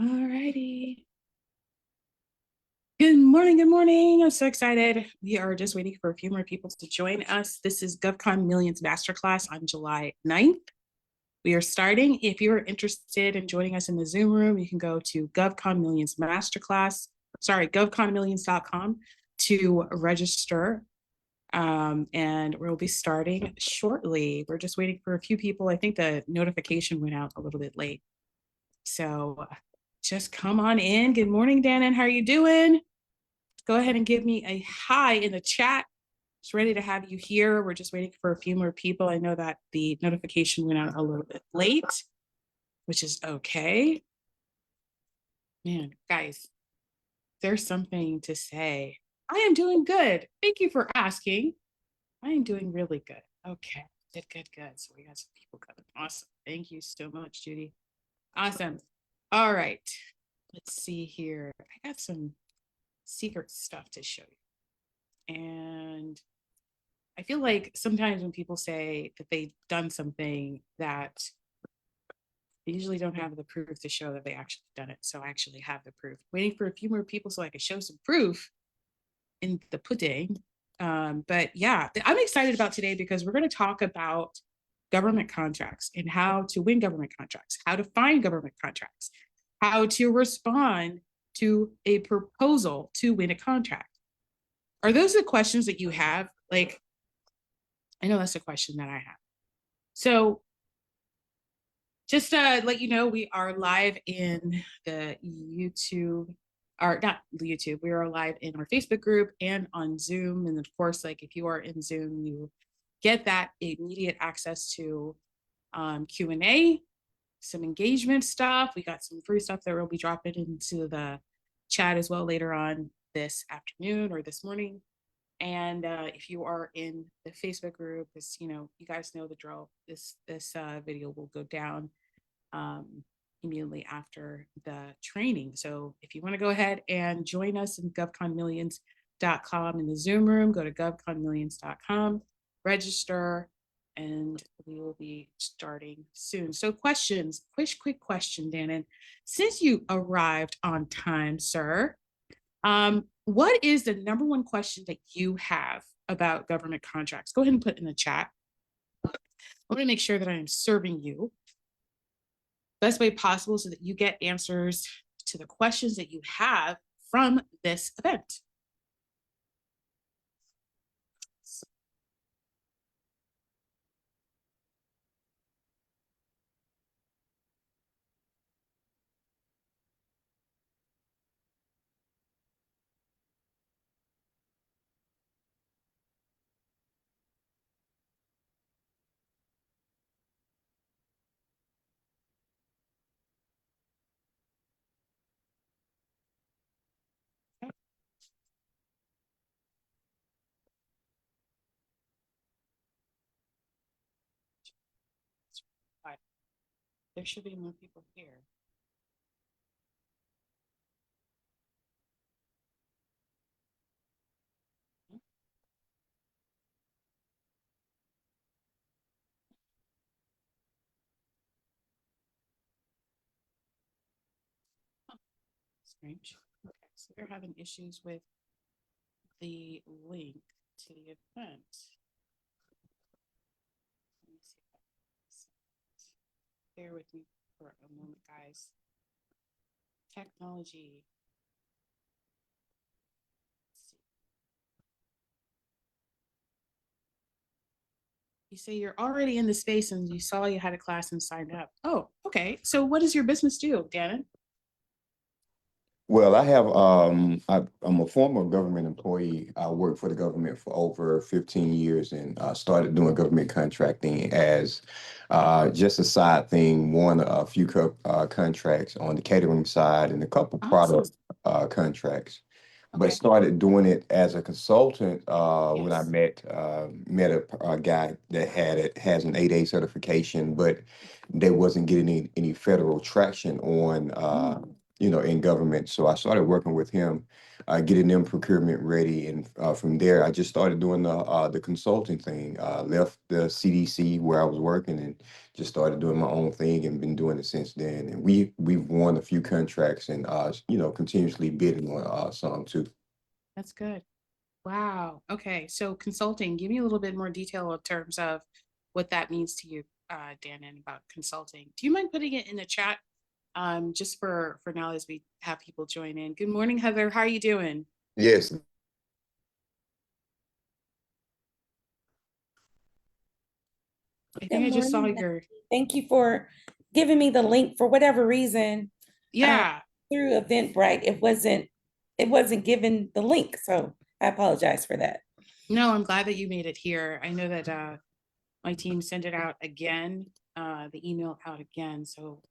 All righty. Good morning. Good morning. I'm so excited. We are just waiting for a few more people to join us. This is GovCon Millions Masterclass on July 9th. We are starting. If you're interested in joining us in the Zoom room, you can go to GovCon Millions Masterclass, govconmillions.com to register. And we'll be starting shortly. We're just waiting for a few people. I think the notification went out a little bit late. So just come on in. Good morning, Danon. How are you doing? Go ahead and give me a hi in the chat. Just ready to have you here. We're just waiting for a few more people. I know that the notification went out a little bit late, which is okay. Man, guys, there's something to say. I am doing good. Thank you for asking. I am doing really good. Okay, good. So we got some people coming. Awesome. Thank you so much, Judy. Awesome. All right. Let's see here. I got some secret stuff to show you. And I feel like sometimes when people say that they've done something that they usually don't have the proof to show that they actually done it. So I actually have the proof. Waiting for a few more people so I can show some proof in the pudding. But yeah, I'm excited about today because we're going to talk about government contracts and how to win government contracts, how to find government contracts, how to respond to a proposal to win a contract. Are those the questions that you have? Like, I know that's a question that I have. So just to let you know, we are live in the YouTube, or not YouTube, we are live in our Facebook group and on Zoom. And of course, like if you are in Zoom, you get that immediate access to Q&A, some engagement stuff. We got some free stuff that we'll be dropping into the chat as well later on this afternoon or this morning. And if you are in the Facebook group, this, you guys know the drill. This video will go down immediately after the training. So if you want to go ahead and join us in govconmillions.com in the Zoom room, go to govconmillions.com, register, and we will be starting soon. So questions, quick question, Danon. Since you arrived on time, sir, what is the number one question that you have about government contracts? Go ahead and put in the chat. I want to make sure that I am serving you best way possible so that you get answers to the questions that you have from this event. There should be more people here. Strange. Okay, so they're having issues with the link to the event. Let me see. Bear with me for a moment, guys. Technology. You say you're already in the space and you saw you had a class and signed up. Oh, okay. So what does your business do, Danon? Well, I'm a former government employee. I worked for the government for over 15 years and started doing government contracting as just a side thing, won a few contracts on the catering side and a couple product contracts. Okay. But started doing it as a consultant when I Yes. met a guy that has an 8A certification, but they wasn't getting any federal traction on in government. So I started working with him. getting them procurement ready. And from there, I just started doing the consulting thing. Left the CDC where I was working and just started doing my own thing and been doing it since then. And we've won a few contracts and continuously bidding on some too. That's good. Wow. Okay. So consulting, give me a little bit more detail in terms of what that means to you, Dan, and about consulting. Do you mind putting it in the chat? Just for now as we have people join in. Good morning, Heather. How are you doing? Yes. I think I just saw your, Thank you for giving me the link. For whatever reason, yeah. through Eventbrite, it wasn't given the link. So I apologize for that. No, I'm glad that you made it here. I know that my team sent it out again, the email out again. So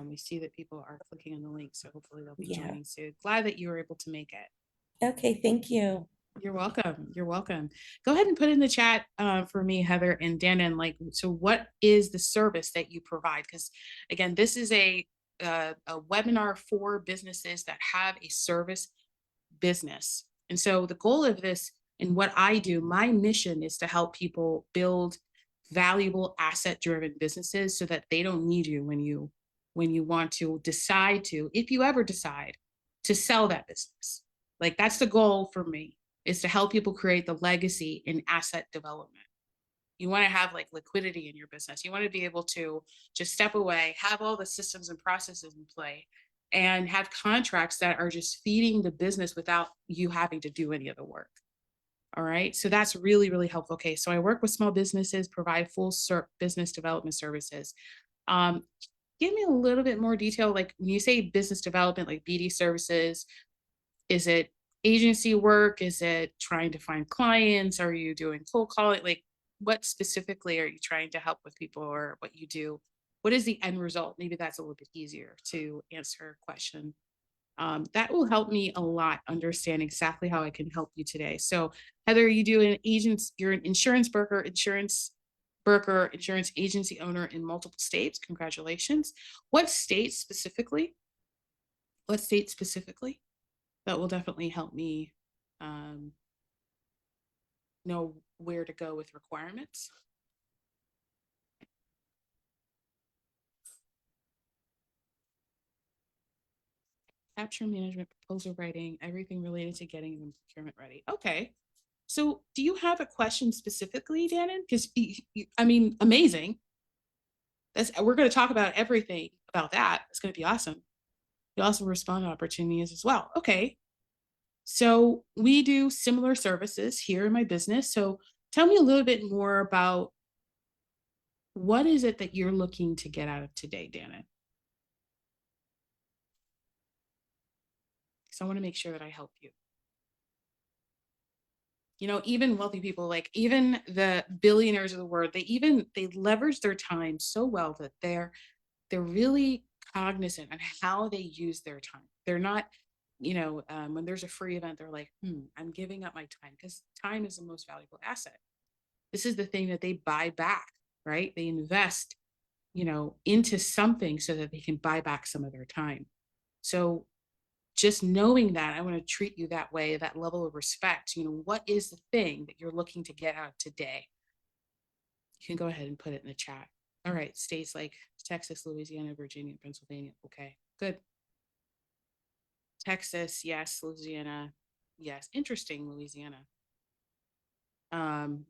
we see that people are clicking on the link. So hopefully they'll be Yeah. joining soon. Glad that you were able to make it. Okay, thank you. You're welcome. You're welcome. Go ahead and put in the chat for me, Heather and Dan. And like, so what is the service that you provide? Because again, this is a webinar for businesses that have a service business. And so the goal of this and what I do, my mission is to help people build valuable asset-driven businesses so that they don't need you when you want to decide to, if you ever decide to sell that business. Like that's the goal for me, is to help people create the legacy in asset development. You want to have like liquidity in your business. You want to be able to just step away, have all the systems and processes in play, and have contracts that are just feeding the business without you having to do any of the work. All right. So that's really, really helpful. Okay. So I work with small businesses, provide full business development services. Give me a little bit more detail. Like when you say business development, like BD services, is it agency work? Is it trying to find clients? Are you doing cold calling? Like what specifically are you trying to help with people, or what you do? What is the end result? Maybe that's a little bit easier to answer a question. That will help me a lot understand exactly how I can help you today. So Heather, you do an agent, you're an insurance broker, insurance agency owner in multiple states. Congratulations. What state specifically? What state specifically? That will definitely help me know where to go with requirements. Capture management, proposal writing, everything related to getting them procurement ready. Okay. So do you have a question specifically, Dannon? Because I mean, amazing. We're going to talk about everything about that. It's going to be awesome. You also respond to opportunities as well. Okay. So we do similar services here in my business. So tell me a little bit more about what is it that you're looking to get out of today, Dannon? Because I want to make sure that I help you. You know, even wealthy people, like even the billionaires of the world, they leverage their time so well that they're really cognizant on how they use their time. They're not, when there's a free event, they're like, I'm giving up my time, because time is the most valuable asset. This is the thing that they buy back, right? They invest, into something so that they can buy back some of their time. So just knowing that, I want to treat you that way, that level of respect. What is the thing that you're looking to get out today? You can go ahead and put it in the chat. All right, states like Texas, Louisiana, Virginia, Pennsylvania. Okay, good. Texas, yes. Louisiana, yes. Interesting, Louisiana.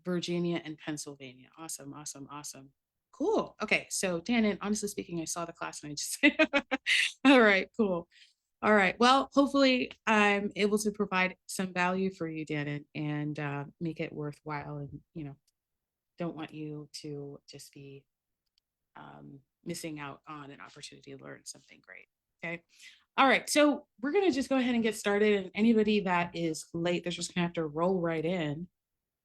Virginia and Pennsylvania. Awesome, awesome, awesome. Cool. Okay, so Dan, and honestly speaking, I saw the class and I just, all right, cool. All right. Well, hopefully I'm able to provide some value for you, Dan, and make it worthwhile. And, don't want you to just be missing out on an opportunity to learn something great. Okay. All right. So we're going to just go ahead and get started. And anybody that is late, they're just going to have to roll right in,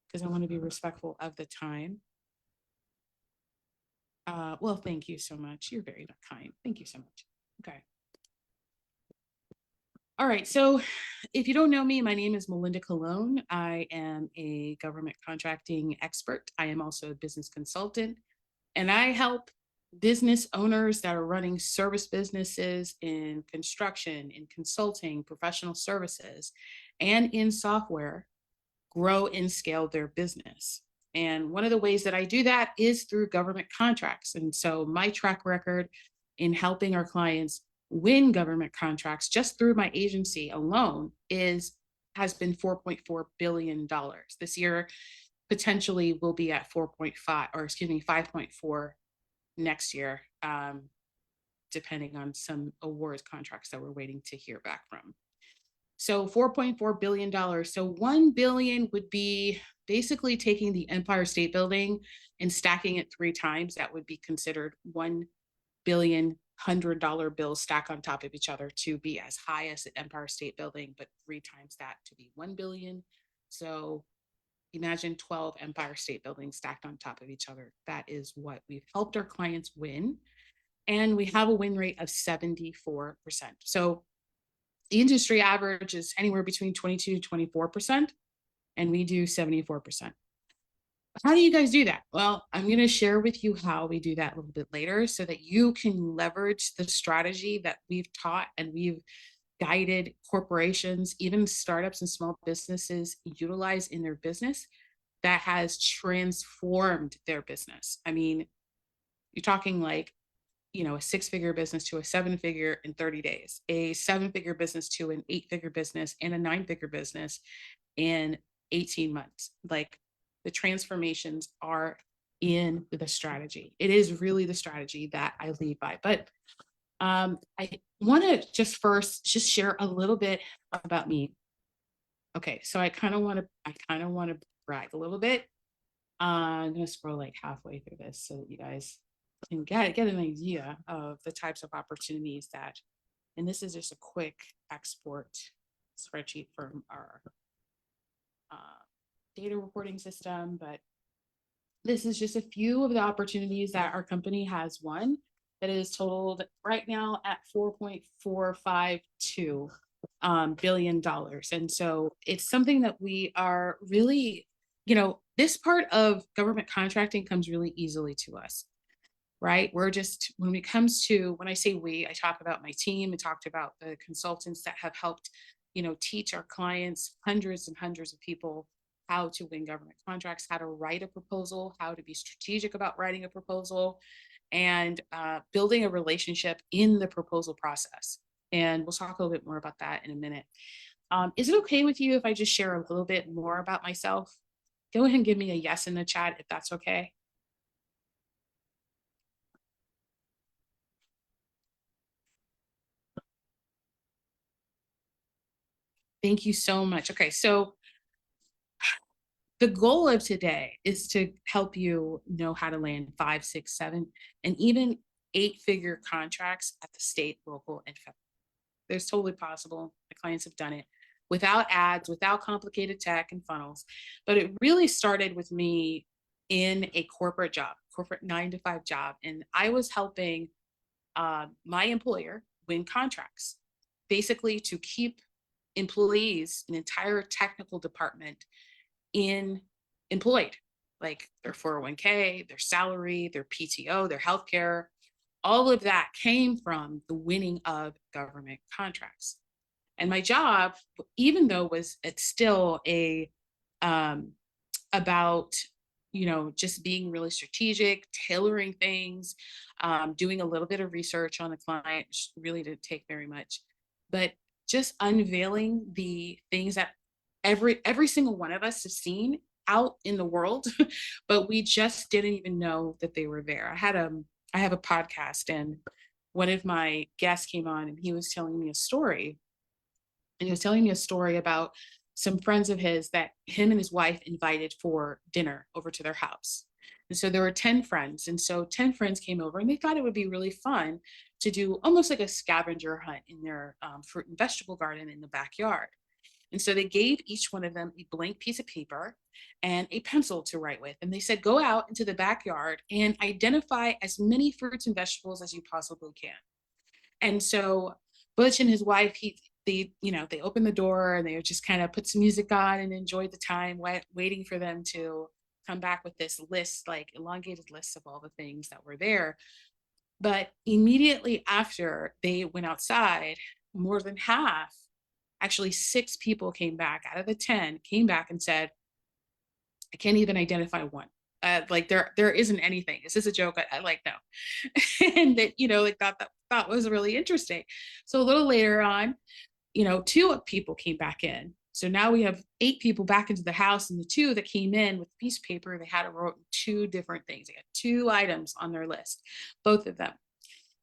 because I want to be respectful of the time. Well, thank you so much. You're very kind. Thank you so much. Okay. All right, so if you don't know me, my name is Melinda Colon. I am a government contracting expert. I am also a business consultant, and I help business owners that are running service businesses in construction, in consulting, professional services. and in software grow and scale their business. And one of the ways that I do that is through government contracts. And so my track record in helping our clients win government contracts just through my agency alone has been $4.4 billion. This year potentially will be at 4.5, or excuse me, 5.4 next year, depending on some awards contracts that we're waiting to hear back from. So $4.4 billion. So 1 billion would be basically taking the Empire State Building and stacking it 3 times. That would be considered 1 billion $100 bills stacked on top of each other to be as high as the Empire State Building, but 3 times that to be 1 billion. So imagine 12 Empire State Buildings stacked on top of each other. That is what we've helped our clients win. And we have a win rate of 74%. So the industry average is anywhere between 22 to 24%, and we do 74%. How do you guys do that? Well, I'm going to share with you how we do that a little bit later so that you can leverage the strategy that we've taught and we've guided corporations, even startups and small businesses utilize in their business that has transformed their business. I mean, you're talking like, a 6-figure business to a 7-figure in 30 days, a 7-figure business to an 8-figure business, and a 9-figure business in 18 months. Like, the transformations are in the strategy. It is really the strategy that I lead by. But I want to just share a little bit about me. Okay, so I kind of want to brag a little bit. I'm going to scroll like halfway through this so that you guys can get an idea of the types of opportunities and this is just a quick export spreadsheet from our data reporting system, but this is just a few of the opportunities that our company has won that is totaled right now at $4.452 billion. And so it's something that we are really, this part of government contracting comes really easily to us. Right? When I say we, I talk about my team, I talked about the consultants that have helped, teach our clients, hundreds and hundreds of people, how to win government contracts, how to write a proposal, how to be strategic about writing a proposal, and building a relationship in the proposal process. And we'll talk a little bit more about that in a minute. Is it okay with you if I just share a little bit more about myself? Go ahead and give me a yes in the chat if that's okay. Thank you so much. Okay, so the goal of today is to help you know how to land 5, 6, 7, and even 8-figure contracts at the state, local, and federal. There's totally possible. My clients have done it without ads, without complicated tech and funnels. But it really started with me in a corporate 9-to-5 job. And I was helping my employer win contracts, basically to keep employees, an entire technical department employed, like their 401k, their salary, their PTO, their healthcare. All of that came from the winning of government contracts. And my job, even though it's still about, just being really strategic, tailoring things, doing a little bit of research on the client, really didn't take very much, but just unveiling the things that every single one of us has seen out in the world, but we just didn't even know that they were there. I have a podcast, and one of my guests came on and he was telling me a story. And he was telling me a story about some friends of his that him and his wife invited for dinner over to their house. And so there were 10 friends. And so 10 friends came over and they thought it would be really fun to do almost like a scavenger hunt in their fruit and vegetable garden in the backyard. And so they gave each one of them a blank piece of paper and a pencil to write with. And they said, go out into the backyard and identify as many fruits and vegetables as you possibly can. And so Butch and his wife, they opened the door and they just kind of put some music on and enjoyed the time, waiting for them to come back with this list, like elongated lists of all the things that were there. But immediately after they went outside, more than half Actually, 6 people came back out of the 10, came back and said, I can't even identify one. Like there isn't anything. Is this a joke? I like no. And that, like that was really interesting. So a little later on, 2 people came back in. So now we have 8 people back into the house, and the 2 that came in with a piece of paper, they had to write 2 different things. They got 2 items on their list, both of them.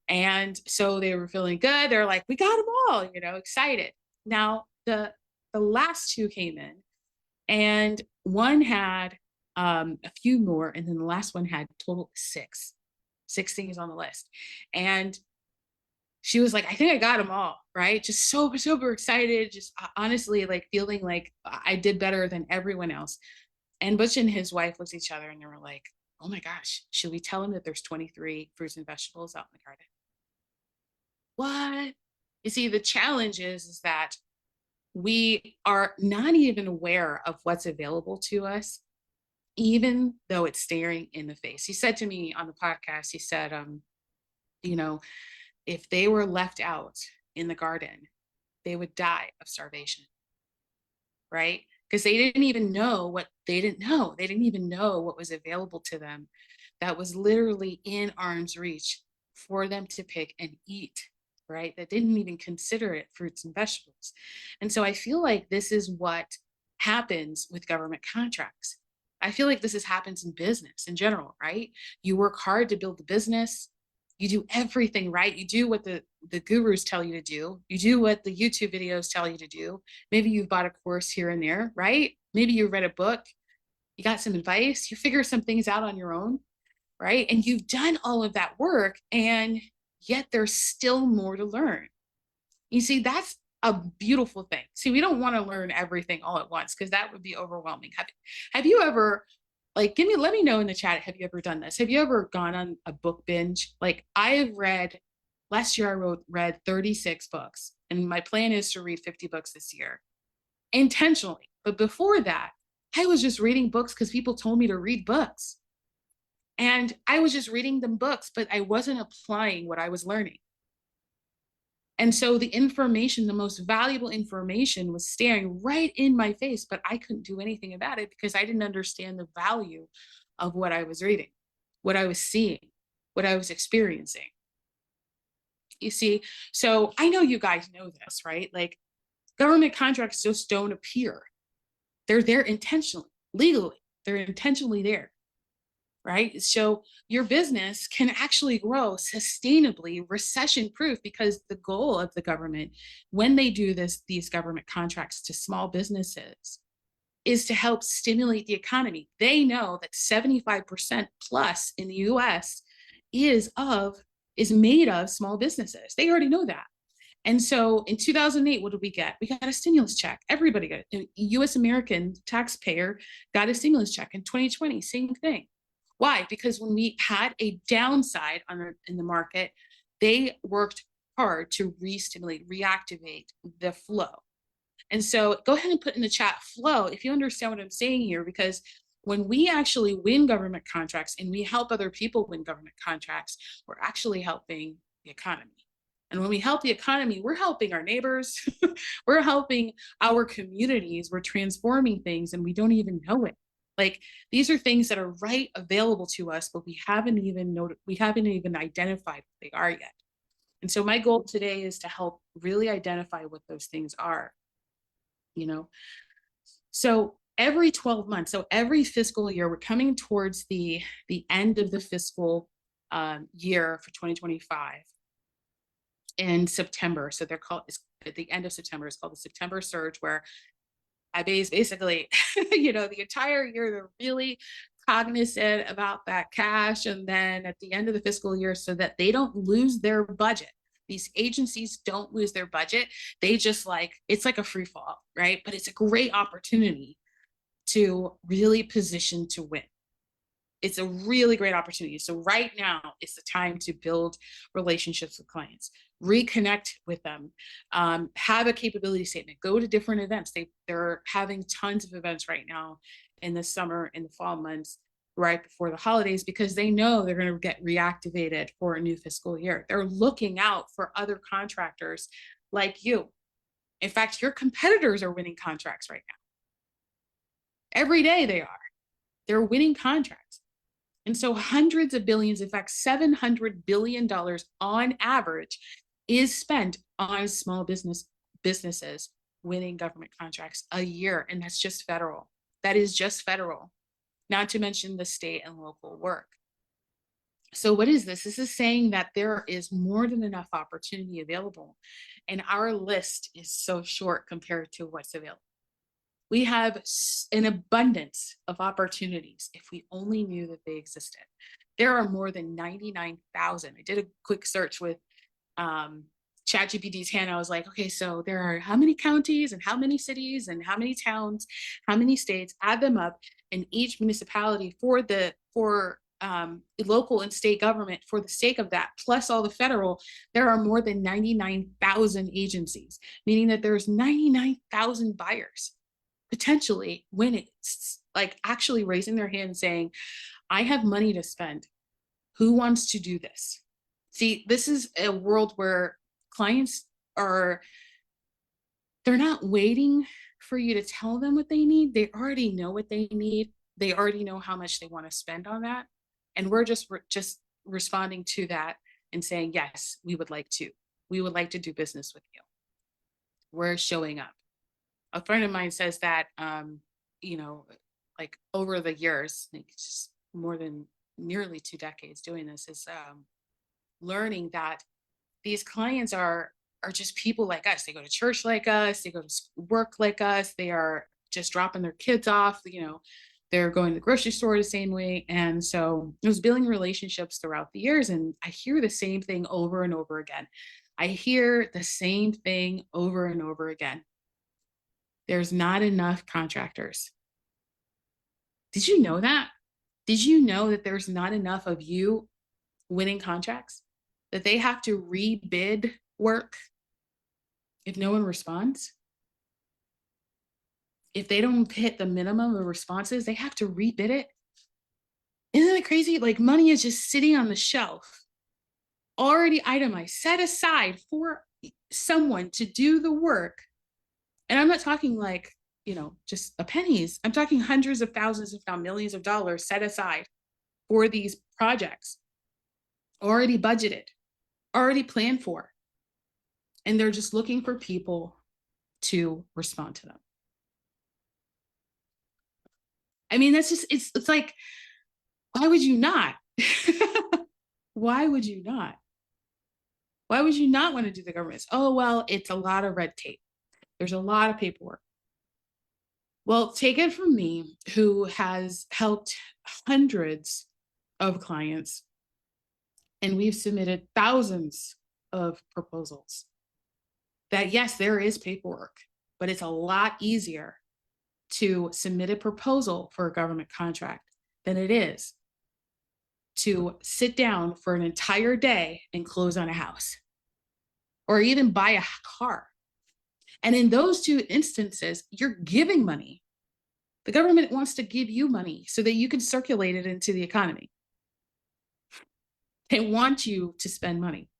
And so they were feeling good. They're like, we got them all, excited. Now the last 2 came in, and one had a few more, and then the last one had total 6 things on the list. And she was like, I think I got them all, right? Just so super excited, just honestly like feeling like I did better than everyone else. And Butch and his wife looked at each other and they were like, oh my gosh, should we tell him that there's 23 fruits and vegetables out in the garden? What? You see, the challenge is that we are not even aware of what's available to us, even though it's staring in the face. He said to me on the podcast, he said, you know, if they were left out in the garden, they would die of starvation, right? Because they didn't even know what they didn't know. They didn't even know what was available to them that was literally in arm's reach for them to pick and eat, right? That didn't even consider it fruits and vegetables. And so I feel like this is what happens with government contracts. I feel like happens in business in general, right? You work hard to build the business. You do everything right. You do what the gurus tell you to do. You do what the YouTube videos tell you to do. Maybe you've bought a course here and there, right? Maybe you read a book. You got some advice. You figure some things out on your own, right? And you've done all of that work, and yet there's still more to learn. You see, that's a beautiful thing. See, we don't want to learn everything all at once because that would be overwhelming. Have you ever, like, let me know in the chat, have you ever done this? Have you ever gone on a book binge? Like, last year I read 36 books, and my plan is to read 50 books this year intentionally. But before that, I was just reading books because people told me to read books. And I was just reading them books, but I wasn't applying what I was learning. And so the information, the most valuable information, was staring right in my face, but I couldn't do anything about it because I didn't understand the value of what I was reading, what I was seeing, what I was experiencing. You see, so I know you guys know this, right? Like, government contracts just don't appear. They're there intentionally, legally. They're intentionally there, right? So your business can actually grow sustainably, recession proof, because the goal of the government, when they do these government contracts to small businesses, is to help stimulate the economy. They know that 75% plus in the US is made of small businesses. They already know that. And so in 2008, what did we get? We got a stimulus check. Everybody got it. US American taxpayer got a stimulus check. In 2020, same thing. Why? Because when we had a downside in the market, they worked hard to re-stimulate, reactivate the flow. And so go ahead and put in the chat flow if you understand what I'm saying here, because when we actually win government contracts and we help other people win government contracts, we're actually helping the economy. And when we help the economy, we're helping our neighbors, we're helping our communities, we're transforming things, and we don't even know it. Like, these are things that are right available to us, but we haven't even identified what they are yet. And so my goal today is to help really identify what those things are. So every 12 months, so every fiscal year, we're coming towards the end of the fiscal year for 2025 in September. So it's at the end of September. It's called the September Surge, where I basically, the entire year, they're really cognizant about that cash. And then at the end of the fiscal year, so that they don't lose their budget. These agencies don't lose their budget. They just it's like a free fall, right? But it's a great opportunity to really position to win. It's a really great opportunity. So right now is the time to build relationships with clients, reconnect with them, have a capability statement, go to different events. They're having tons of events right now in the summer and the fall months, right before the holidays, because they know they're going to get reactivated for a new fiscal year. They're looking out for other contractors like you, In fact, your competitors are winning contracts right now. Every day they are. They're winning contracts. And so hundreds of billions, in fact, $700 billion on average is spent on small businesses winning government contracts a year. And that's just federal. That is just federal, not to mention the state and local work. So what is this? This is saying that there is more than enough opportunity available. And our list is so short compared to what's available. We have an abundance of opportunities if we only knew that they existed. There are more than 99,000. I did a quick search with ChatGPT's hand. I was like, okay, so there are how many counties and how many cities and how many towns, how many states, add them up, and each municipality for local and state government for the sake of that, plus all the federal, there are more than 99,000 agencies, meaning that there's 99,000 buyers potentially when it's like actually raising their hand and saying, I have money to spend. Who wants to do this? See, this is a world where clients they're not waiting for you to tell them what they need. They already know what they need. They already know how much they want to spend on that. And we're just responding to that and saying, yes, we would like to do business with you. We're showing up. A friend of mine says that, like over the years, like just more than nearly 2 decades doing this, is learning that these clients are just people like us. They go to church like us, they go to work like us, they are just dropping their kids off, they're going to the grocery store the same way. And so it was building relationships throughout the years. And I hear the same thing over and over again. I hear the same thing over and over again. There's not enough contractors. Did you know that? Did you know that there's not enough of you winning contracts? That they have to rebid work if no one responds? If they don't hit the minimum of responses, they have to rebid it. Isn't it crazy? Like money is just sitting on the shelf, already itemized, set aside for someone to do the work. And I'm not talking like, just a pennies. I'm talking hundreds of thousands, if not millions of dollars set aside for these projects, already budgeted, already planned for. And they're just looking for people to respond to them. I mean, that's just, it's like, why would you not? Why would you not? Why would you not want to do the government? Oh, well, it's a lot of red tape. There's a lot of paperwork. Well, take it from me, who has helped hundreds of clients, and we've submitted thousands of proposals. That yes, there is paperwork, but it's a lot easier to submit a proposal for a government contract than it is to sit down for an entire day and close on a house or even buy a car. And in those two instances, you're giving money. The government wants to give you money so that you can circulate it into the economy. They want you to spend money.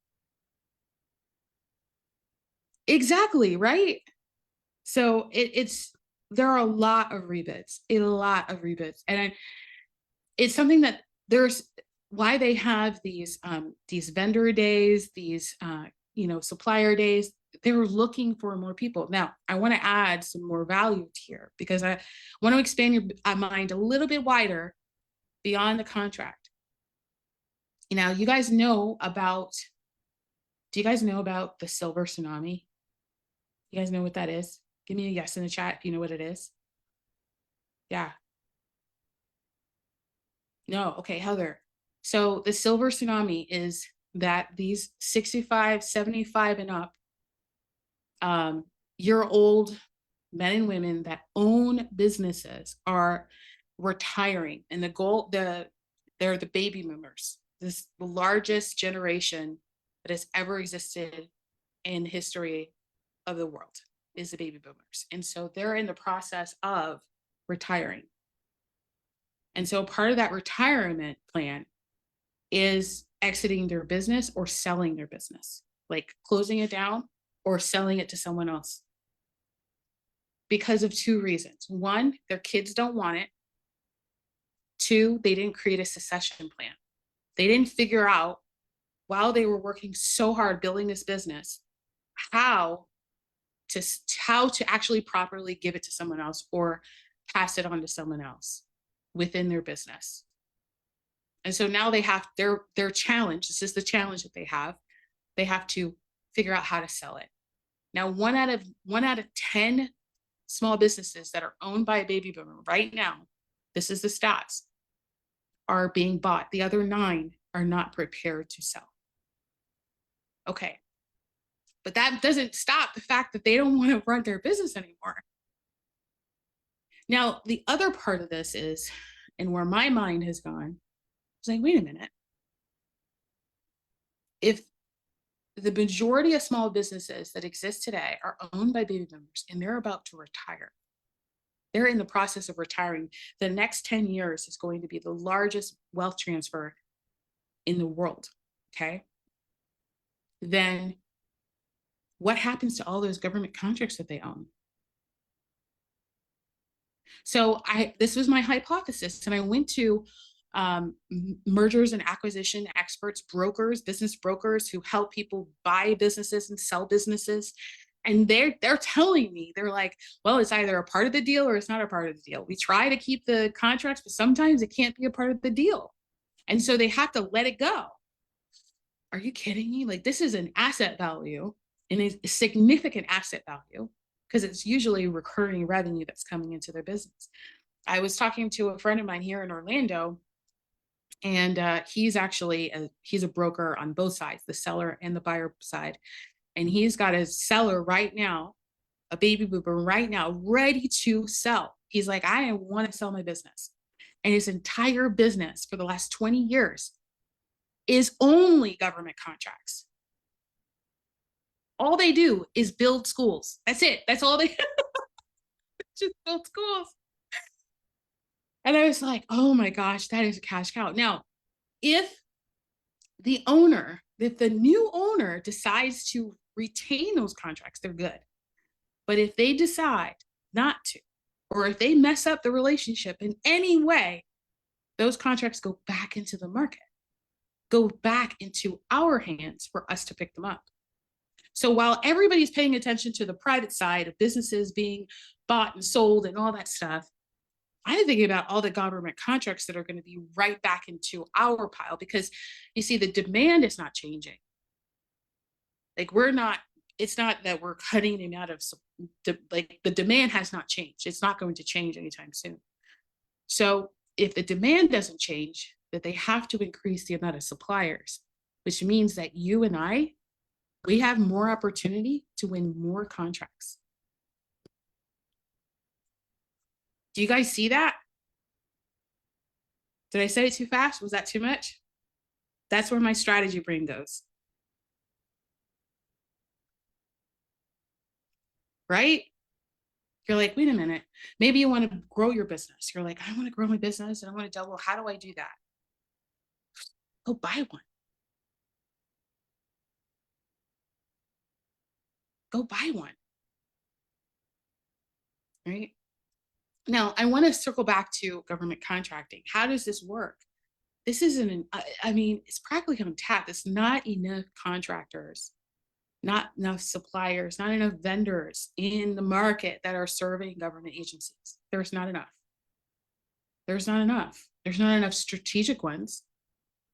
Exactly, right? So there are a lot of rebids, and it's something that there's why they have these vendor days, these supplier days. They're looking for more people. Now, I want to add some more value here because I want to expand your mind a little bit wider beyond the contract. You guys know about. Do you guys know about the silver tsunami? You guys know what that is? Give me a yes in the chat if you know what it is. Yeah. No, okay, Heather. So the silver tsunami is that these 65, 75 and up year-old men and women that own businesses are retiring, and they're the baby boomers. This the largest generation that has ever existed in history of the world is the baby boomers. And so they're in the process of retiring. And so part of that retirement plan is exiting their business or selling their business, like closing it down or selling it to someone else. because of two reasons. One, their kids don't want it. Two, they didn't create a succession plan. They didn't figure out while they were working so hard building this business, how to actually properly give it to someone else or pass it on to someone else within their business. And so now they have their challenge. This is the challenge that they have. They have to figure out how to sell it. Now, one out of 10 small businesses that are owned by a baby boomer right now, this is the stats, are being bought. The other 9 are not prepared to sell. Okay. But that doesn't stop the fact that they don't want to run their business anymore. Now, the other part of this is, and where my mind has gone, it's like, wait a minute. If the majority of small businesses that exist today are owned by baby boomers and they're about to retire, they're in the process of retiring, the next 10 years is going to be the largest wealth transfer in the world, okay? Then what happens to all those government contracts that they own? So this was my hypothesis, and I went to mergers and acquisition experts, brokers, business brokers who help people buy businesses and sell businesses. And they're telling me, they're like, well, it's either a part of the deal or it's not a part of the deal. We try to keep the contracts, but sometimes it can't be a part of the deal. And so they have to let it go. Are you kidding me? Like, this is an asset value and a significant asset value, because it's usually recurring revenue that's coming into their business. I was talking to a friend of mine here in Orlando, and he's actually he's a broker on both sides, the seller and the buyer side. And he's got a seller right now, a baby boomer right now, ready to sell. He's like, I want to sell my business. And his entire business for the last 20 years is only government contracts. All they do is build schools. That's it. That's all they just build schools. And I was like, oh my gosh, that is a cash cow. Now, if the new owner decides to retain those contracts, they're good. But if they decide not to, or if they mess up the relationship in any way, those contracts go back into the market, go back into our hands for us to pick them up. So while everybody's paying attention to the private side of businesses being bought and sold and all that stuff, I'm thinking about all the government contracts that are going to be right back into our pile, because you see, the demand is not changing. Like, it's not that we're cutting them out of, like, the demand has not changed. It's not going to change anytime soon. So if the demand doesn't change, that they have to increase the amount of suppliers, which means that you and I, we have more opportunity to win more contracts. Do you guys see that? Did I say it too fast? Was that too much? That's where my strategy brain goes. Right? You're like, wait a minute. Maybe you want to grow your business. You're like, I want to grow my business and I want to double. How do I do that? Go buy one. Go buy one. Right? Now, I want to circle back to government contracting. How does this work? This isn't, I mean, it's practically untapped. It's not enough contractors, not enough suppliers, not enough vendors in the market that are serving government agencies. There's not enough. There's not enough. There's not enough strategic ones,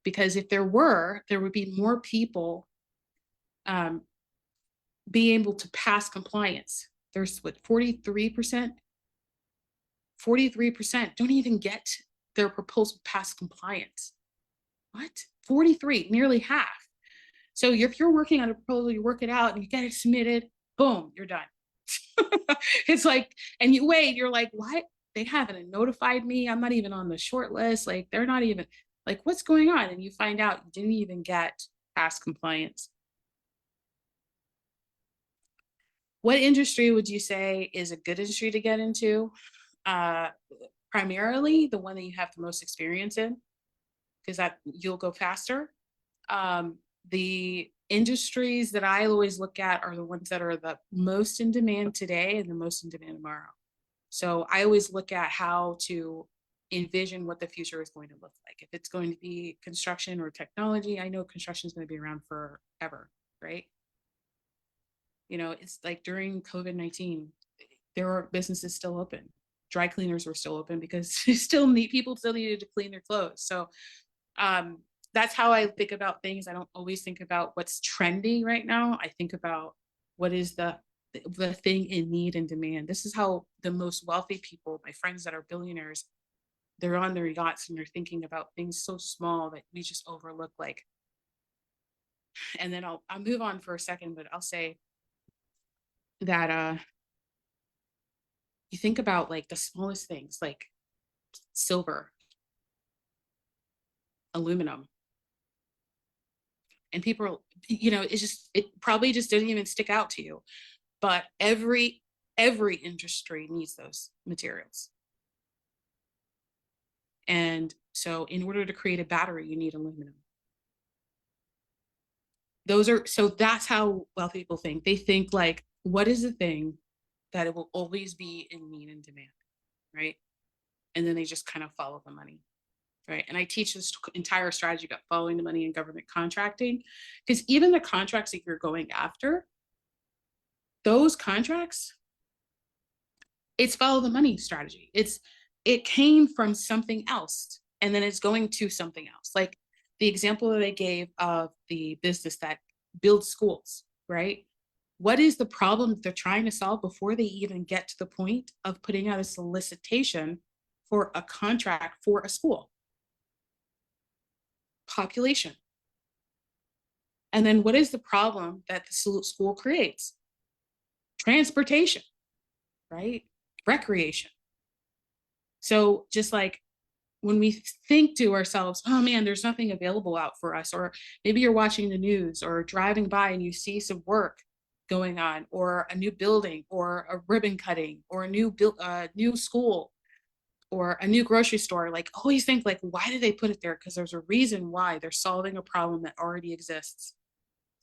because if there were, there would be more people being able to pass compliance. There's what, 43%? 43% don't even get their proposal past compliance. What? 43, nearly half. So if you're working on a proposal, you work it out and you get it submitted, boom, you're done. It's like, and you wait, you're like, what? They haven't notified me. I'm not even on the short list. Like, they're not even, like, what's going on? And you find out you didn't even get past compliance. What industry would you say is a good industry to get into? Primarily the one that you have the most experience in, because that you'll go faster. The industries that I always look at are the ones that are the most in demand today and the most in demand tomorrow. So I always look at how to envision what the future is going to look like. If it's going to be construction or technology, I know construction is going to be around forever, right? You know, it's like during COVID-19, there are businesses still open. Dry cleaners were still open because people still needed to clean their clothes. So that's how I think about things. I don't always think about what's trending right now. I think about what is the thing in need and demand. This is how the most wealthy people, my friends that are billionaires, they're on their yachts and they're thinking about things so small that we just overlook. Like, and then I'll move on for a second, but I'll say that you think about like the smallest things, like silver, aluminum, and people, you know, it probably just didn't even stick out to you, but every industry needs those materials. And so in order to create a battery, you need aluminum. So that's how wealthy people think. They think like, what is the thing that it will always be in need and demand, right? And then they just kind of follow the money, right? And I teach this entire strategy about following the money in government contracting, because even the contracts that you're going after, those contracts, it's follow the money strategy. It came from something else and then it's going to something else. Like the example that I gave of the business that builds schools, right? What is the problem that they're trying to solve before they even get to the point of putting out a solicitation for a contract for a school? Population. And then what is the problem that the school creates? Transportation, right? Recreation. So just like when we think to ourselves, oh man, there's nothing available out for us, or maybe you're watching the news or driving by and you see some work going on, or a new building, or a ribbon cutting, or a new school, or a new grocery store, like always think like, why did they put it there? Because there's a reason why. They're solving a problem that already exists.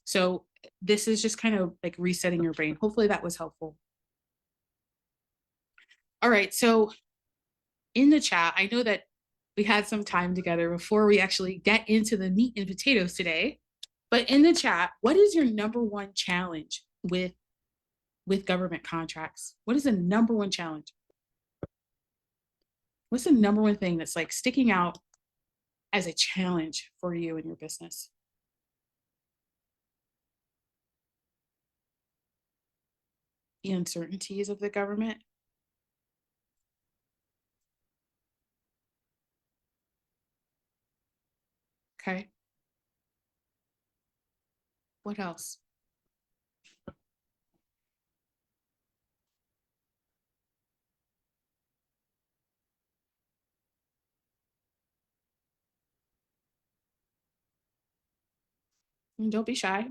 So this is just kind of like resetting your brain. Hopefully that was helpful. All right, so in the chat, I know that we had some time together before we actually get into the meat and potatoes today, but in the chat, what is your number one challenge with government contracts? What is the number one challenge? What's the number one thing that's like sticking out as a challenge for you and your business? The uncertainties of the government. Okay. What else? And don't be shy.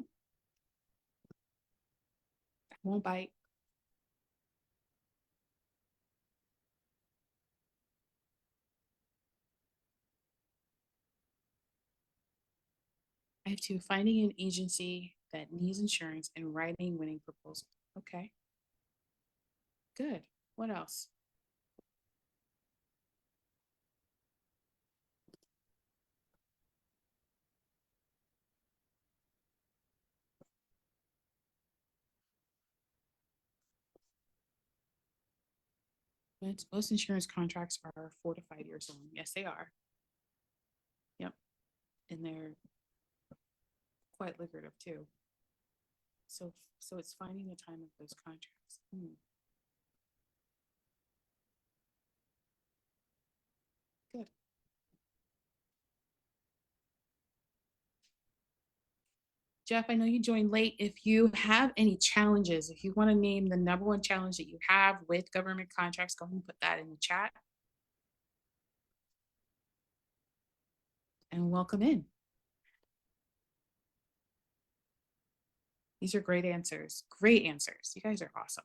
I won't bite. I have two, finding an agency that needs insurance and writing winning proposal. Okay. Good. What else? Most insurance contracts are 4 to 5 years long. Yes, they are. Yep. And they're quite lucrative too. So it's finding the time of those contracts. Good. Jeff, I know you joined late. If you have any challenges, if you want to name the number one challenge that you have with government contracts, go ahead and put that in the chat. And welcome in. These are great answers. Great answers. You guys are awesome.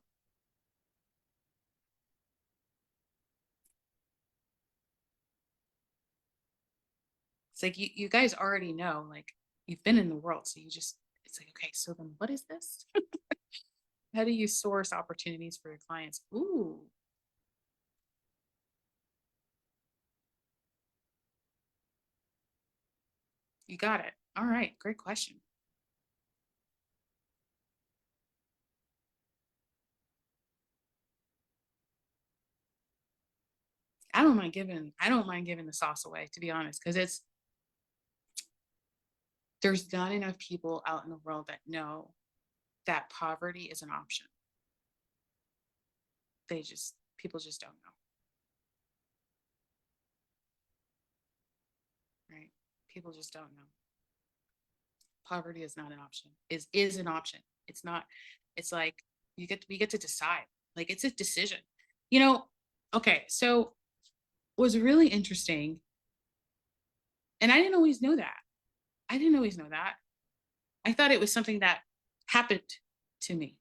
It's like you guys already know, like you've been in the world, so it's It's like, okay, so then what is this? How do you source opportunities for your clients? Ooh. You got it. All right, great question. I don't mind giving the sauce away, to be honest, because there's not enough people out in the world that know that poverty is an option. People just don't know. Right? People just don't know. Poverty is not an option. Is an option. It's not, it's like we get to decide. Like it's a decision. You know, okay, so what's really interesting, and I didn't always know that. I didn't always know that. I thought it was something that happened to me.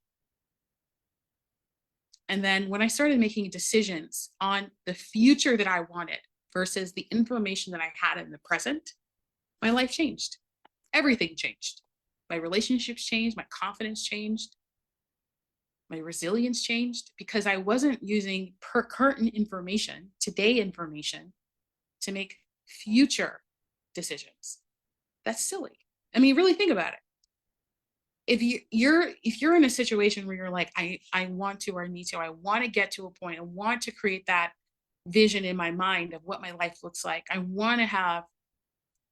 And then when I started making decisions on the future that I wanted versus the information that I had in the present, my life changed. Everything changed. My relationships changed, my confidence changed, my resilience changed because I wasn't using current information, today information, to make future decisions. That's silly. I mean, really think about it. If you're in a situation where you're like, I want to or I need to, I want to get to a point, I want to create that vision in my mind of what my life looks like. I want to have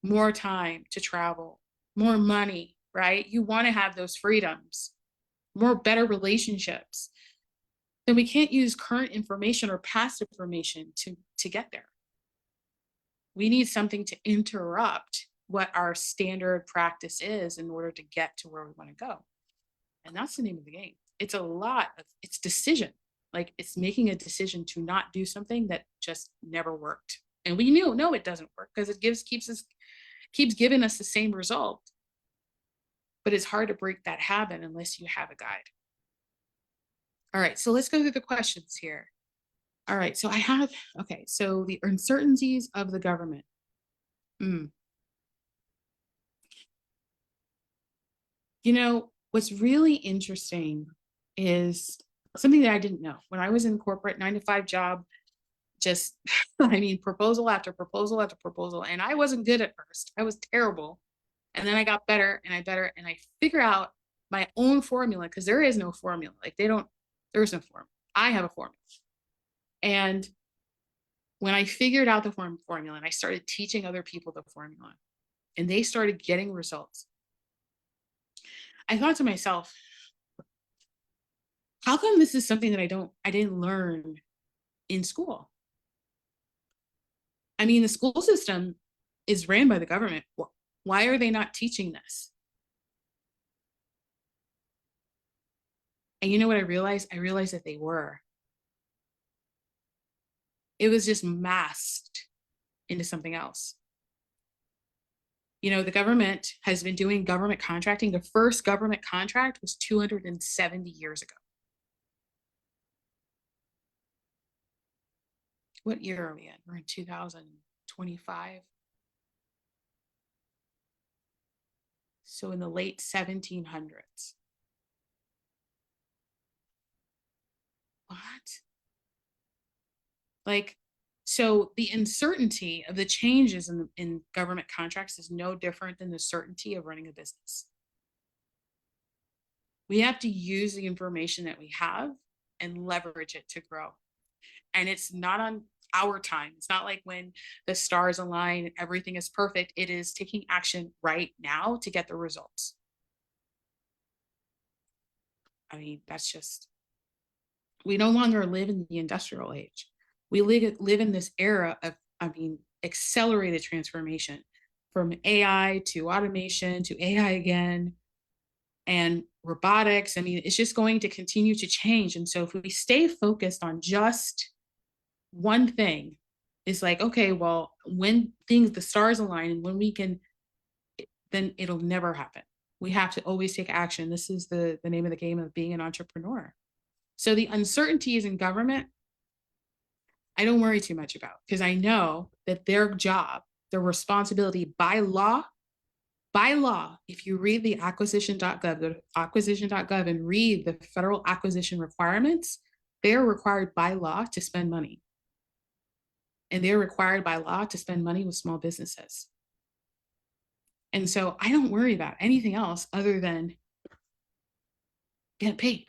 more time to travel, more money, right? You want to have those freedoms, more better relationships. Then we can't use current information or past information to get there. We need something to interrupt what our standard practice is in order to get to where we want to go. And that's the name of the game. It's decision. Like it's making a decision to not do something that just never worked. And we no, it doesn't work because it keeps giving us the same result. But it's hard to break that habit unless you have a guide. All right, so let's go through the questions here. All right, so so the uncertainties of the government. You know, what's really interesting is something that I didn't know. When I was in corporate 9-to-5 job, just, I mean, proposal after proposal after proposal. And I wasn't good at first. I was terrible. And then I got better and I figure out my own formula because there is no formula. Like there is no formula. I have a formula. And when I figured out the formula and I started teaching other people the formula and they started getting results, I thought to myself, how come this is something that I didn't learn in school? I mean, the school system is ran by the government. Why are they not teaching this? And you know what I realized? I realized that they were. It was just masked into something else. You know, the government has been doing government contracting. The first government contract was 270 years ago. What year are we in? We're in 2025. So in the late 1700s. What? Like, so the uncertainty of the changes in government contracts is no different than the certainty of running a business. We have to use the information that we have and leverage it to grow. And it's not on our time. It's not like when the stars align and everything is perfect. It is taking action right now to get the results. I mean, we no longer live in the industrial age. We live in this era of, accelerated transformation from AI to automation to AI again and robotics. I mean, it's just going to continue to change. And so if we stay focused on just one thing, it's like, okay, well, when the stars align and when we can, then it'll never happen. We have to always take action. This is the name of the game of being an entrepreneur. So the uncertainties in government, I don't worry too much about because I know that their job, their responsibility by law By law, if you read the acquisition.gov, go to acquisition.gov and read the federal acquisition requirements, they're required by law to spend money. And they're required by law to spend money with small businesses. And so I don't worry about anything else other than get paid,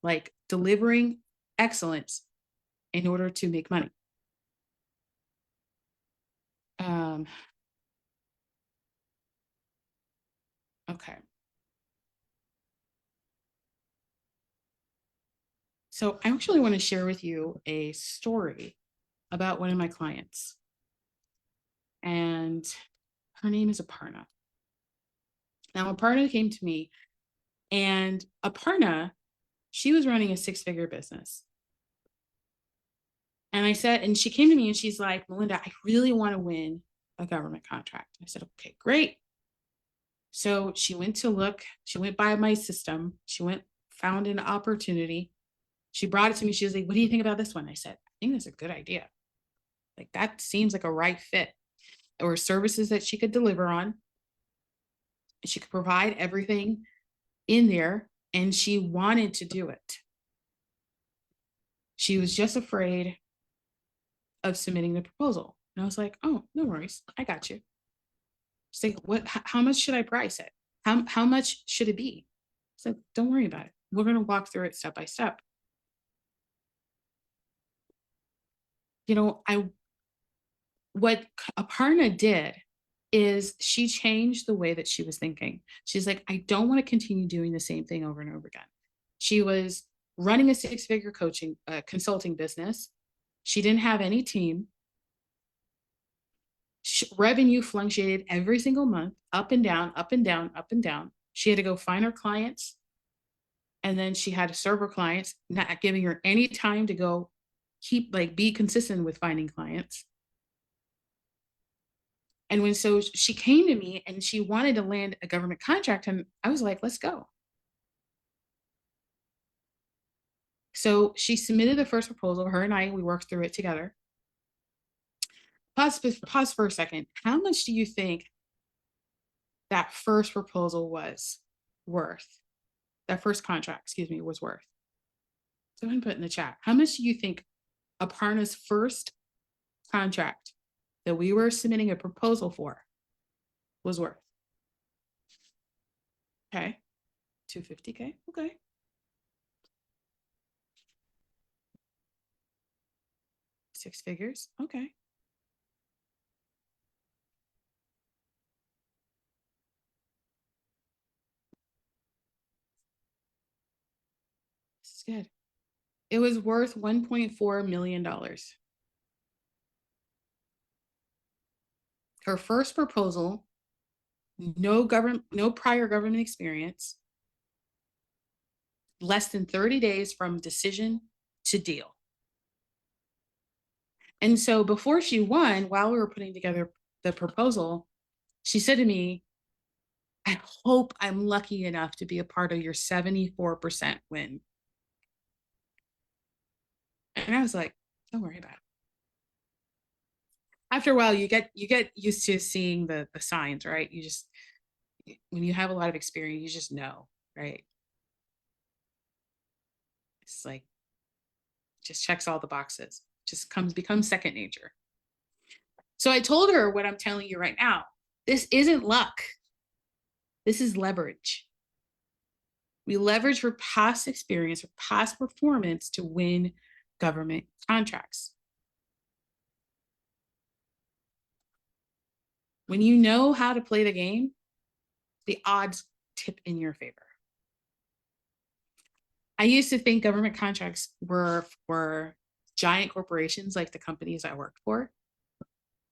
like delivering excellence in order to make money. Okay. So I actually want to share with you a story about one of my clients. And her name is Aparna. Now, Aparna came to me, and Aparna, she was running a 6-figure business. And I said, and she came to me and she's like, Melinda, I really want to win a government contract. I said, okay, great. So she went by my system. She found an opportunity. She brought it to me. She was like, what do you think about this one? I said, I think that's a good idea. Like, that seems like a right fit. There were services that she could deliver on. She could provide everything in there, and she wanted to do it. She was just afraid of submitting the proposal. And I was like, oh, no worries. I got you. She's like, how much should I price it? How much should it be? So don't worry about it. We're going to walk through it step by step. You know, what Aparna did is she changed the way that she was thinking. She's like, I don't want to continue doing the same thing over and over again. She was running a 6-figure consulting business. She didn't have any team. Revenue fluctuated every single month, up and down, up and down, up and down. She had to go find her clients. And then she had to serve her clients, not giving her any time to go be consistent with finding clients. And so she came to me and she wanted to land a government contract, and I was like, let's go. So she submitted the first proposal. Her and we worked through it together. Pause for a second. How much do you think that first proposal was worth? That first contract, excuse me, was worth? So go ahead and put in the chat. How much do you think Aparna's first contract that we were submitting a proposal for was worth? Okay, $250K, okay. Six figures, okay. This is good. It was worth $1.4 million. Her first proposal, no prior government experience, less than 30 days from decision to deal. And so before she won, while we were putting together the proposal, she said to me, I hope I'm lucky enough to be a part of your 74% win. And I was like, don't worry about it. After a while, you get used to seeing the signs, right? When you have a lot of experience, you just know, right? It's like, just checks all the boxes, just becomes second nature. So I told her what I'm telling you right now. This isn't luck. This is leverage. We leverage for past experience or past performance to win government contracts. When you know how to play the game, the odds tip in your favor. I used to think government contracts were for giant corporations like the companies I worked for,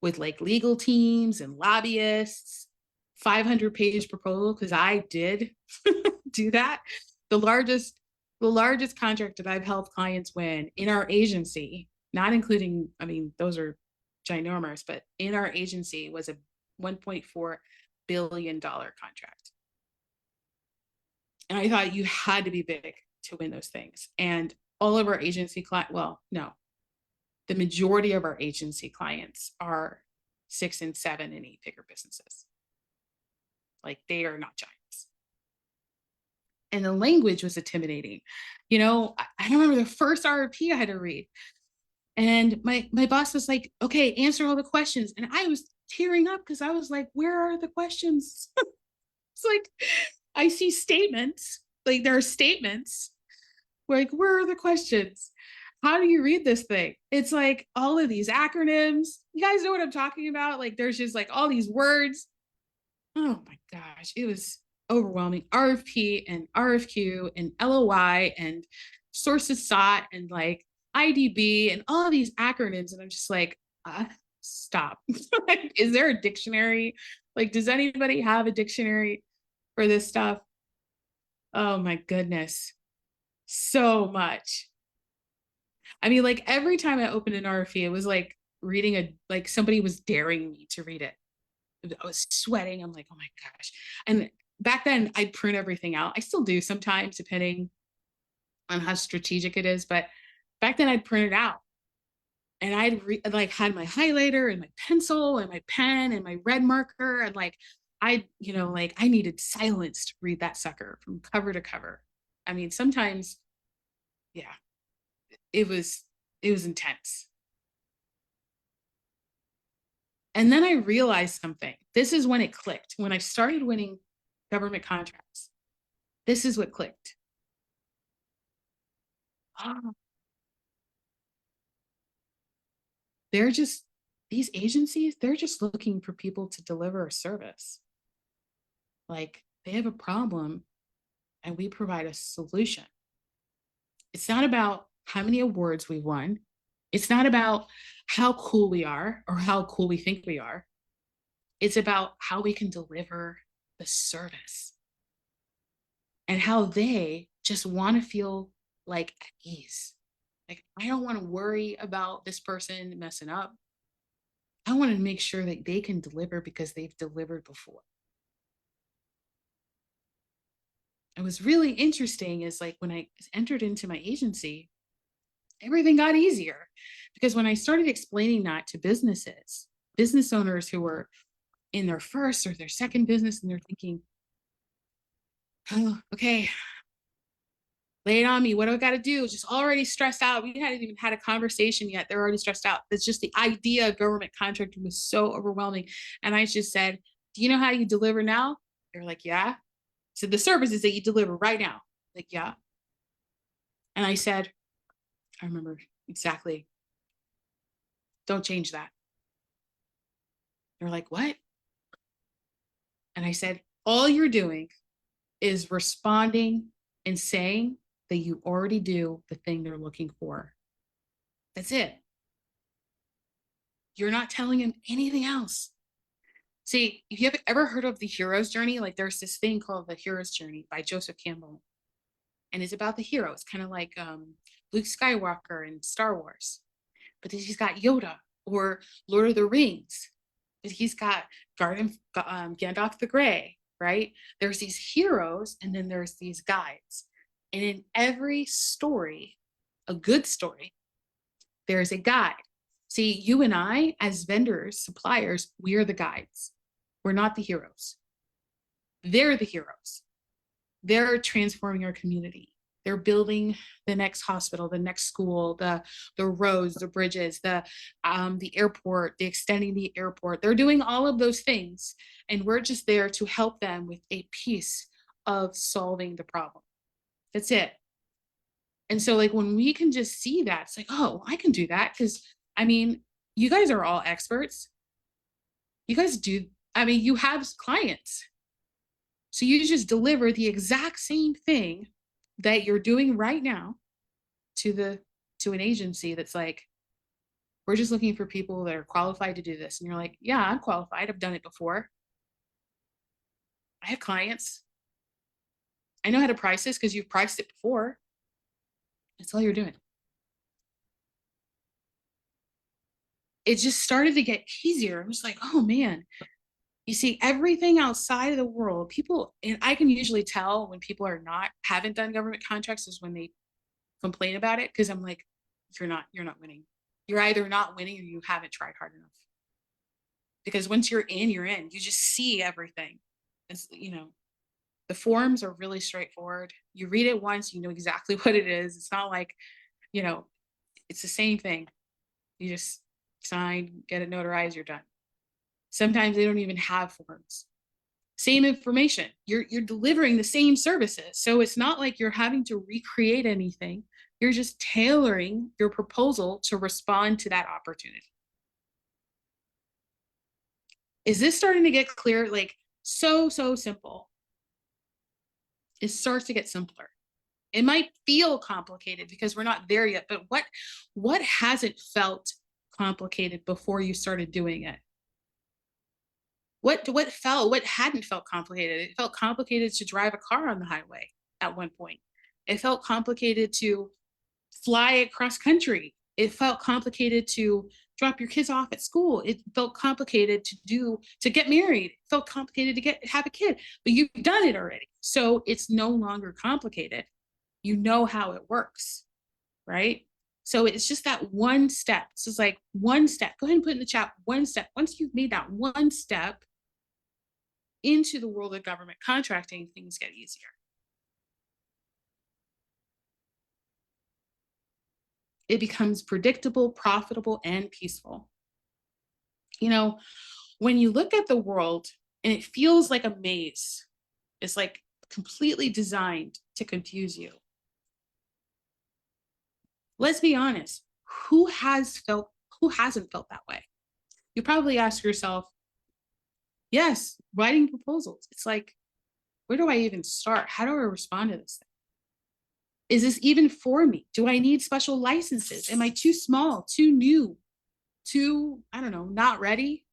with like legal teams and lobbyists, 500-page proposal, because I did do that. The largest contract that I've helped clients win in our agency, not including, I mean, those are ginormous, but in our agency was a $1.4 billion contract. And I thought you had to be big to win those things. And all of our agency clients, well, no, the majority of our agency clients are 6 and 7 and 8-figure businesses. Like they are not giants. And the language was intimidating. You know, I remember the first RFP I had to read. And my boss was like, okay, answer all the questions. And I was tearing up because I was like, where are the questions? It's like, I see statements, like there are statements. Like, where are the questions? How do you read this thing? It's like all of these acronyms. You guys know what I'm talking about? Like, there's just like all these words. Oh my gosh, it was overwhelming. RFP and RFQ and LOI and sources sought and like IDB and all of these acronyms. And I'm just like, stop. Like, is there a dictionary? Like, does anybody have a dictionary for this stuff? Oh my goodness. So much. I mean, like every time I opened an RFP, it was like reading like somebody was daring me to read it. I was sweating. I'm like, oh my gosh. And back then I'd print everything out. I still do sometimes, depending on how strategic it is. But back then I'd print it out. And I'd like had my highlighter and my pencil and my pen and my red marker. And like, like I needed silence to read that sucker from cover to cover. I mean, sometimes, yeah, it was intense. And then I realized something. This is when it clicked. When I started winning government contracts, this is what clicked. Oh, these agencies, they're just looking for people to deliver a service. Like they have a problem and we provide a solution. It's not about how many awards we won. It's not about how cool we are or how cool we think we are. It's about how we can deliver the service and how they just want to feel like at ease. Like, I don't want to worry about this person messing up. I want to make sure that they can deliver because they've delivered before. It was really interesting is like when I entered into my agency, everything got easier because when I started explaining that to business owners who were in their first or their second business, and they're thinking, oh, okay, lay it on me. What do I got to do? Just already stressed out. We hadn't even had a conversation yet. They're already stressed out. It's just the idea of government contracting was so overwhelming. And I just said, do you know how you deliver now? They're like, yeah. So the services that you deliver right now. Like, yeah. And I said, I remember exactly. Don't change that. They're like, what? And I said, all you're doing is responding and saying that you already do the thing they're looking for. That's it. You're not telling them anything else. See, if you have ever heard of the hero's journey, like there's this thing called the hero's journey by Joseph Campbell. And it's about the hero. It's kind of like Luke Skywalker in Star Wars. But then he's got Yoda, or Lord of the Rings. But he's got Gandalf the Grey, right? There's these heroes and then there's these guides. And in every story, a good story, there's a guide. See, you and I, as vendors, suppliers, we are the guides. We're not the heroes. They're the heroes. They're transforming our community. They're building the next hospital, the next school, the roads, the bridges, the airport, the extending the airport. They're doing all of those things. And we're just there to help them with a piece of solving the problem. That's it. And so like when we can just see that, it's like, oh, I can do that. Because I mean, you guys are all experts. You guys do, I mean, you have clients. So you just deliver the exact same thing that you're doing right now to an agency that's like, we're just looking for people that are qualified to do this. And you're like, yeah, I'm qualified. I've done it before. I have clients. I know how to price this because you've priced it before. That's all you're doing. It just started to get easier. It was like, oh man, you see everything outside of the world, people, and I can usually tell when people haven't done government contracts is when they complain about it. Cause I'm like, you're not winning. You're either not winning or you haven't tried hard enough. Because once you're in, you just see everything. It's, the forms are really straightforward. You read it once, you know exactly what it is. It's not like, you know, it's the same thing. You just sign, get it notarized, you're done. Sometimes they don't even have forms. Same information. You're delivering the same services. So it's not like you're having to recreate anything. You're just tailoring your proposal to respond to that opportunity. Is this starting to get clear? Like so simple. It starts to get simpler. It might feel complicated because we're not there yet, but what hasn't felt complicated before you started doing it? What hadn't felt complicated? It felt complicated to drive a car on the highway at one point. It felt complicated to fly across country. It felt complicated to drop your kids off at school. It felt complicated to get married. It felt complicated to have a kid, but you've done it already. So it's no longer complicated. You know how it works, right? So it's just that one step. So it's like one step. Go ahead and put in the chat one step. Once you've made that one step into the world of government contracting, things get easier. It becomes predictable, profitable, and peaceful. When you look at the world and it feels like a maze, it's like completely designed to confuse you. Let's be honest, who hasn't felt that way? You probably ask yourself, yes, writing proposals. It's like, where do I even start? How do I respond to this thing? Is this even for me? Do I need special licenses? Am I too small, too new, I don't know, not ready?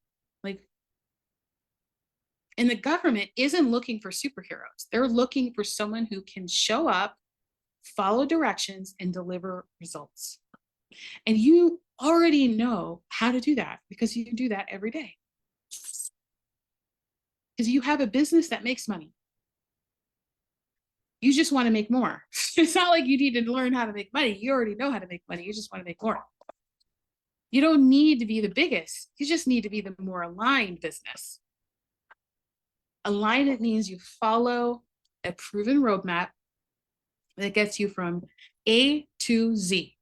And the government isn't looking for superheroes. They're looking for someone who can show up, follow directions, and deliver results. And you already know how to do that because you do that every day. Because you have a business that makes money. You just want to make more. It's not like you need to learn how to make money. You already know how to make money. You just want to make more. You don't need to be the biggest. You just need to be the more aligned business. Alignment means you follow a proven roadmap that gets you from A to Z.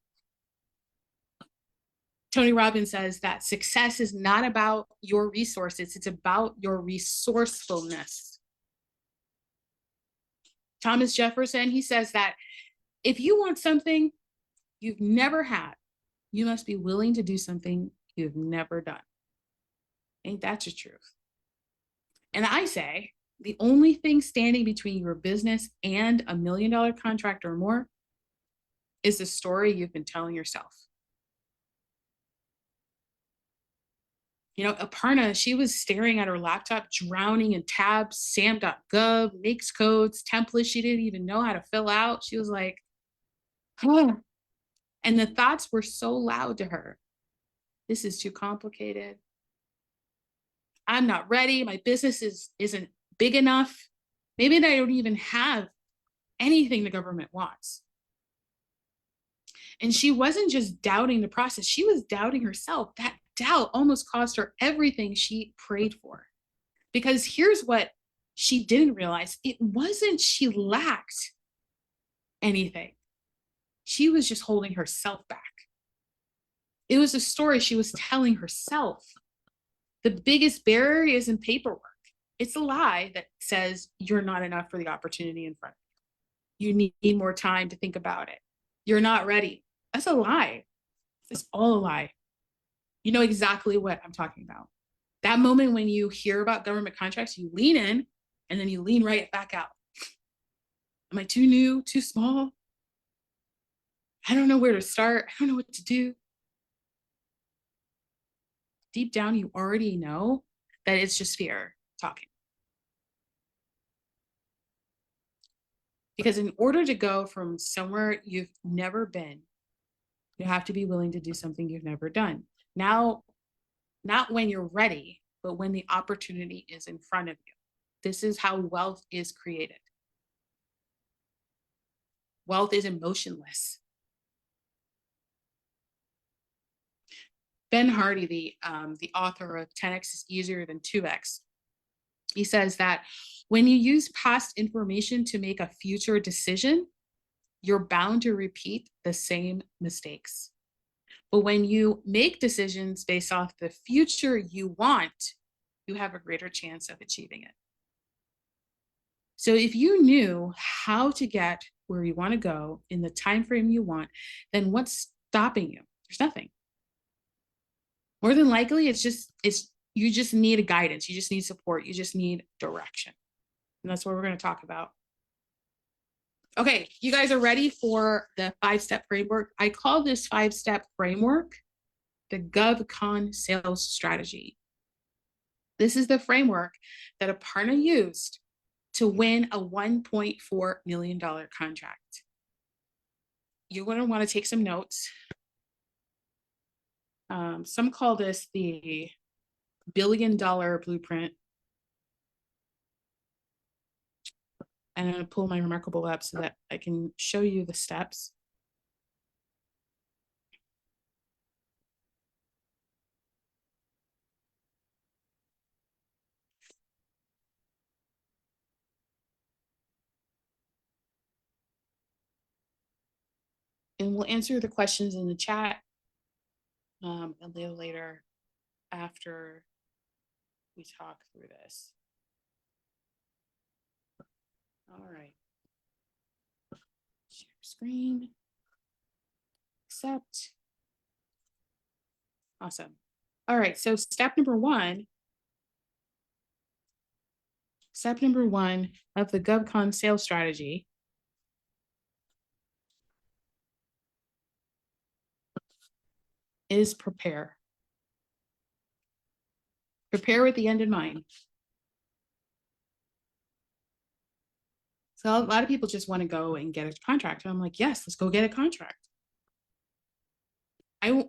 Tony Robbins says that success is not about your resources, it's about your resourcefulness. Thomas Jefferson, he says that if you want something you've never had, you must be willing to do something you've never done. Ain't that the truth? And I say, the only thing standing between your business and $1 million contract or more is the story you've been telling yourself. Aparna, she was staring at her laptop, drowning in tabs, SAM.gov, NAICS codes, templates she didn't even know how to fill out. She was like, oh. And the thoughts were so loud to her. This is too complicated. I'm not ready. My business isn't big enough. Maybe I don't even have anything the government wants. And she wasn't just doubting the process. She was doubting herself. That doubt almost cost her everything she prayed for. Because here's what she didn't realize. It wasn't she lacked anything. She was just holding herself back. It was a story she was telling herself. The biggest barrier isn't paperwork. It's a lie that says you're not enough for the opportunity in front of you. You need more time to think about it. You're not ready. That's a lie. It's all a lie. You know exactly what I'm talking about. That moment when you hear about government contracts, you lean in and then you lean right back out. Am I too new, too small? I don't know where to start. I don't know what to do. Deep down, you already know that it's just fear talking. Because in order to go from somewhere you've never been, you have to be willing to do something you've never done. Now, not when you're ready, but when the opportunity is in front of you. This is how wealth is created. Wealth is emotionless. Ben Hardy, the author of 10X is Easier Than 2X, He says that when you use past information to make a future decision, you're bound to repeat the same mistakes. But when you make decisions based off the future you want, you have a greater chance of achieving it. So if you knew how to get where you want to go in the time frame you want, then what's stopping you? There's nothing. More than likely, you just need a guidance. You just need support. You just need direction. And that's what we're going to talk about. Okay, you guys are ready for the 5-step framework. I call this 5-step framework the GovCon sales strategy. This is the framework that Aparna used to win a $1.4 million contract. You're going to want to take some notes. Some call this the $1 billion blueprint. And I'm going to pull my Remarkable up so that I can show you the steps. And we'll answer the questions in the chat a little later after we talk through this. All right. Share screen. Accept. Awesome. All right, so step number one of the GovCon sales strategy is prepare. Prepare with the end in mind. So a lot of people just want to go and get a contract. And I'm like, yes, let's go get a contract. I've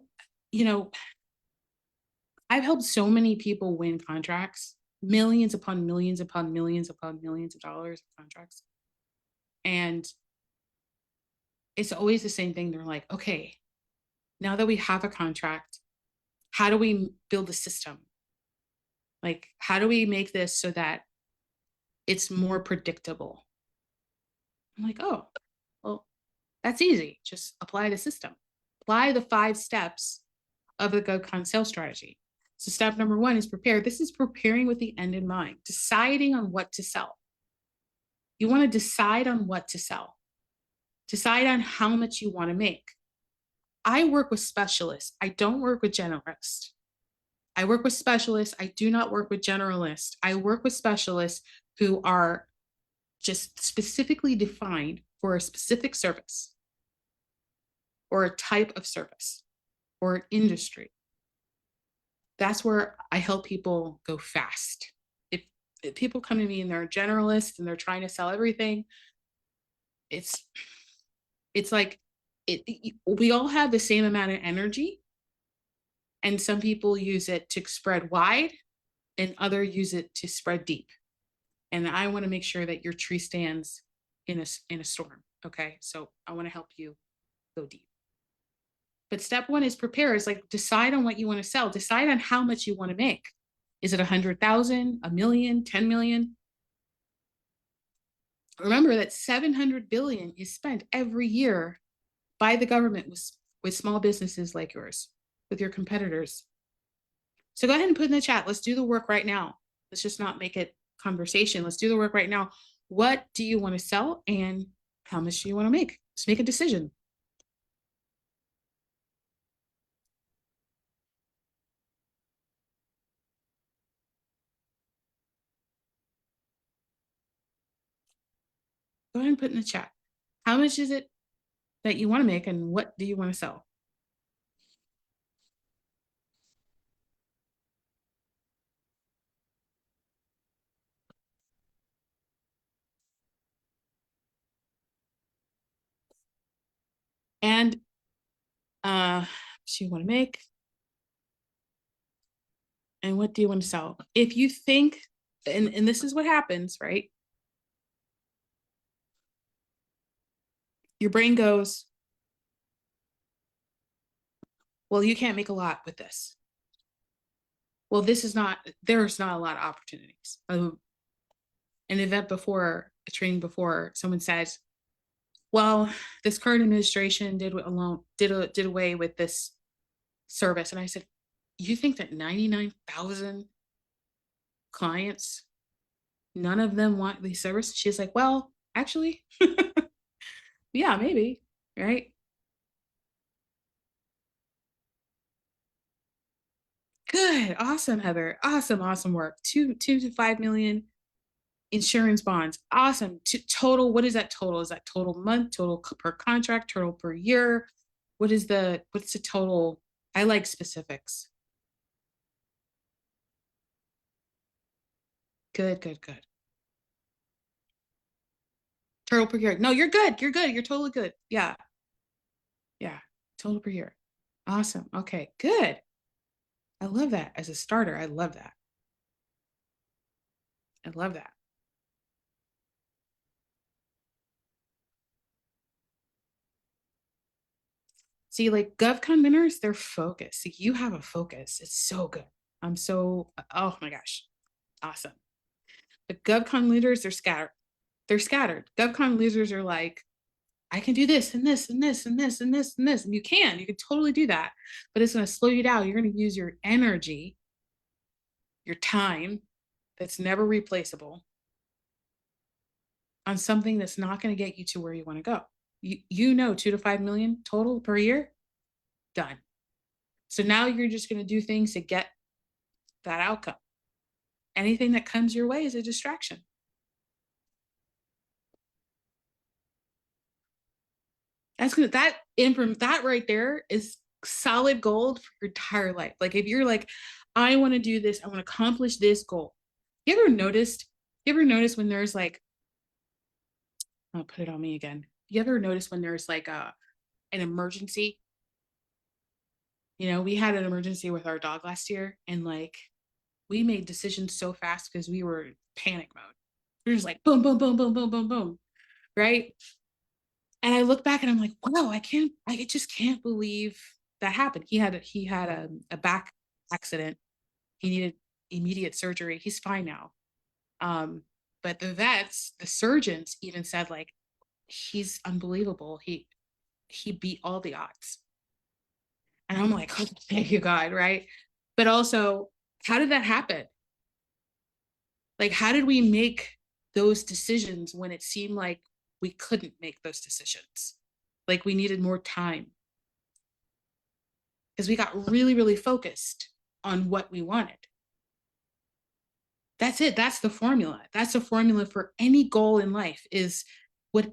helped so many people win contracts, millions upon millions upon millions upon millions of dollars of contracts. And it's always the same thing. They're like, okay, now that we have a contract, how do we build a system? Like, how do we make this so that it's more predictable? I'm like, oh, well, that's easy. Just apply the system. Apply the 5 steps of the GovCon sales strategy. So step number 1 is prepare. This is preparing with the end in mind, deciding on what to sell. You want to decide on what to sell. Decide on how much you want to make. I work with specialists. I don't work with generalists. I work with specialists. I do not work with generalists. I work with specialists who are just specifically defined for a specific service or a type of service or an industry. That's where I help people go fast. If people come to me and they're generalists and they're trying to sell everything, it's like we all have the same amount of energy, and some people use it to spread wide and others use it to spread deep. And I want to make sure that your tree stands in a storm. Okay, so I want to help you go deep. But step 1 is prepare. Is like decide on what you want to sell. Decide on how much you want to make. Is it 100,000, a million, 10 million? Remember that 700 billion is spent every year by the government with small businesses like yours, with your competitors. So go ahead and put in the chat. Let's do the work right now. Let's just not make it conversation. Let's do the work right now. What do you want to sell and how much do you want to make? Let's make a decision. Go ahead and put in the chat. How much is it that you want to make and what do you want to sell? And so you want to make, and what do you want to sell? If you think, and this is what happens, right? Your brain goes, well, you can't make a lot with this. Well, there's not a lot of opportunities. an event before, a training before, someone says, well, this current administration did away with this service. And I said, you think that 99,000 clients, none of them want these services? She's like, well, actually, yeah, maybe, right? Good. Awesome, Heather. Awesome work. 2 to 5 million insurance bonds. Awesome. Total. What is that total? Is that total month, total per contract, total per year? What's the total? I like specifics. Good. Total per year. No, you're good. You're good. You're totally good. Yeah. Total per year. Awesome. Okay, good. I love that as a starter. I love that. See, like GovCon winners, they're focused. See, you have a focus. It's so good. Oh my gosh. Awesome. The GovCon leaders, they're scattered. GovCon losers are like, I can do this and this and this and this and this and this. And you can totally do that, but it's going to slow you down. You're going to use your energy, your time that's never replaceable on something that's not going to get you to where you want to go. 2 to 5 million total per year, done. So now you're just going to do things to get that outcome. Anything that comes your way is a distraction. That right there is solid gold for your entire life. Like if you're like, I want to do this, I want to accomplish this goal. You ever noticed when there's like, I'll put it on me again. You ever notice when there's like an emergency? You know, we had an emergency with our dog last year, and like we made decisions so fast because we were in panic mode. We were just like boom, boom, boom, boom, boom, boom, boom. Right. And I look back and I'm like, wow, I just can't believe that happened. He had a back accident. He needed immediate surgery. He's fine now. But the surgeons even said like, he's unbelievable. He beat all the odds. And I'm like, oh, thank you, God, right? But also, how did that happen? Like, how did we make those decisions when it seemed like we couldn't make those decisions? Like we needed more time. Because we got really, really focused on what we wanted. That's it. That's the formula. That's the formula for any goal in life is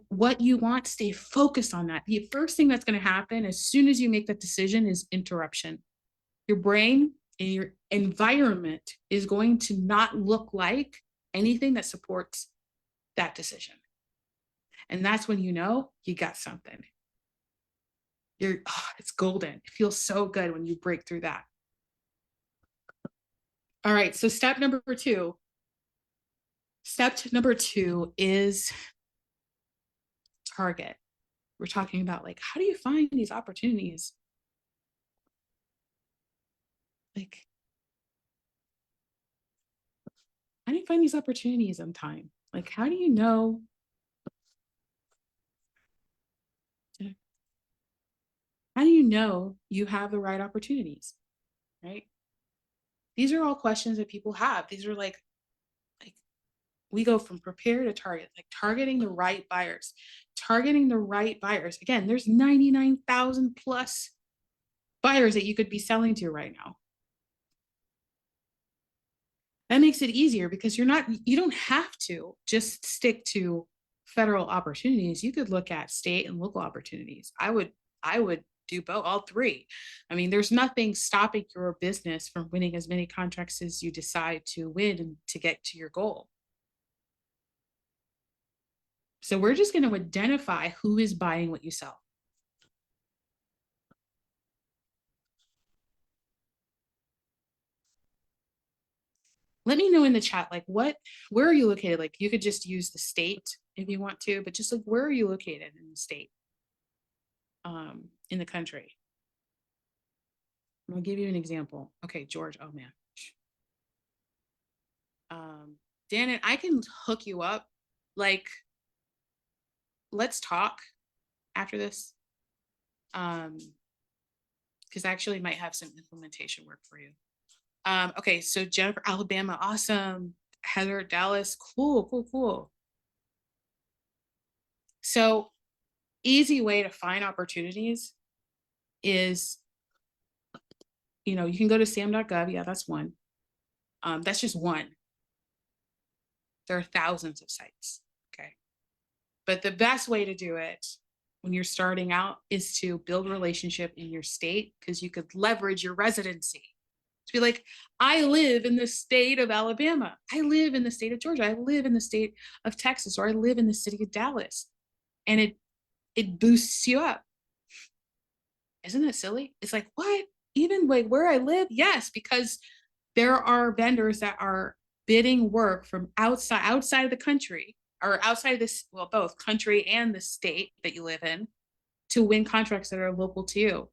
what you want, stay focused on that. The first thing that's going to happen as soon as you make that decision is interruption. Your brain and your environment is going to not look like anything that supports that decision. And that's when you know you got something. It's golden. It feels so good when you break through that. All right, so step number two. Step number two is target. We're talking about like, how do you find these opportunities? Like, how do you find these opportunities on time? Like, how do you know? How do you know you have the right opportunities, right? These are all questions that people have. These are like we go from prepare to target, like targeting the right buyers. Again, there's 99,000 plus buyers that you could be selling to right now. That makes it easier because you don't have to just stick to federal opportunities. You could look at state and local opportunities. I would do both, all three. I mean, there's nothing stopping your business from winning as many contracts as you decide to win and to get to your goal. So we're just going to identify who is buying what you sell. Let me know in the chat, like where are you located? Like you could just use the state if you want to, but just like, where are you located in the state? In the country. I'll give you an example. Okay, George, oh man. Dan, and I can hook you up. Like, let's talk after this. Because I actually might have some implementation work for you. Okay, so Jennifer, Alabama, awesome. Heather, Dallas, cool, cool, cool. So easy way to find opportunities is, you know, you can go to sam.gov. Yeah, that's one. That's just one. There are thousands of sites. Okay. But the best way to do it when you're starting out is to build a relationship in your state, because you could leverage your residency to be like, I live in the state of Alabama. I live in the state of Georgia. I live in the state of Texas, or I live in the city of Dallas. And it boosts you up. Isn't that silly? It's like, what? Even like where I live? Yes, because there are vendors that are bidding work from outside of the country, or outside of this, well, both country and the state that you live in, to win contracts that are local to you.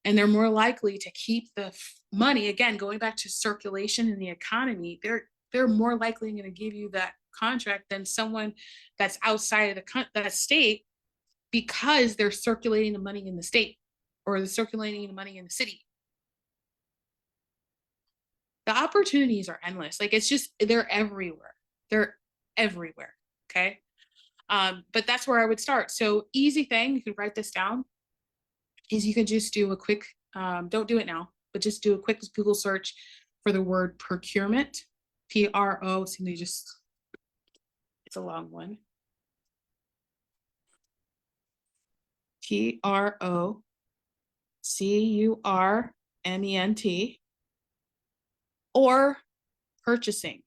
And they're more likely to keep the money. Again, going back to circulation in the economy, they're more likely going to give you that contract than someone that's outside of that state, because they're circulating the money in the state, or they're circulating the money in the city. The opportunities are endless. Like, it's just, they're everywhere. They're everywhere. Okay. But that's where I would start. So easy thing, you could write this down, is you could just do a quick, don't do it now, but just do a quick Google search for the word procurement, P-R-O, so you just, it's a long one. P-R-O-C-U-R-M-E-N-T, or purchasing.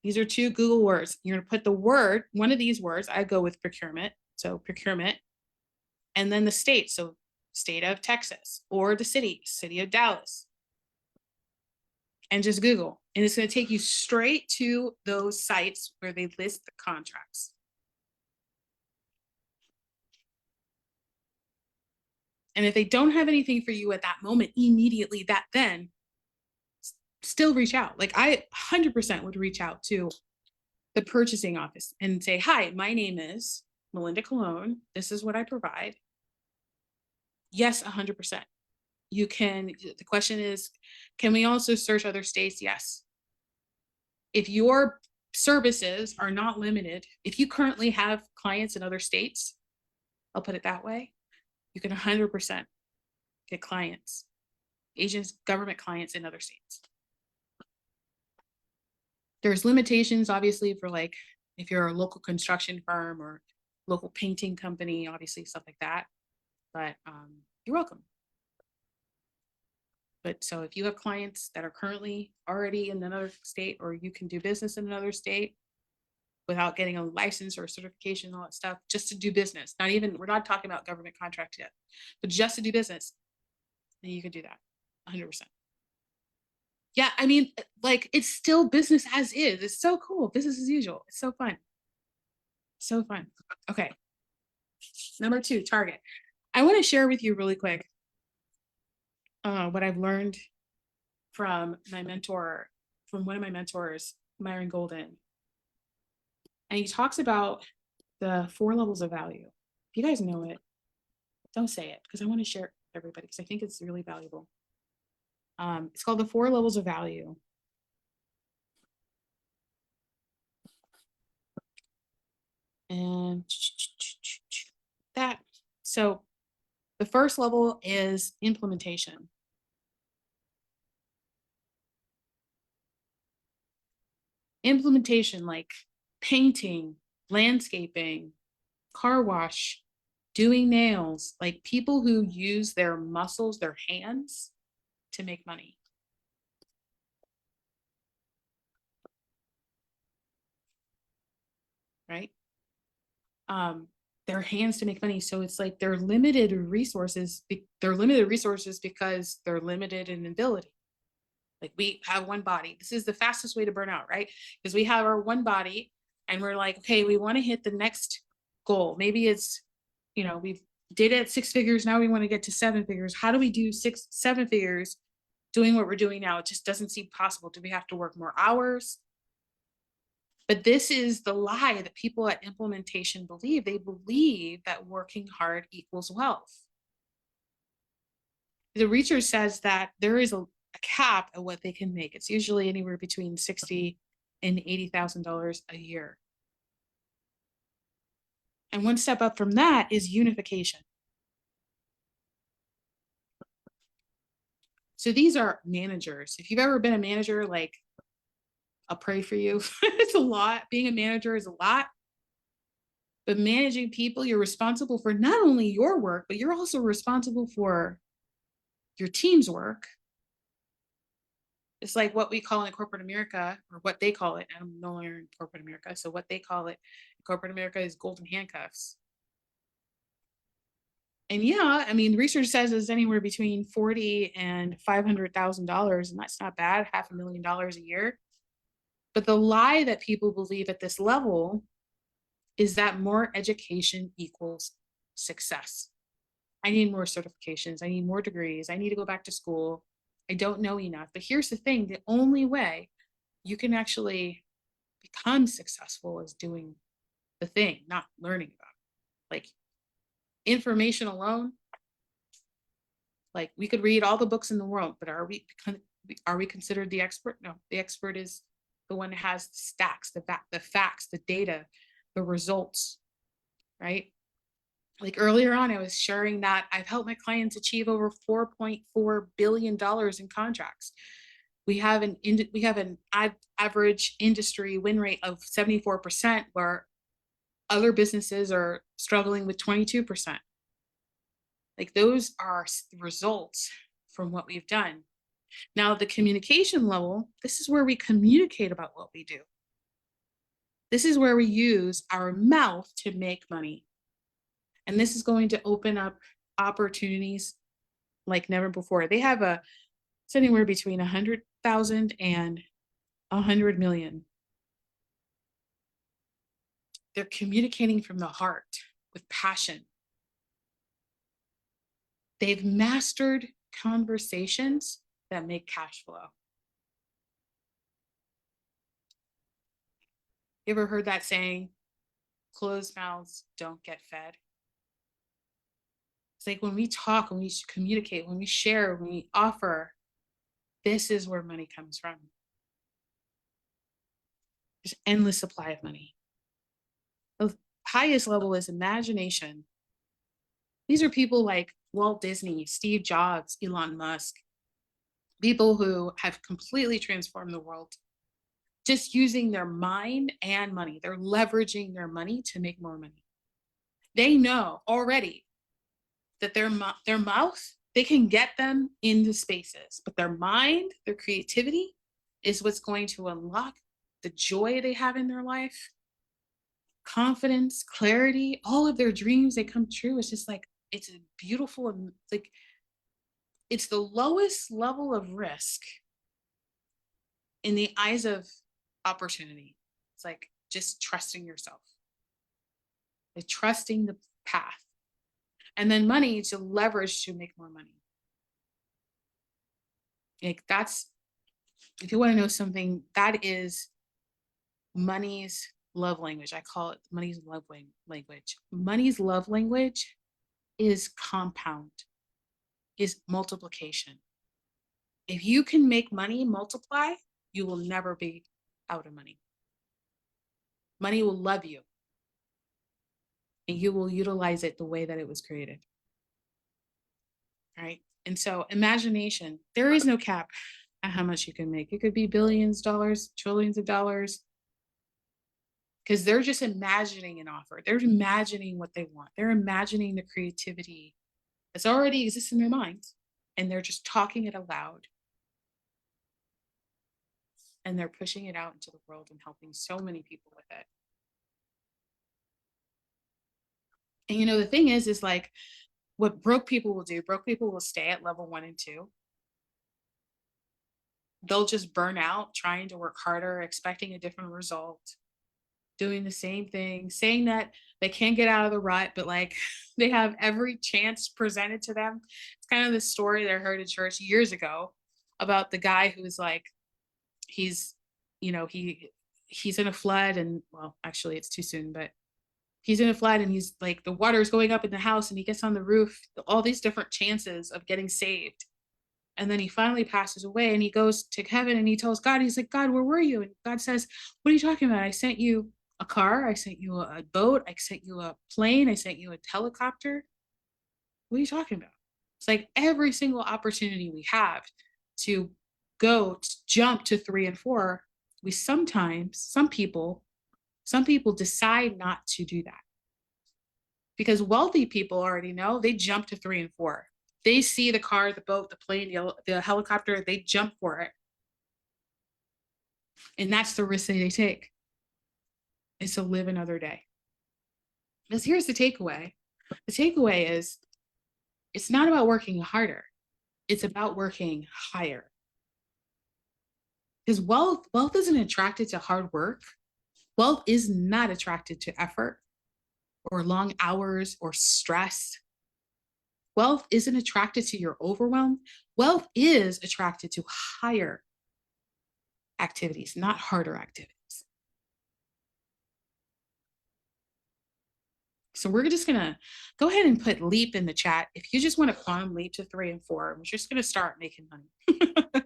These are two Google words. You're going to put the word, one of these words, I go with procurement. So procurement, and then the state. So state of Texas, or the city of Dallas. And just Google. And it's going to take you straight to those sites where they list the contracts. And if they don't have anything for you at that moment, immediately then, still reach out. Like, I 100% would reach out to the purchasing office and say, hi, my name is Melinda Colon. This is what I provide. Yes, 100%. You can, the question is, can we also search other states? Yes. If your services are not limited, if you currently have clients in other states, I'll put it that way, you can 100% get clients, agents, government clients in other states. There's limitations, obviously, for like, if you're a local construction firm or local painting company, obviously stuff like that. But you're welcome. But so if you have clients that are currently already in another state, or you can do business in another state without getting a license or certification, all that stuff, just to do business, not even, we're not talking about government contract yet, but just to do business, then you can do that 100%. Yeah, I mean, like, it's still business as is. It's so cool. Business as usual. It's so fun. So fun. Okay. Number 2, target. I want to share with you really quick what I've learned from my mentor, from one of my mentors, Myron Golden. And he talks about the 4 levels of value. If you guys know it, don't say it, because I want to share it with everybody, because I think it's really valuable. It's called the 4 levels of value. And that, so the first level is implementation. Implementation, like painting, landscaping, car wash, doing nails, like people who use their muscles, their hands, to make money. Right? Their hands to make money. So it's like they're limited resources. They're limited resources because they're limited in ability. Like, we have one body. This is the fastest way to burn out, right? Because we have our one body and we're like, okay, we want to hit the next goal. Maybe it's, you know, we've did it at 6 figures. Now we want to get to 7 figures. How do we do 6, 7 figures doing what we're doing now. It just doesn't seem possible. Do we have to work more hours? But this is the lie that people at implementation believe. They believe that working hard equals wealth. The research says that there is a cap at what they can make. It's usually anywhere between $60,000 and $80,000 a year. And one step up from that is unification. So these are managers. If you've ever been a manager, like, I'll pray for you. It's a lot. Being a manager is a lot. But managing people, you're responsible for not only your work, but you're also responsible for your team's work. It's like what we call in corporate America, or what they call it. I'm no longer in corporate America. So what they call it in corporate America is golden handcuffs. And yeah, I mean, research says it's anywhere between $40,000 and $500,000, and that's not bad, $500,000 a year. But the lie that people believe at this level is that more education equals success. I need more certifications. I need more degrees. I need to go back to school. I don't know enough. But here's the thing, the only way you can actually become successful is doing the thing, not learning about it. Like, information alone, like, we could read all the books in the world, but are we considered the expert? No, the expert is the one that has the stacks, the facts, the data, the results, right? Like earlier on, I was sharing that I've helped my clients achieve over $4.4 billion in contracts. We have an average industry win rate of 74%, where other businesses are struggling with 22%. Like, those are results from what we've done. Now, the communication level, this is where we communicate about what we do. This is where we use our mouth to make money. And this is going to open up opportunities like never before. They have it's anywhere between 100,000 and 100 million. They're communicating from the heart with passion. They've mastered conversations that make cash flow. You ever heard that saying, closed mouths don't get fed? It's like when we talk, when we communicate, when we share, when we offer, this is where money comes from. There's endless supply of money. The highest level is imagination. These are people like Walt Disney, Steve Jobs, Elon Musk, people who have completely transformed the world just using their mind and money. They're leveraging their money to make more money. They know already that their mouth, they can get them into spaces, but their mind, their creativity is what's going to unlock the joy they have in their life, confidence, clarity, all of their dreams, they come true. It's just like, it's a beautiful, like, it's the lowest level of risk in the eyes of opportunity. It's like just trusting yourself, like trusting the path, and then money to leverage to make more money. Like, that's, if you want to know something, that is money's love language. I call it money's love language. Money's love language is compound, is multiplication. If you can make money multiply, you will never be out of money. Money will love you, and you will utilize it the way that it was created. All right. And so imagination, there is no cap at how much you can make. It could be billions of dollars, trillions of dollars, because they're just imagining an offer. They're imagining what they want. They're imagining the creativity that's already exists in their minds, and they're just talking it aloud. And they're pushing it out into the world and helping so many people with it. And you know, the thing is like, what broke people will do, broke people will stay at level 1 and 2. They'll just burn out trying to work harder, expecting a different result, doing the same thing, saying that they can't get out of the rut, but like they have every chance presented to them. It's kind of the story that I heard in church years ago, about the guy who's like, he's, you know, he's in a flood, and well, actually it's too soon, but he's in a flood and he's like, the water is going up in the house, and he gets on the roof, all these different chances of getting saved. And then he finally passes away, and he goes to heaven and he tells God, he's like, God, where were you? And God says, what are you talking about? I sent you a car. I sent you a boat. I sent you a plane. I sent you a helicopter. What are you talking about? It's like every single opportunity we have to jump to 3 and 4, we sometimes, some people decide not to do that. Because wealthy people already know, they jump to 3 and 4. They see the car, the boat, the plane, the helicopter, they jump for it. And that's the risk that they take, is to live another day. Because here's the takeaway. The takeaway is, it's not about working harder. It's about working higher. Because wealth isn't attracted to hard work. Wealth is not attracted to effort or long hours or stress. Wealth isn't attracted to your overwhelm. Wealth is attracted to higher activities, not harder activities. So we're just gonna go ahead and put LEAP in the chat. If you just want to quantum leap to 3 and 4, we're just gonna start making money,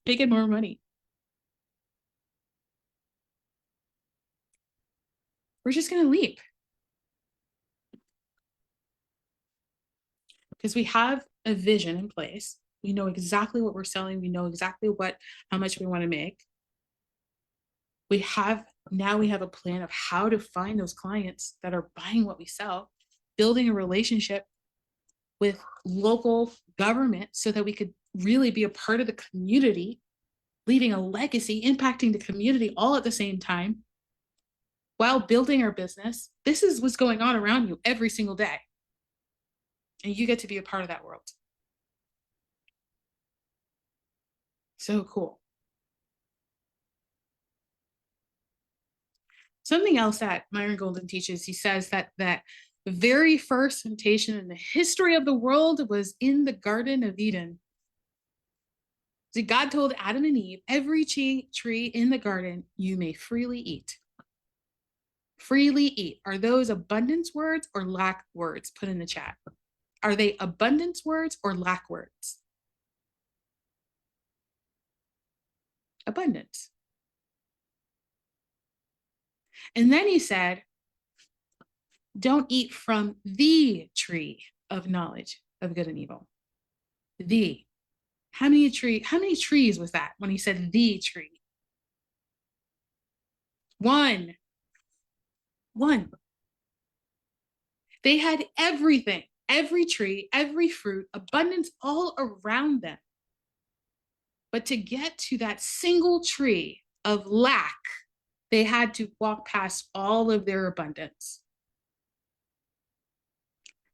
making more money. We're just gonna leap. Because we have a vision in place. We know exactly what we're selling. We know exactly how much we want to make. Now we have a plan of how to find those clients that are buying what we sell, building a relationship with local government so that we could really be a part of the community, leaving a legacy, impacting the community all at the same time, while building our business. This is what's going on around you every single day. And you get to be a part of that world. So cool. Something else that Myron Golden teaches, he says that the very first temptation in the history of the world was in the Garden of Eden. See, God told Adam and Eve, every tree in the garden you may freely eat. Freely eat. Are those abundance words or lack words? Put in the chat. Are they abundance words or lack words? Abundance. And then he said, don't eat from the tree of knowledge of good and evil. The. How many trees was that when he said the tree? One. They had everything, every tree, every fruit, abundance all around them. But to get to that single tree of lack, they had to walk past all of their abundance.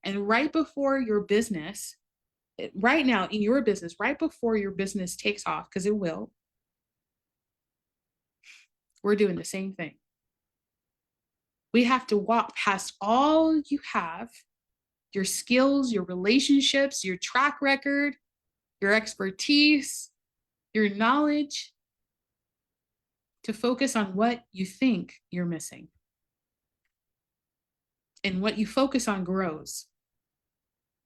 And right before your business, right now in your business, right before your business takes off, because it will, we're doing the same thing. We have to walk past all you have, your skills, your relationships, your track record, your expertise, your knowledge, to focus on what you think you're missing. And what you focus on grows.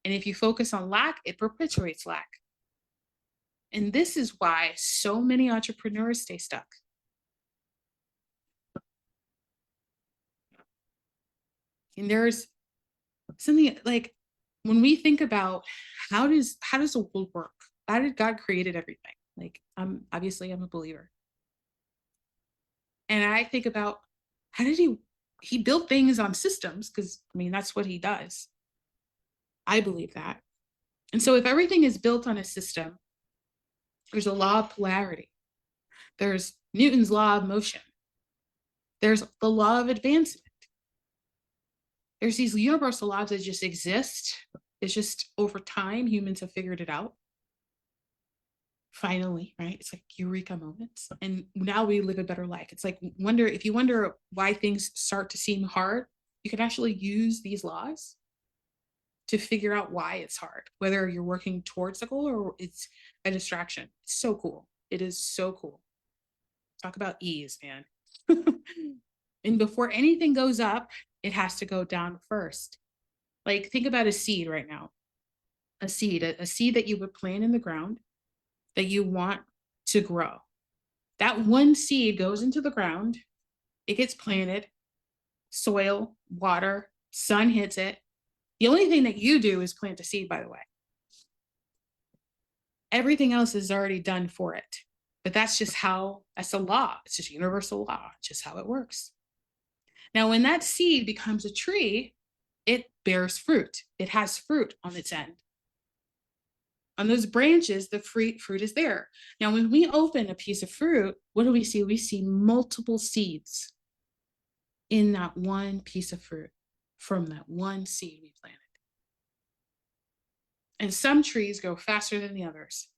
And if you focus on lack, it perpetuates lack. And this is why so many entrepreneurs stay stuck. And there's something like, when we think about how does the world work? How did God created everything? Like, I'm a believer. And I think about, how did he built things on systems, because that's what he does. I believe that. And so if everything is built on a system, there's a law of polarity. There's Newton's law of motion. There's the law of advancement. There's these universal laws that just exist. It's just over time, humans have figured it out. Finally, right? It's like eureka moments. And now we live a better life. It's like, if you wonder why things start to seem hard, you can actually use these laws to figure out why it's hard, whether you're working towards the goal or it's a distraction. It's so cool. It is so cool. Talk about ease, man. And before anything goes up, it has to go down first. Like, think about a seed right now. A seed that you would plant in the ground that you want to grow. That one seed goes into the ground, it gets planted, soil, water, sun hits it. The only thing that you do is plant the seed, by the way. Everything else is already done for it. But that's a law. It's just universal law, just how it works. Now, when that seed becomes a tree, it bears fruit. It has fruit on its end. On those branches, the fruit is there. Now, when we open a piece of fruit, what do we see? We see multiple seeds in that one piece of fruit from that one seed we planted. And some trees grow faster than the others.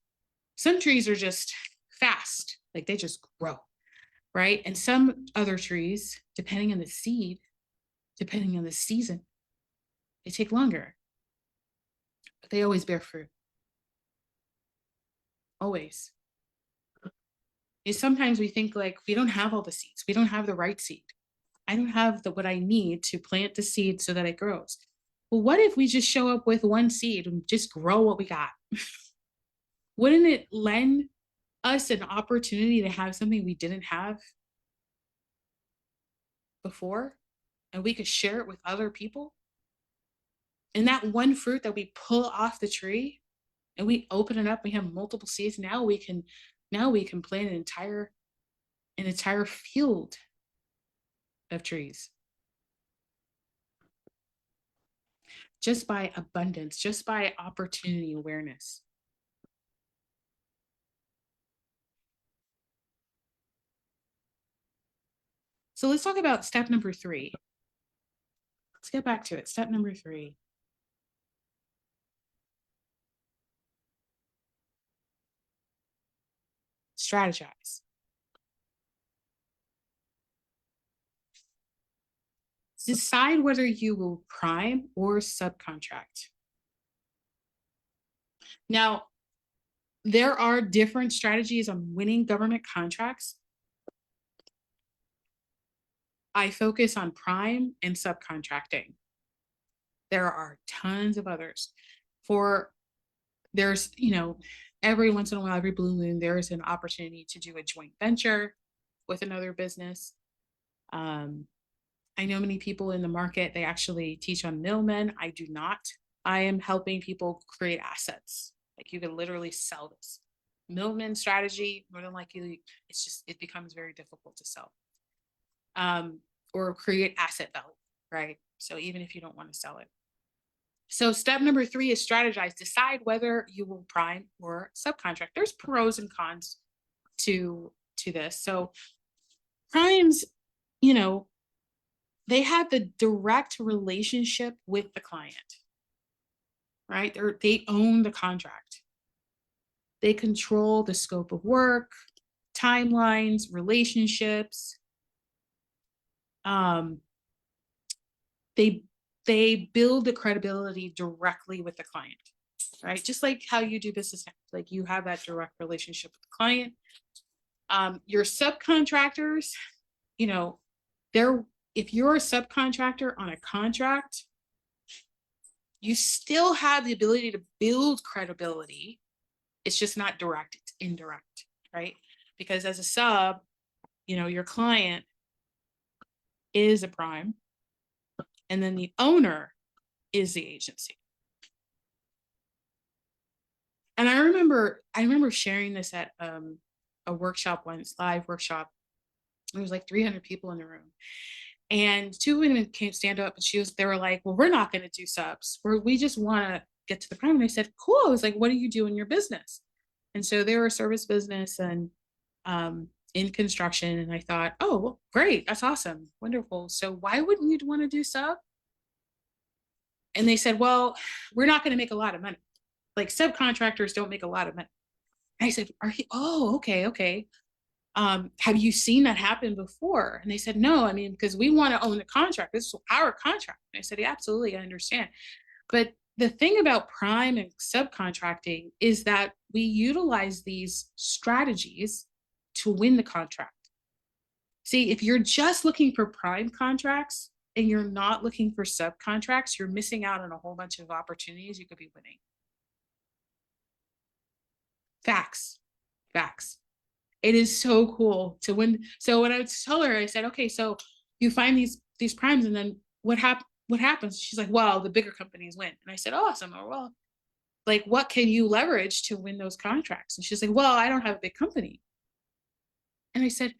Some trees are just fast, like they just grow, right? And some other trees, depending on the seed, depending on the season, they take longer, but they always bear fruit. Always. And sometimes we think like, we don't have all the seeds. We don't have the right seed. I don't have what I need to plant the seed so that it grows. Well, what if we just show up with one seed and just grow what we got? Wouldn't it lend us an opportunity to have something we didn't have before? And we could share it with other people? And that one fruit that we pull off the tree and we open it up, we have multiple seeds. Now we can plant an entire field of trees. Just by abundance, just by opportunity awareness. So let's talk about step number 3. Let's get back to it. Step number 3. Strategize. Decide whether you will prime or subcontract. Now, there are different strategies on winning government contracts. I focus on prime and subcontracting. There are tons of others. There's, every once in a while, every blue moon, there's an opportunity to do a joint venture with another business. I know many people in the market, they actually teach on middlemen. I do not. I am helping people create assets. Like, you can literally sell this. Middleman strategy, more than likely, it becomes very difficult to sell. Or create asset value, right? So even if you don't want to sell it. So step number 3 is strategize. Decide whether you will prime or subcontract. There's pros and cons to this. So primes, they have the direct relationship with the client, right? They own the contract. They control the scope of work, timelines, relationships. They build the credibility directly with the client, right? Just like how you do business now, like you have that direct relationship with the client. Your subcontractors, if you're a subcontractor on a contract, you still have the ability to build credibility. It's just not direct, it's indirect, right? Because as a sub, your client is a prime, and then the owner is the agency. And I remember sharing this at a workshop once, live workshop. There was like 300 people in the room. And 2 women came stand up and they were like, well, we're not going to do subs. We just want to get to the prime. And I said, cool. I was like, what do you do in your business? And so they were a service business and in construction. And I thought, oh, well, great. That's awesome. Wonderful. So why wouldn't you want to do sub? And they said, well, we're not going to make a lot of money. Like, subcontractors don't make a lot of money. And I said, oh, okay. Have you seen that happen before? And they said, no, because we want to own the contract. This is our contract. And I said, yeah, absolutely, I understand. But the thing about prime and subcontracting is that we utilize these strategies to win the contract. See, if you're just looking for prime contracts and you're not looking for subcontracts, you're missing out on a whole bunch of opportunities you could be winning. Facts, facts. It is so cool to win. So when I told her, I said, okay, so you find these primes, and then what happens? She's like, well, the bigger companies win. And I said, awesome. Oh, well, like, what can you leverage to win those contracts? And she's like, well, I don't have a big company. And I said,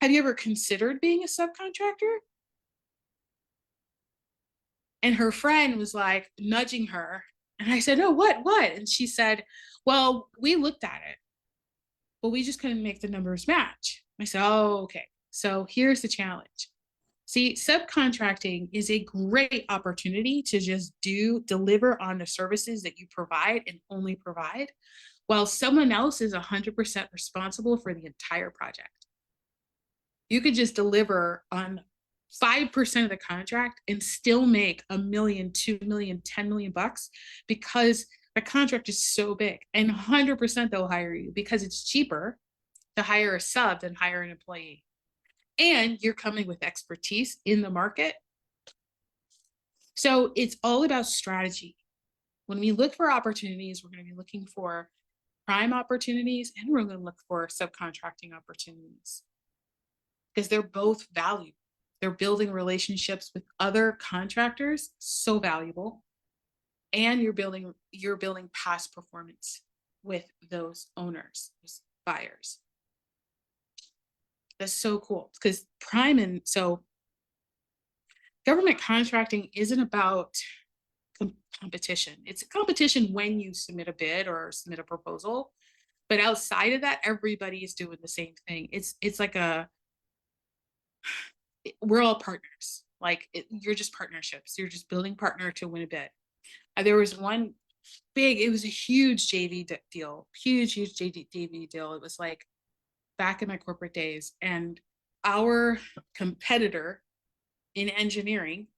have you ever considered being a subcontractor? And her friend was like nudging her. And I said, no, what? And she said, well, we looked at it, but we just couldn't make the numbers match. I said, oh, okay. So here's the challenge. See, subcontracting is a great opportunity to just deliver on the services that you provide and only provide, while someone else is 100% responsible for the entire project. You could just deliver on 5% of the contract and still make $1 million, $2 million, $10 million bucks, because the contract is so big, and 100% they'll hire you because it's cheaper to hire a sub than hire an employee. And you're coming with expertise in the market. So it's all about strategy. When we look for opportunities, we're going to be looking for prime opportunities, and we're going to look for subcontracting opportunities, because they're both valuable. They're building relationships with other contractors, so valuable. And you're building past performance with those owners, those buyers. That's so cool, because government contracting isn't about competition. It's a competition when you submit a bid or submit a proposal, but outside of that, everybody is doing the same thing. It's like we're all partners. Like, you're just partnerships. You're just building partner to win a bid. There was one it was a huge JV deal, huge JV deal. It was like back in my corporate days, and our competitor in engineering,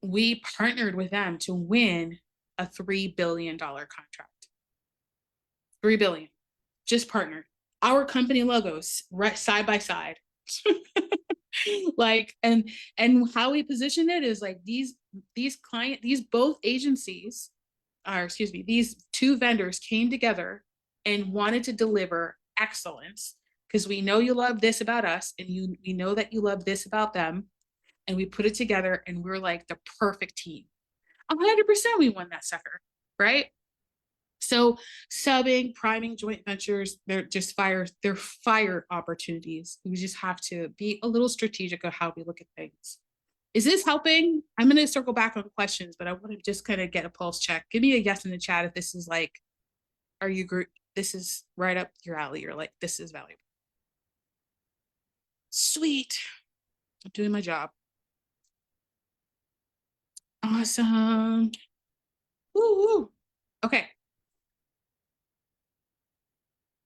we partnered with them to win a $3 billion contract. $3 billion, just partnered. Our company logos right side by side. Like, and how we position it is like these both agencies, or excuse me, these two vendors came together and wanted to deliver excellence, because we know you love this about us, and we know that you love this about them, and we put it together, and we're like the perfect team. 100% we won that sucker, right? So subbing, priming, joint ventures, they're fire opportunities. We just have to be a little strategic of how we look at things. Is this helping? I'm going to circle back on questions, but I want to just kind of get a pulse check. Give me a yes in the chat if this is like, this is right up your alley. You're like, this is valuable. Sweet. I'm doing my job. Awesome. Woo. Okay.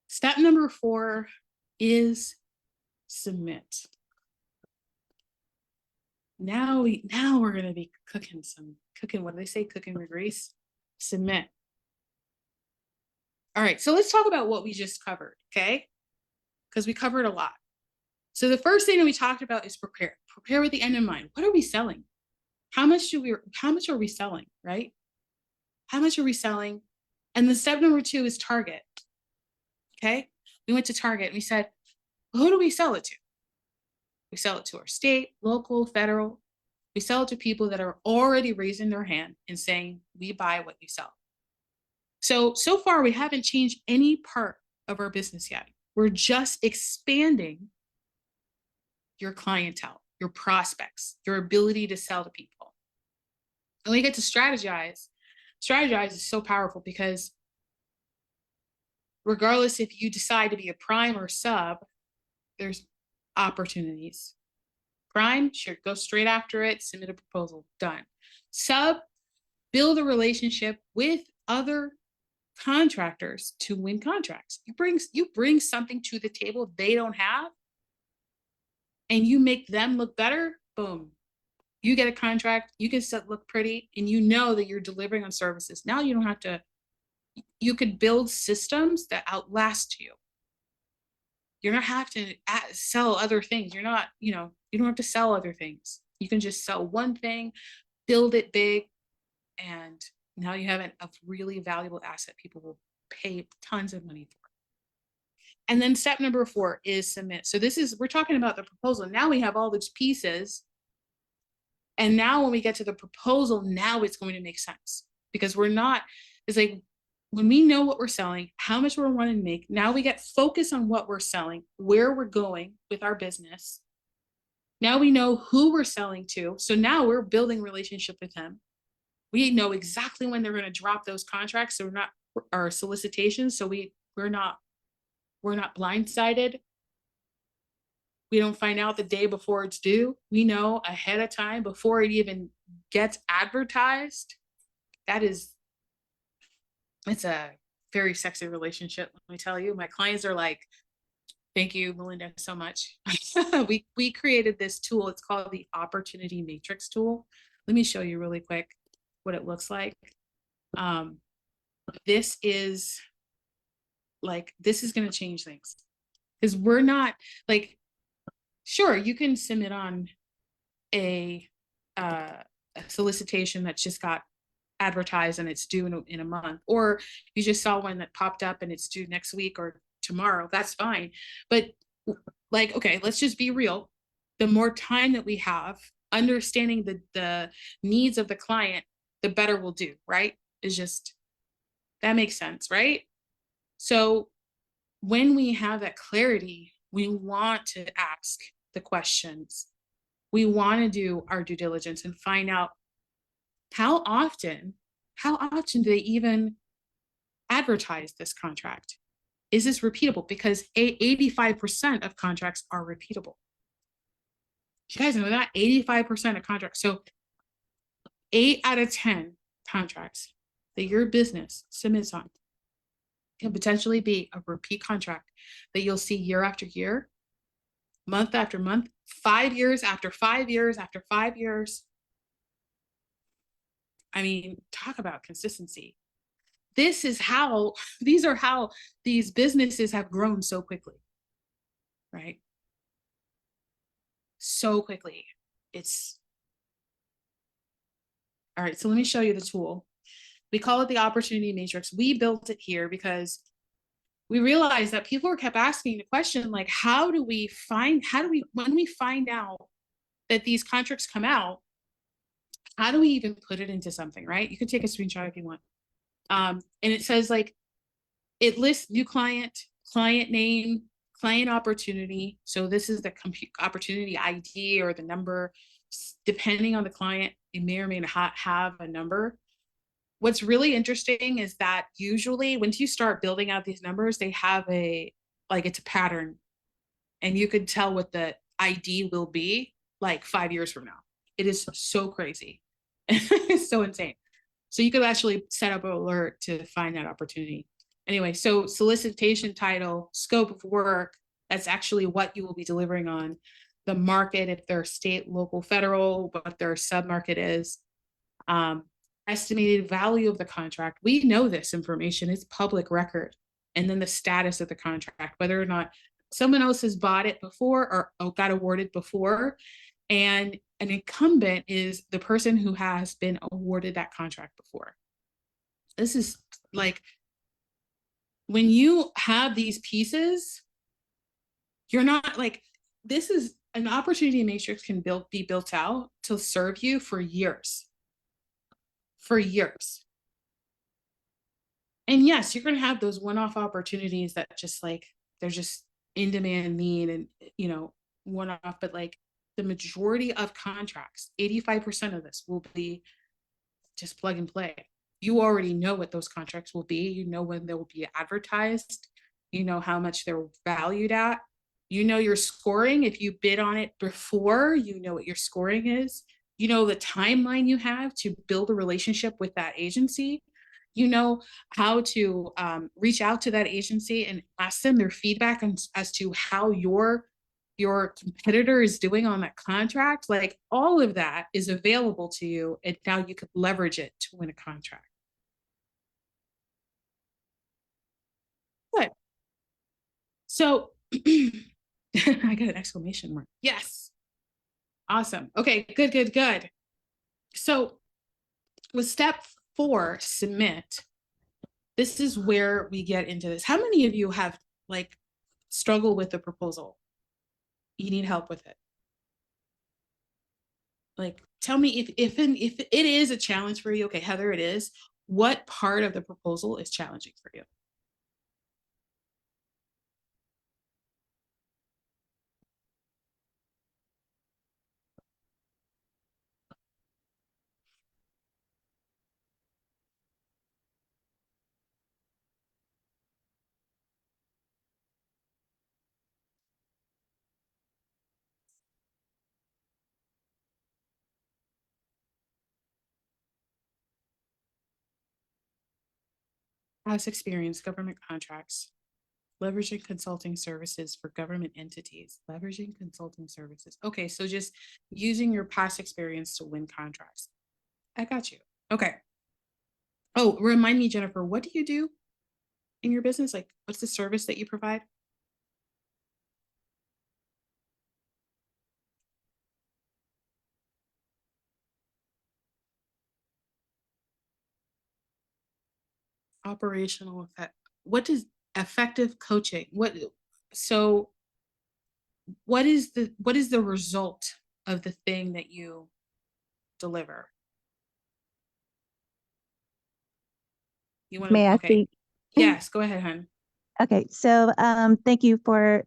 Step number 4 is submit. Now we're going to be cooking, what do they say? Cooking with grease. Submit. All right, so let's talk about what we just covered, okay? Because we covered a lot. So the first thing that we talked about is prepare. Prepare with the end in mind. What are we selling? How much are we selling, right? How much are we selling? And the step number 2 is target. Okay, we went to Target and we said, well, who do we sell it to? We sell it to our state, local, federal. We sell it to people that are already raising their hand and saying, we buy what you sell. So far, we haven't changed any part of our business yet. We're just expanding your clientele, your prospects, your ability to sell to people. And we get to strategize. Strategize is so powerful, because regardless if you decide to be a prime or sub, there's opportunities. Prime, sure, go straight after it, submit a proposal, done. Sub, build a relationship with other contractors to win contracts. You bring something to the table they don't have, and you make them look better, boom. You get a contract, you can look pretty, and you know that you're delivering on services. Now you don't have to, you could build systems that outlast you. You're not have to sell other things. You're not, you don't have to sell other things. You can just sell one thing, build it big, and now you have a really valuable asset people will pay tons of money for. And then step number 4 is submit. So we're talking about the proposal. Now we have all those pieces. And now when we get to the proposal, now it's going to make sense, because it's like, when we know what we're selling, how much we're wanting to make, now we get focused on what we're selling, where we're going with our business. Now we know who we're selling to. So now we're building relationship with them. We know exactly when they're going to drop those contracts. So our solicitations. So we're not blindsided. We don't find out the day before it's due. We know ahead of time before it even gets advertised. It's a very sexy relationship. Let me tell you, my clients are like, thank you, Melinda, so much. We created this tool. It's called the Opportunity Matrix tool. Let me show you really quick what it looks like. This is going to change things, because we're not like, sure, you can submit on a solicitation that's just got advertised and it's due in a month, or you just saw one that popped up and it's due next week or tomorrow. That's fine. But like, okay, let's just be real. The more time that we have understanding the needs of the client, the better we'll do, right? It's just, that makes sense, right? So when we have that clarity, we want to ask the questions. We want to do our due diligence and find out how often do they even advertise this contract? Is this repeatable? Because 85% of contracts are repeatable. You guys know that 85% of contracts. So 8 out of 10 contracts that your business submits on can potentially be a repeat contract that you'll see year after year, month after month, 5 years after 5 years after 5 years. I mean, talk about consistency. These are how these businesses have grown so quickly, right? So quickly. All right, so let me show you the tool. We call it the Opportunity Matrix. We built it here because we realized that people kept asking the question, like, when we find out that these contracts come out, how do we even put it into something, right? You can take a screenshot if you want. And it says, like, it lists new client name, client opportunity. So this is the opportunity ID or the number. Depending on the client, you may or may not have a number. What's really interesting is that usually once you start building out these numbers, they have it's a pattern, and you could tell what the ID will be like 5 years from now. It is so crazy. It's so insane. So you could actually set up an alert to find that opportunity. Anyway, so solicitation title, scope of work, that's actually what you will be delivering on. The market, if they're state, local, federal, what their sub-market is. Estimated value of the contract. We know this information, it's public record. And then the status of the contract, whether or not someone else has bought it before or got awarded before. And an incumbent is the person who has been awarded that contract before. This is like, when you have these pieces, you're not like, this is an Opportunity Matrix can be built out to serve you for years. For years. And yes, you're going to have those one-off opportunities that just like, they're just in demand need and, one-off, but like the majority of contracts, 85% of this will be just plug and play. You already know what those contracts will be. You know when they will be advertised. You know how much they're valued at. You know your scoring. If you bid on it before, you know what your scoring is. You know the timeline you have to build a relationship with that agency. You know how to reach out to that agency and ask them their feedback as to how your your competitor is doing on that contract, like all of that is available to you, and now you could leverage it to win a contract. Good. So I got an exclamation mark. Yes. Awesome. Okay, good, good, good. So with step 4, submit, this is where we get into this. How many of you have like struggled with the proposal? You need help with it. Like, tell me if it is a challenge for you. Okay, Heather, it is. What part of the proposal is challenging for you? Past experience, government contracts, leveraging consulting services for government entities, leveraging consulting services. Okay, so just using your past experience to win contracts. I got you. Okay. Oh, remind me, Jennifer, what do you do in your business? Like, what's the service that you provide? Operational effect. What does effective coaching? So what is the result of the thing that you deliver? You want May to, I okay. speak? Yes, go ahead, hon. Okay, so thank you for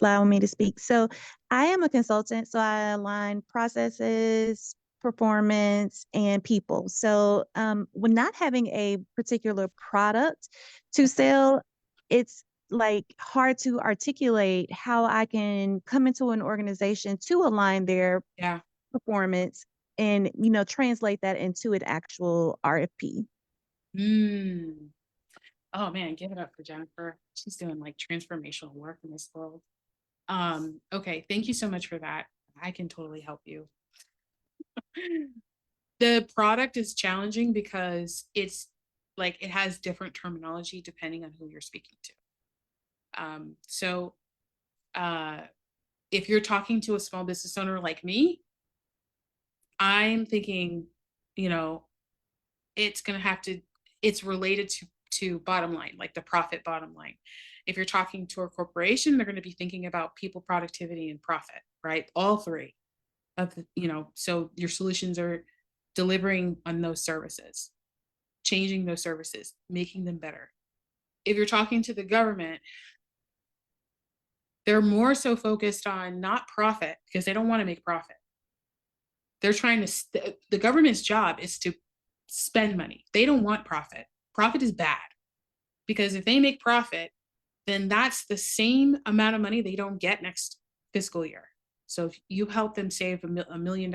allowing me to speak. So I am a consultant, so I align processes, performance, and people. So when not having a particular product to sell, it's like hard to articulate how I can come into an organization to align their Yeah. performance and translate that into an actual RFP. Mm. Oh man, give it up for Jennifer. She's doing like transformational work in this world. Okay, thank you so much for that. I can totally help you. The product is challenging because it's like it has different terminology depending on who you're speaking to. So if you're talking to a small business owner like me, I'm thinking, you know, it's going to have to, it's related to bottom line, like the profit bottom line. If you're talking to a corporation, they're going to be thinking about people, productivity, and profit, right? All three of the, so your solutions are delivering on those services, changing those services, making them better. If you're talking to the government, they're more so focused on not profit because they don't want to make profit. They're trying to, the government's job is to spend money. They don't want profit. Profit is bad because if they make profit, then that's the same amount of money they don't get next fiscal year. So if you help them save $1 million,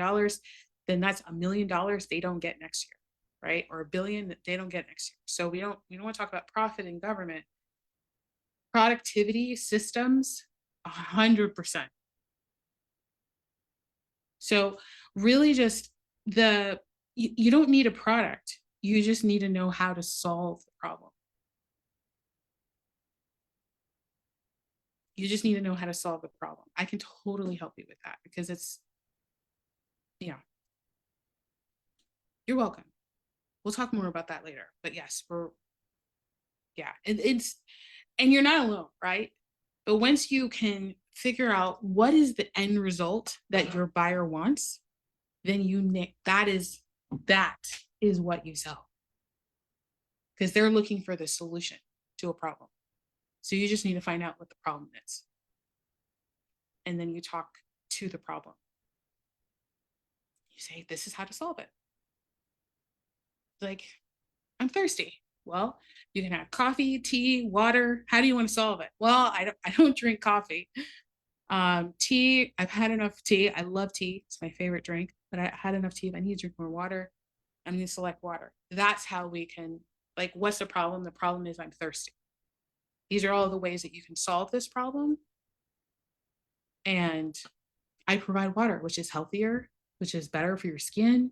then that's $1 million they don't get next year, right? Or $1 billion that they don't get next year. So we don't want to talk about profit in government. Productivity systems, 100%. So really just you don't need a product. You just need to know how to solve the problem. You just need to know how to solve the problem. I can totally help you with that because it's, yeah. You're welcome. We'll talk more about that later. But yes, and you're not alone, right? But once you can figure out what is the end result that your buyer wants, then that is what you sell. Because they're looking for the solution to a problem. So you just need to find out what the problem is. And then you talk to the problem. You say, this is how to solve it. Like, I'm thirsty. Well, you can have coffee, tea, water. How do you want to solve it? Well, I don't drink coffee. Tea, I've had enough tea. I love tea. It's my favorite drink, but I had enough tea. If I need to drink more water, I'm going to select water. That's how we can, like, what's the problem? The problem is I'm thirsty. These are all the ways that you can solve this problem. And I provide water, which is healthier, which is better for your skin,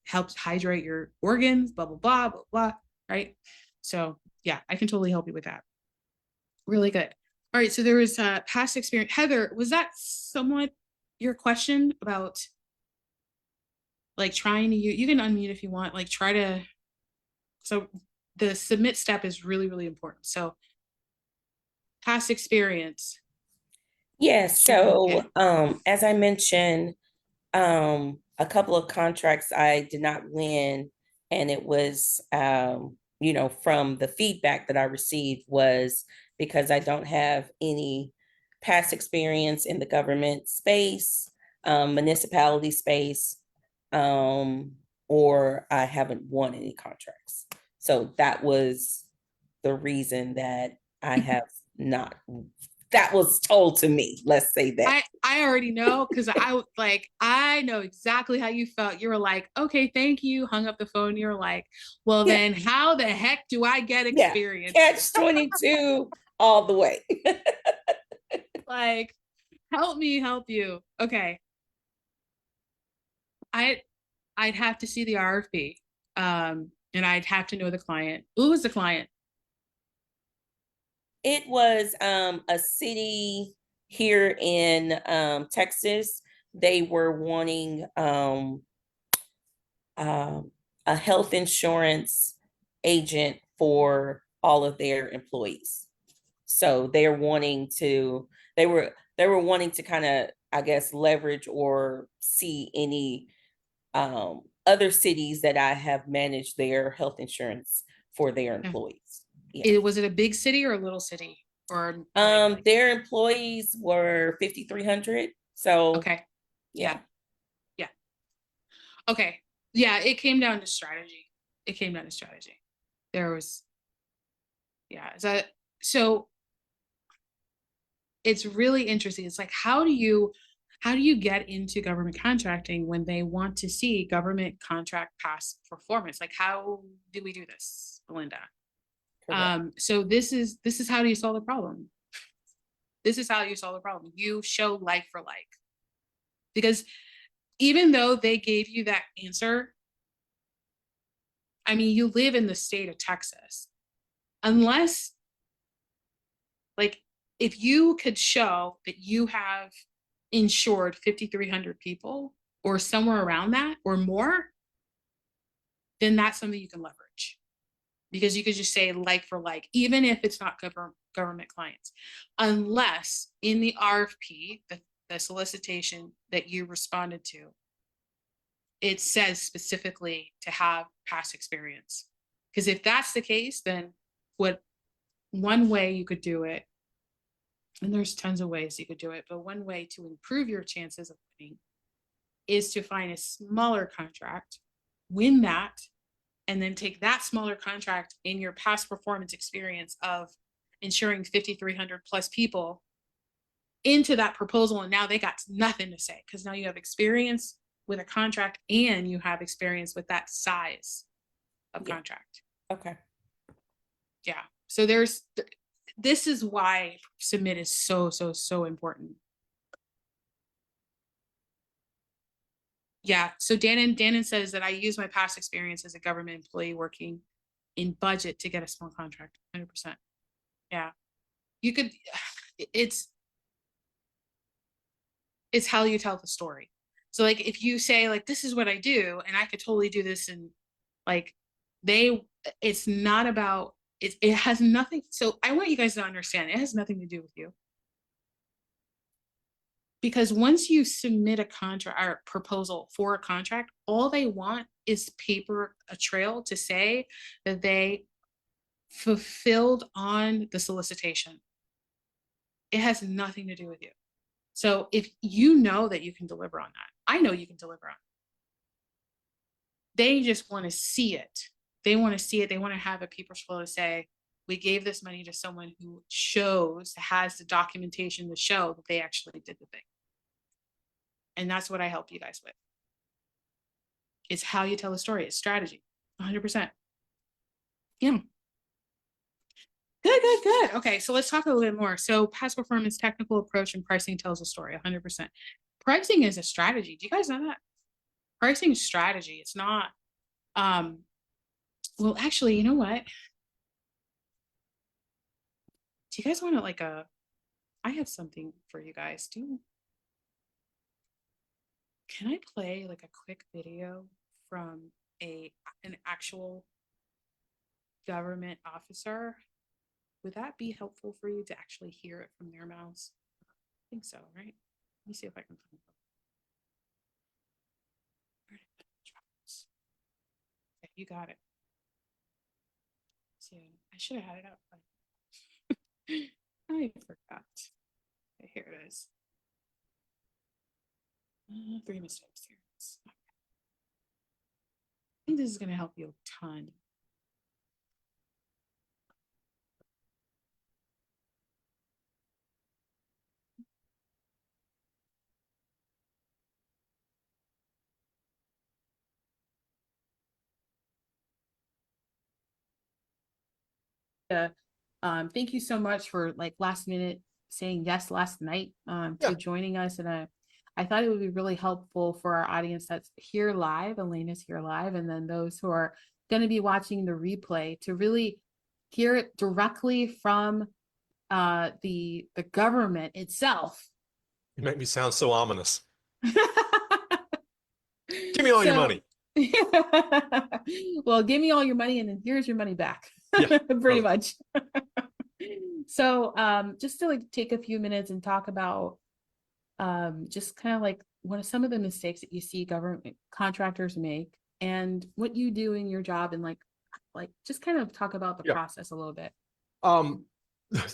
helps hydrate your organs, blah, blah, blah, blah, blah, right? So yeah, I can totally help you with that. Really good. All right, so there was past experience. Heather, was that somewhat your question about like trying to, you can unmute if you want, like try to, so the submit step is really, really important. So past experience. Yes, so as I mentioned, a couple of contracts I did not win, and it was from the feedback that I received was because I don't have any past experience in the government space, municipality space, or I haven't won any contracts. So that was the reason that I have not, that was told to me, let's say that. I already know, because I know exactly how you felt. You were like, okay, thank you, hung up the phone. You're like, well, Yeah. then how the heck do I get Yeah, experience? catch 22 all the way. Like, help me help you. Okay. I'd have to see the RFP. And I'd have to know the client. Who was the client? It was a city here in Texas. They were wanting a health insurance agent for all of their employees. So they're wanting to, they were wanting to kind of, I guess, leverage or see any other cities that I have managed their health insurance for their employees. Yeah. Was it a big city or a little city? Or Their employees were 5,300. So okay. yeah. Yeah. Okay. Yeah, it came down to strategy. It came down to strategy. There was, yeah. So it's really interesting. It's like, how do you get into government contracting when they want to see government contract past performance? Like, how do we do this, Belinda? Correct. So this is how do you solve the problem? This is how you solve the problem. You show like for like. Because even though they gave you that answer, I mean, you live in the state of Texas. Unless, like, if you could show that you have insured 5,300 people or somewhere around that or more, then that's something you can leverage. Because you could just say like for like, even if it's not government clients, unless in the RFP, the solicitation that you responded to, it says specifically to have past experience. Because if that's the case, then one way you could do it, and there's tons of ways you could do it, but one way to improve your chances of winning is to find a smaller contract, win that, and then take that smaller contract in your past performance experience of insuring 5,300 plus people into that proposal. And now they got nothing to say because now you have experience with a contract and you have experience with that size of contract. Okay. Yeah. So this is why submit is so, so, so important. Yeah. So Dannon says that I use my past experience as a government employee working in budget to get a small contract. 100%. Yeah. You could, it's how you tell the story. So like, if you say like, this is what I do, and I could totally do this, and like it's not about, it has nothing. So I want you guys to understand, it has nothing to do with you. Because once you submit a contract or proposal for a contract, all they want is paper, a trail to say that they fulfilled on the solicitation. It has nothing to do with you. So if you know that you can deliver on that, I know you can deliver on it. They just want to see it. They want to see it. They want to have a paper trail to say, we gave this money to someone who has the documentation to show that they actually did the thing. And that's what I help you guys with. It's how you tell a story. It's strategy, 100%. Yeah. Good, good, good. Okay, so let's talk a little bit more. So past performance, technical approach, and pricing tells a story 100%. Pricing is a strategy. Do you guys know that? Pricing is strategy. It's not, well, actually, you know what? Do you guys want to I have something for you guys. Can I play like a quick video from an actual government officer? Would that be helpful for you to actually hear it from their mouths? I think so, right? Let me see if I can find it. Okay, you got it. So I should have had it up. I forgot. Okay, here it is. 3 mistakes here. I think this is going to help you a ton. Thank you so much for last minute saying yes last night to joining us. And I thought it would be really helpful for our audience that's here live, Elena's here live, and then those who are going to be watching the replay to really hear it directly from the government itself. You make me sound so ominous. Give me all your money. Well, give me all your money and then here's your money back. Yeah, pretty much. So just to take a few minutes and talk about just kind of what are some of the mistakes that you see government contractors make and what you do in your job, and just kind of talk about the process a little bit.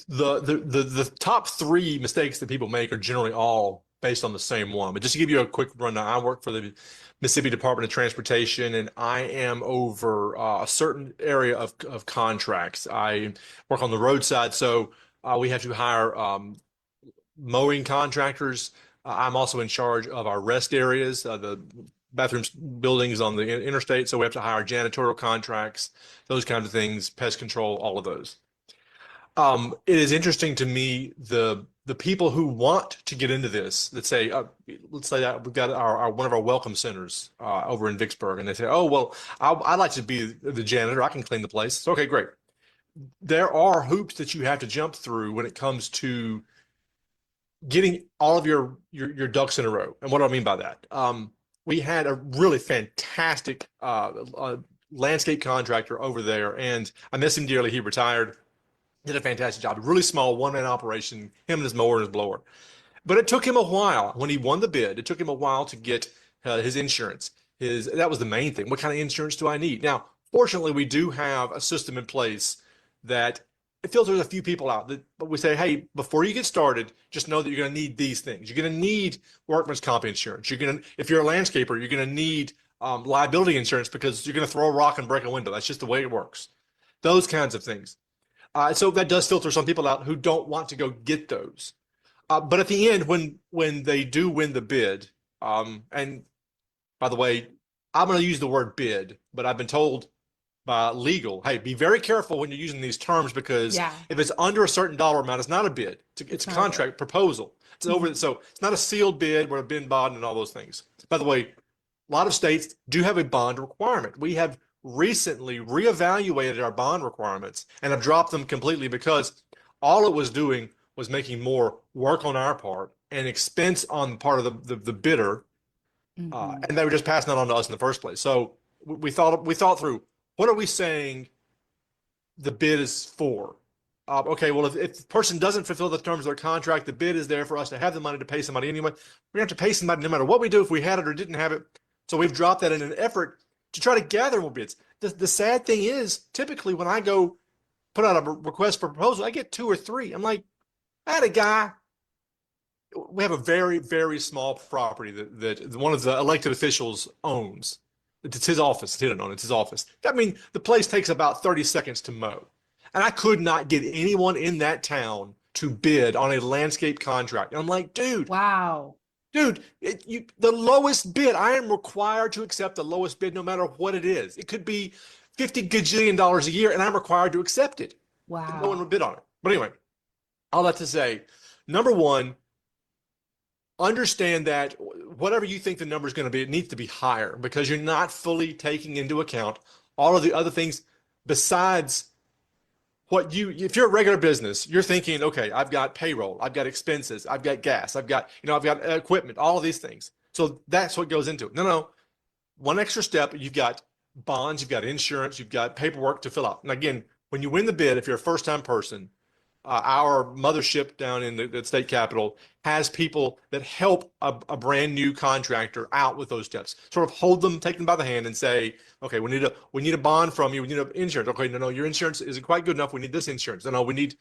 The top 3 mistakes that people make are generally all based on the same one. But just to give you a quick rundown, I work for the Mississippi Department of Transportation, and I am over a certain area of contracts. I work on the roadside, so we have to hire mowing contractors. I'm also in charge of our rest areas, the bathrooms, buildings on the interstate, so we have to hire janitorial contracts, those kinds of things, pest control, all of those. It is interesting to me the people who want to get into this that say, let's say that we've got one of our welcome centers over in Vicksburg, and they say, oh, well, I'd like to be the janitor. I can clean the place. So, okay, great. There are hoops that you have to jump through when it comes to getting all of your ducks in a row. And what do I mean by that? We had a really fantastic landscape contractor over there, and I miss him dearly. He retired. Did a fantastic job. Really small one-man operation, him and his mower and his blower. But it took him a while. When he won the bid, it took him a while to get his insurance. That was the main thing. What kind of insurance do I need? Now, fortunately, we do have a system in place that it filters a few people out. But we say, hey, before you get started, just know that you're going to need these things. You're going to need workman's comp insurance. If you're a landscaper, you're going to need liability insurance because you're going to throw a rock and break a window. That's just the way it works. Those kinds of things. So that does filter some people out who don't want to go get those. But at the end, when they do win the bid, and by the way, I'm going to use the word bid, but I've been told by legal, hey, be very careful when you're using these terms because if it's under a certain dollar amount, it's not a bid. It's a contract proposal. It's over. So it's not a sealed bid or a bid bond and all those things. By the way, a lot of states do have a bond requirement. We have recently reevaluated our bond requirements and have dropped them completely because all it was doing was making more work on our part and expense on the part of the bidder, and they were just passing that on to us in the first place. So we thought through, what are we saying the bid is for? Okay, well, if the person doesn't fulfill the terms of their contract, the bid is there for us to have the money to pay somebody anyway. We have to pay somebody no matter what we do, if we had it or didn't have it. So we've dropped that in an effort to try to gather more bids. The sad thing is, typically when I go put out a request for proposal, I get 2 or 3. I'm like, I had a guy. We have a very, very small property that one of the elected officials owns. It's his office. He didn't own it. It's his office. I mean, the place takes about 30 seconds to mow. And I could not get anyone in that town to bid on a landscape contract. And I'm like, dude. Wow. Dude, the lowest bid, I am required to accept the lowest bid no matter what it is. It could be $50 gajillion a year, and I'm required to accept it. No one would bid on it. But anyway, all that to say, number one, understand that whatever you think the number is going to be, it needs to be higher because you're not fully taking into account all of the other things besides what if you're a regular business, you're thinking, okay, I've got payroll, I've got expenses, I've got gas, I've got equipment, all of these things. So that's what goes into it. No. One extra step, you've got bonds, you've got insurance, you've got paperwork to fill out. And again, when you win the bid, if you're a first-time person, our mothership down in the state capitol has people that help a brand new contractor out with those steps. Sort of hold them, take them by the hand, and say, "Okay, we need a bond from you. We need insurance. Okay, no, your insurance isn't quite good enough. We need this insurance. No, we need."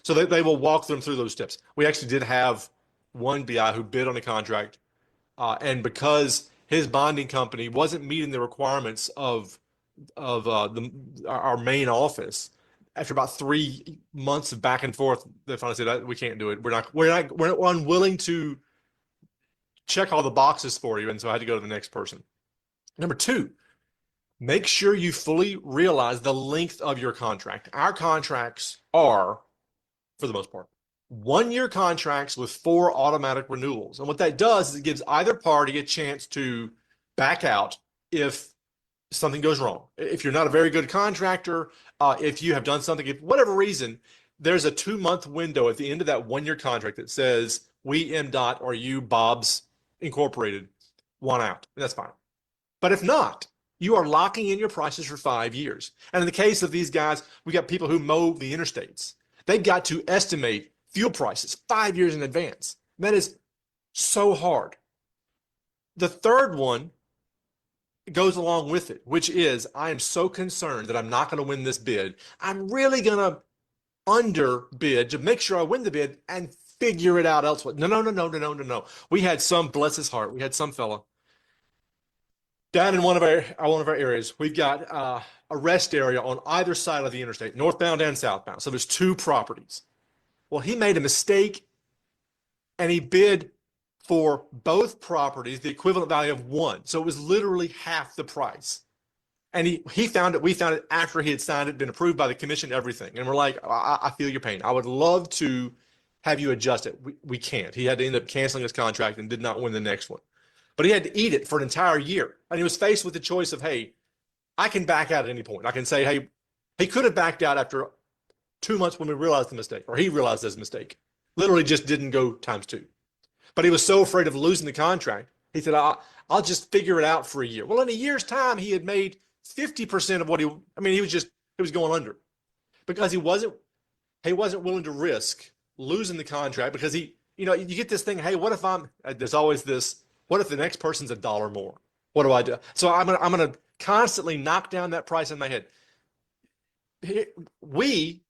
So they will walk them through those steps. We actually did have one BI who bid on a contract, and because his bonding company wasn't meeting the requirements of our main office. After about 3 months of back and forth, they finally said, "We can't do it. We're unwilling to check all the boxes for you." And so I had to go to the next person. Number two, make sure you fully realize the length of your contract. Our contracts are, for the most part, 1-year contracts with 4 automatic renewals. And what that does is it gives either party a chance to back out if something goes wrong. If you're not a very good contractor, if you have done something, if whatever reason, there's a 2-month window at the end of that 1-year contract that says, "We, MDOT, or you, Bob's Incorporated, want out." And that's fine. But if not, you are locking in your prices for 5 years. And in the case of these guys, we got people who mow the interstates. They've got to estimate fuel prices 5 years in advance. That is so hard. The third one goes along with it, which is, I am so concerned that I'm not going to win this bid. I'm really going to underbid to make sure I win the bid and figure it out elsewhere. No. We had some, bless his heart, we had some fella down in one of our areas. We've got a rest area on either side of the interstate, northbound and southbound. So there's 2 properties. Well, he made a mistake and he bid for both properties the equivalent value of 1. So it was literally half the price. And we found it after he had signed it, been approved by the commission, everything. And we're like, I feel your pain. I would love to have you adjust it. We can't. He had to end up canceling his contract and did not win the next one. But he had to eat it for an entire year. And he was faced with the choice of, hey, I can back out at any point. I can say, hey, he could have backed out after 2 months when we realized the mistake, or he realized his mistake. Literally just didn't go ×2. But he was so afraid of losing the contract. He said, I'll just figure it out for a year. Well, in a year's time, he had made 50% of what he was going under because he wasn't willing to risk losing the contract because you get this thing, hey, what if there's always this, what if the next person's $1 more? What do I do? So I'm going to constantly knock down that price in my head. We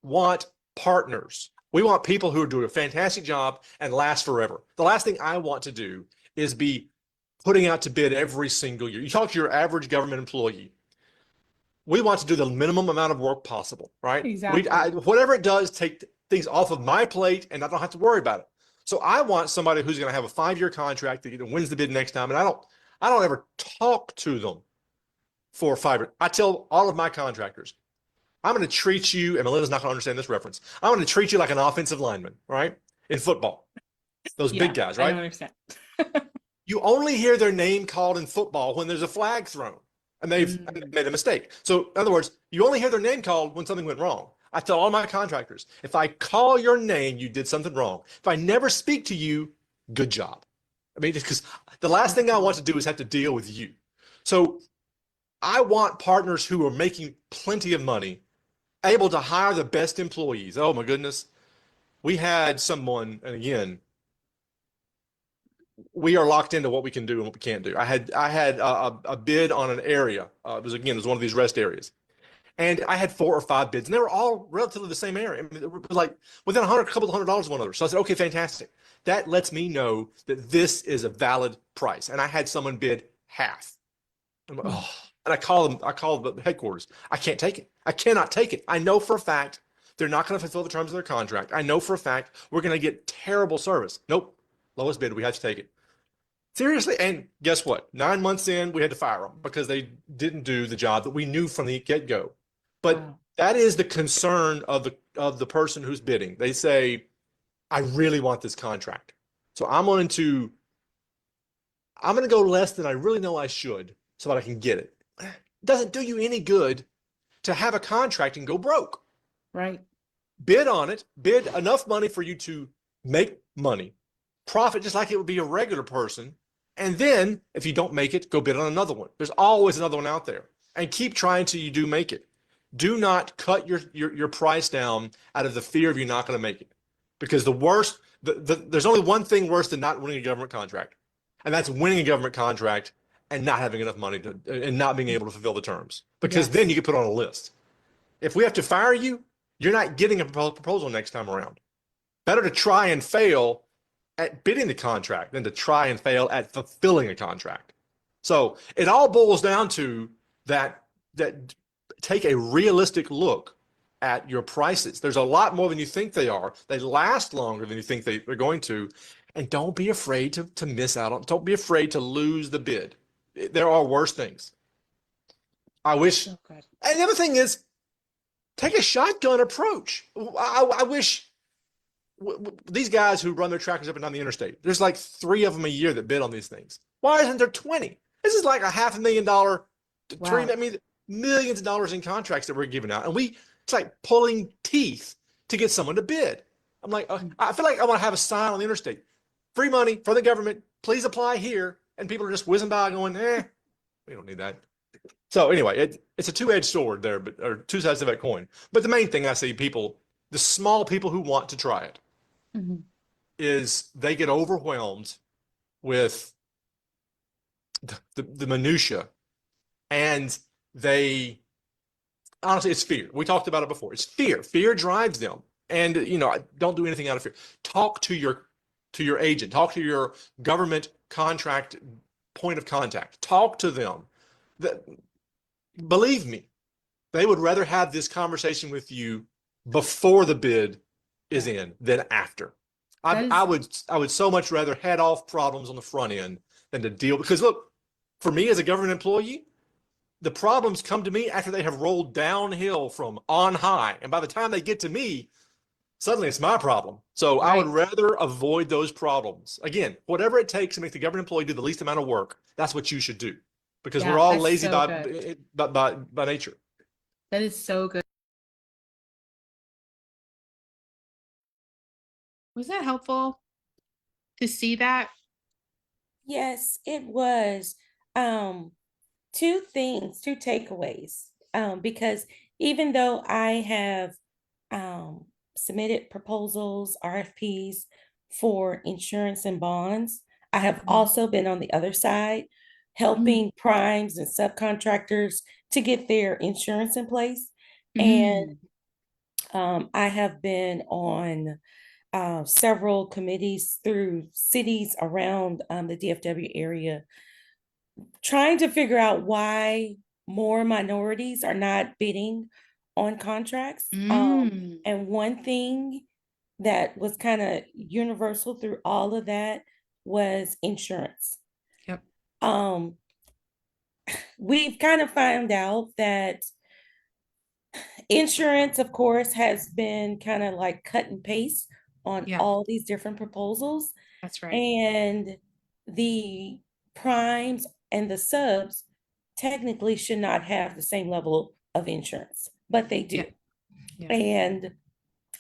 want partners. We want people who do a fantastic job and last forever. The last thing I want to do is be putting out to bid every single year. You talk to your average government employee. We want to do the minimum amount of work possible, right? Exactly. Whatever it does, take things off of my plate and I don't have to worry about it. So I want somebody who's going to have a 5-year contract that wins the bid next time. And I don't ever talk to them for 5 years. I tell all of my contractors, I'm going to treat you, and Melinda's not going to understand this reference. I'm going to treat you like an offensive lineman, right? In football, those big guys, right? I don't understand. You only hear their name called in football when there's a flag thrown and they've made a mistake. So in other words, you only hear their name called when something went wrong. I tell all my contractors, if I call your name, you did something wrong. If I never speak to you, good job. Because the last thing I want to do is have to deal with you. So I want partners who are making plenty of money, able to hire the best employees. Oh my goodness. We had someone, and again, we are locked into what we can do and what we can't do. I had a bid on an area. It was one of these rest areas. And I had 4 or 5 bids, and they were all relatively the same area. They were like within a couple of $100 of one another. So I said, okay, fantastic. That lets me know that this is a valid price. And I had someone bid half. I'm like, oh. And I called the headquarters. I can't take it. I cannot take it. I know for a fact they're not going to fulfill the terms of their contract. I know for a fact we're going to get terrible service. Nope. Lowest bid. We have to take it. Seriously. And guess what? 9 months in, we had to fire them because they didn't do the job that we knew from the get-go. But That is the concern of the person who's bidding. They say, I really want this contract. So I'm going to go less than I really know I should so that I can get it. It doesn't do you any good to have a contract and go broke. Right. Bid on it, bid enough money for you to make money, profit just like it would be a regular person. And then if you don't make it, go bid on another one. There's always another one out there, and keep trying till you do make it. Do not cut your price down out of the fear of you're not going to make it, because there's only one thing worse than not winning a government contract, and that's winning a government contract and not having enough money and not being able to fulfill the terms, because then you get put on a list. If we have to fire you, you're not getting a proposal next time around. Better to try and fail at bidding the contract than to try and fail at fulfilling a contract. So it all boils down to that take a realistic look at your prices. There's a lot more than you think they are. They last longer than you think they're going to. And don't be afraid to miss out on, don't be afraid to lose the bid. There are worse things. I wish, So good. and the other thing is, take a shotgun approach. I wish these guys who run their tractors up and down the interstate, there's like 3 of them a year that bid on these things. Why isn't there 20? This is like $500,000, Wow. I mean, millions of dollars in contracts that we're giving out. And it's like pulling teeth to get someone to bid. I'm like, I feel like I want to have a sign on the interstate. Free money from the government. Please apply here. And people are just whizzing by going, we don't need that. So anyway, it's a two-edged sword there, or two sides of that coin. But the main thing I see the small people who want to try it, is they get overwhelmed with the minutia, and honestly, it's fear. We talked about it before. It's fear. Fear drives them. And, don't do anything out of fear. Talk to your agent, talk to your government contract point of contact, talk to them. Believe me, they would rather have this conversation with you before the bid is in than after. I would so much rather head off problems on the front end than to deal, because look, for me as a government employee, the problems come to me after they have rolled downhill from on high. And by the time they get to me, suddenly it's my problem. So I would rather avoid those problems. Again, whatever it takes to make the government employee do the least amount of work, that's what you should do, because we're all lazy by nature. That is so good. Was that helpful to see that? Yes, it was. 2 takeaways. Because even though I have submitted proposals, RFPs for insurance and bonds, I have also been on the other side, helping primes and subcontractors to get their insurance in place. And I have been on several committees through cities around the DFW area, trying to figure out why more minorities are not bidding on contracts. And one thing that was kind of universal through all of that was insurance. Yep. We've kind of found out that insurance, of course, has been kind of like cut and paste on all these different proposals. That's right. And the primes and the subs technically should not have the same level of insurance, but they do. And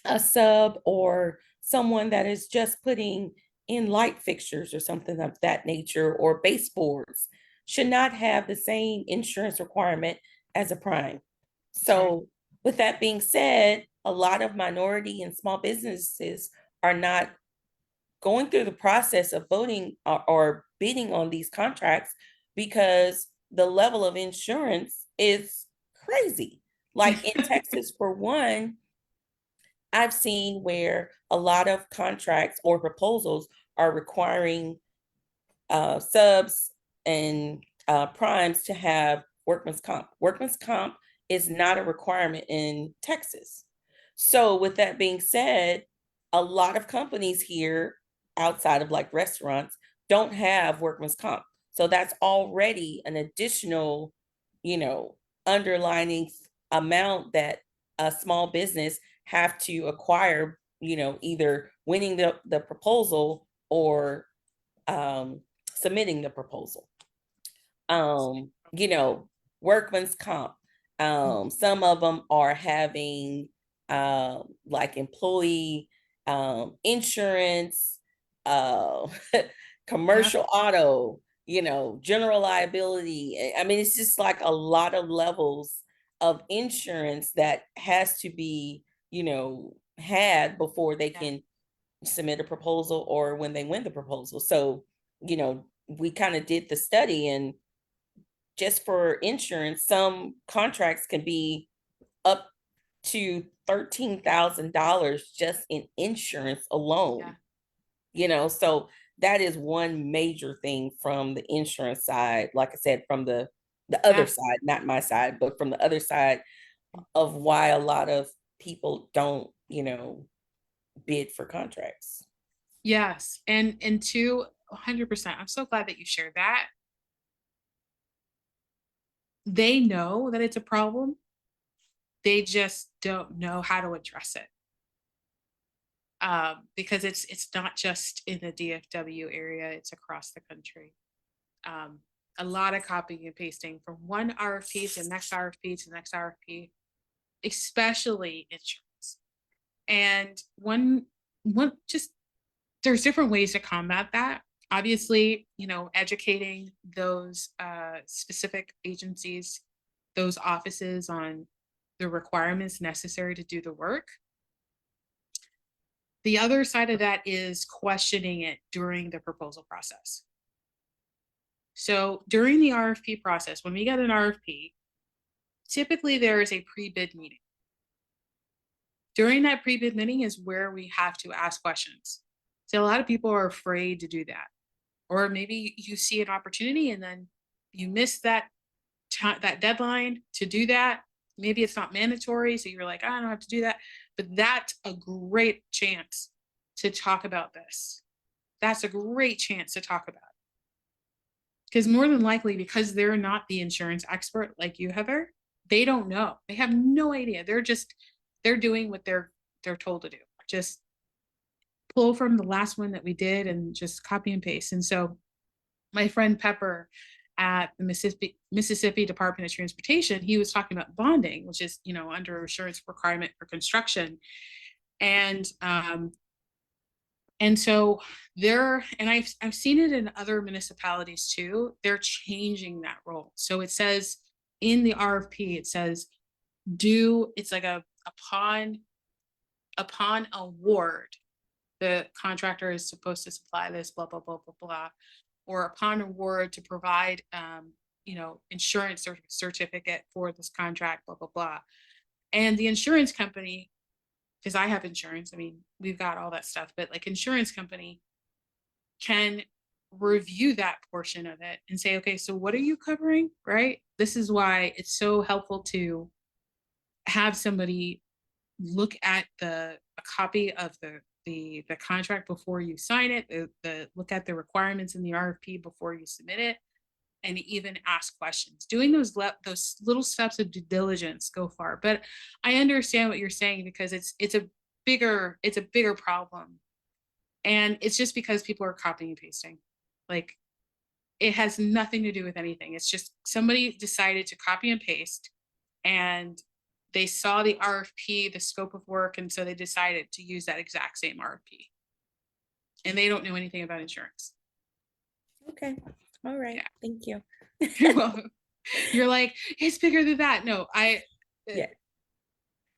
a sub or someone that is just putting in light fixtures or something of that nature, or baseboards, should not have the same insurance requirement as a prime. So with that being said, a lot of minority and small businesses are not going through the process of voting or bidding on these contracts because the level of insurance is crazy. Like in Texas, for one, I've seen where a lot of contracts or proposals are requiring subs and primes to have workman's comp. Workman's comp is not a requirement in Texas. So with that being said, a lot of companies here outside of like restaurants don't have workman's comp. So that's already an additional, underlining amount that a small business have to acquire, either winning the proposal or submitting the proposal. Workman's comp. Some of them are having like employee insurance, commercial auto, general liability. I mean, it's just like a lot of levels of insurance that has to be, had before they can submit a proposal or when they win the proposal. So, we kind of did the study, and just for insurance, some contracts can be up to $13,000 just in insurance alone. So that is one major thing from the insurance side. Like I said, from the other side, not my side, but from the other side of why a lot of people don't, bid for contracts. Yes. And to 100%, I'm so glad that you shared that. They know that it's a problem. They just don't know how to address it. Because it's not just in the DFW area, it's across the country. A lot of copying and pasting from one RFP to the next RFP to the next RFP, especially insurance. And there's different ways to combat that. Obviously, educating those specific agencies, those offices on the requirements necessary to do the work. The other side of that is questioning it during the proposal process. So during the RFP process, when we get an RFP, typically there is a pre-bid meeting. During that pre-bid meeting is where we have to ask questions. So a lot of people are afraid to do that. Or maybe you see an opportunity and then you miss that deadline to do that. Maybe it's not mandatory, so you're like, I don't have to do that. But that's a great chance to talk about this. That's a great chance to talk about it. Because more than likely, because they're not the insurance expert like you, Heather, they don't know. They have no idea. They're doing what they're told to do. Just pull from the last one that we did and just copy and paste. And so my friend Pepper at the Mississippi Department of Transportation, he was talking about bonding, which is, under insurance requirement for construction. And so I've seen it in other municipalities too. They're changing that role. So it says in the RFP, it says, it's like upon award, the contractor is supposed to supply this, blah, blah, blah, blah, blah, or upon award to provide, insurance certificate for this contract, blah, blah, blah. And the insurance company, because I have insurance, I mean, we've got all that stuff, but like insurance company can review that portion of it and say, okay, so what are you covering, right? This is why it's so helpful to have somebody look at a copy of the contract before you sign it, look at the requirements in the RFP before you submit it, and even ask questions. Doing those little steps of due diligence go far. But I understand what you're saying, because it's a bigger problem. And it's just because people are copying and pasting. Like, it has nothing to do with anything. It's just somebody decided to copy and paste, and they saw the RFP, the scope of work, and so they decided to use that exact same RFP. And they don't know anything about insurance. Okay. All right. Yeah. Thank you. You're welcome. You're like, it's bigger than that. No,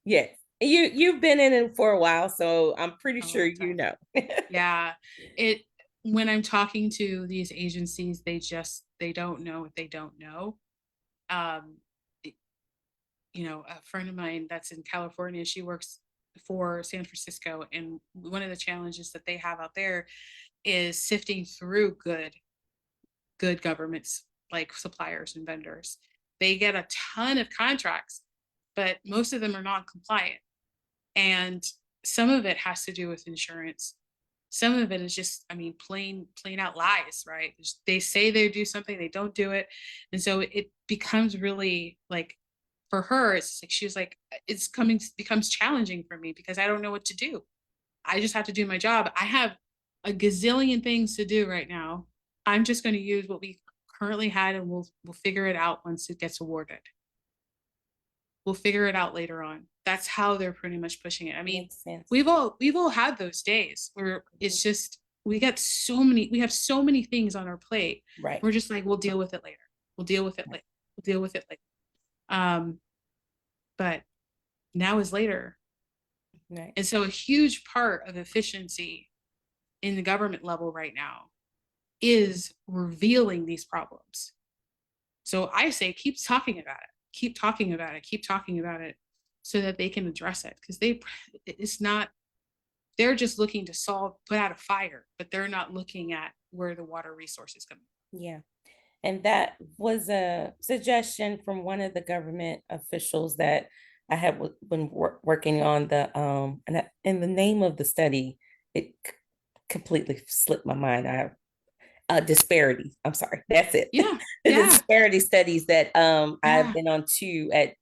Yes. You've been in it for a while, so I'm pretty sure you know. Yeah. When I'm talking to these agencies, they don't know what they don't know. A friend of mine that's in California, she works for San Francisco, and one of the challenges that they have out there is sifting through good governments, like suppliers and vendors. They get a ton of contracts, but most of them are non-compliant. And some of it has to do with insurance. Some of it is just, plain out lies, right? They say they do something, they don't do it. And so it becomes really like for her, it's like, she was like, becomes challenging for me because I don't know what to do. I just have to do my job. I have a gazillion things to do right now. I'm just going to use what we currently had, and we'll figure it out once it gets awarded. We'll figure it out later on. That's how they're pretty much pushing it. I mean, Makes sense. we've all had those days where it's just, we have so many things on our plate. Right. We're just like, we'll deal with it later. We'll deal with it later. We'll deal with it later. But now is later. Right. And so a huge part of efficiency in the government level right now is revealing these problems. So I say, keep talking about it, keep talking about it, keep talking about it so that they can address it. Because they're just looking to put out a fire, but they're not looking at where the water resources come. Yeah. And that was a suggestion from one of the government officials that I have been working on and the name of the study, it completely slipped my mind. Disparity. I'm sorry. That's it. Yeah. The Yeah. disparity studies that Yeah. I've been on too in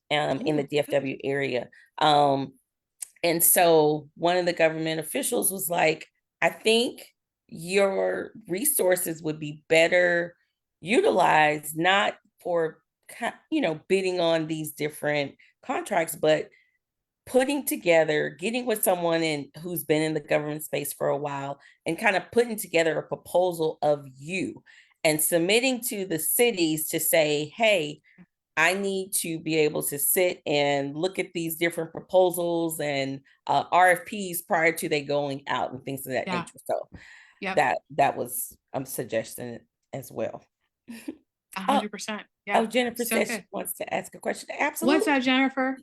the Cool. Good. DFW area. And so one of the government officials was like, I think your resources would be better utilized, not for, bidding on these different contracts, but putting together, getting with someone who's been in the government space for a while and kind of putting together a proposal of you and submitting to the cities to say, hey, I need to be able to sit and look at these different proposals and RFPs prior to they going out and things of that Yeah. nature. So Yep. that was suggesting as well. 100%. Yeah. Jennifer So says good. she wants to ask a question. Absolutely. What's up, Jennifer?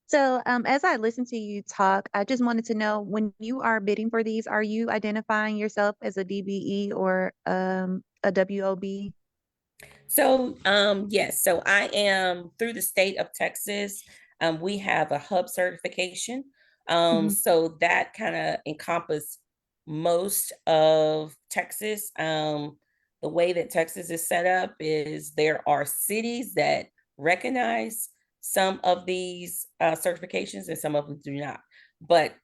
So as I listen to you talk, I just wanted to know, when you are bidding for these, are you identifying yourself as a DBE or a WOB? So, yes, so I am through the state of Texas. We have a hub certification. Mhm. So that kind of encompass most of Texas. The way that Texas is set up is there are cities that recognize some of these certifications and some of them do not. But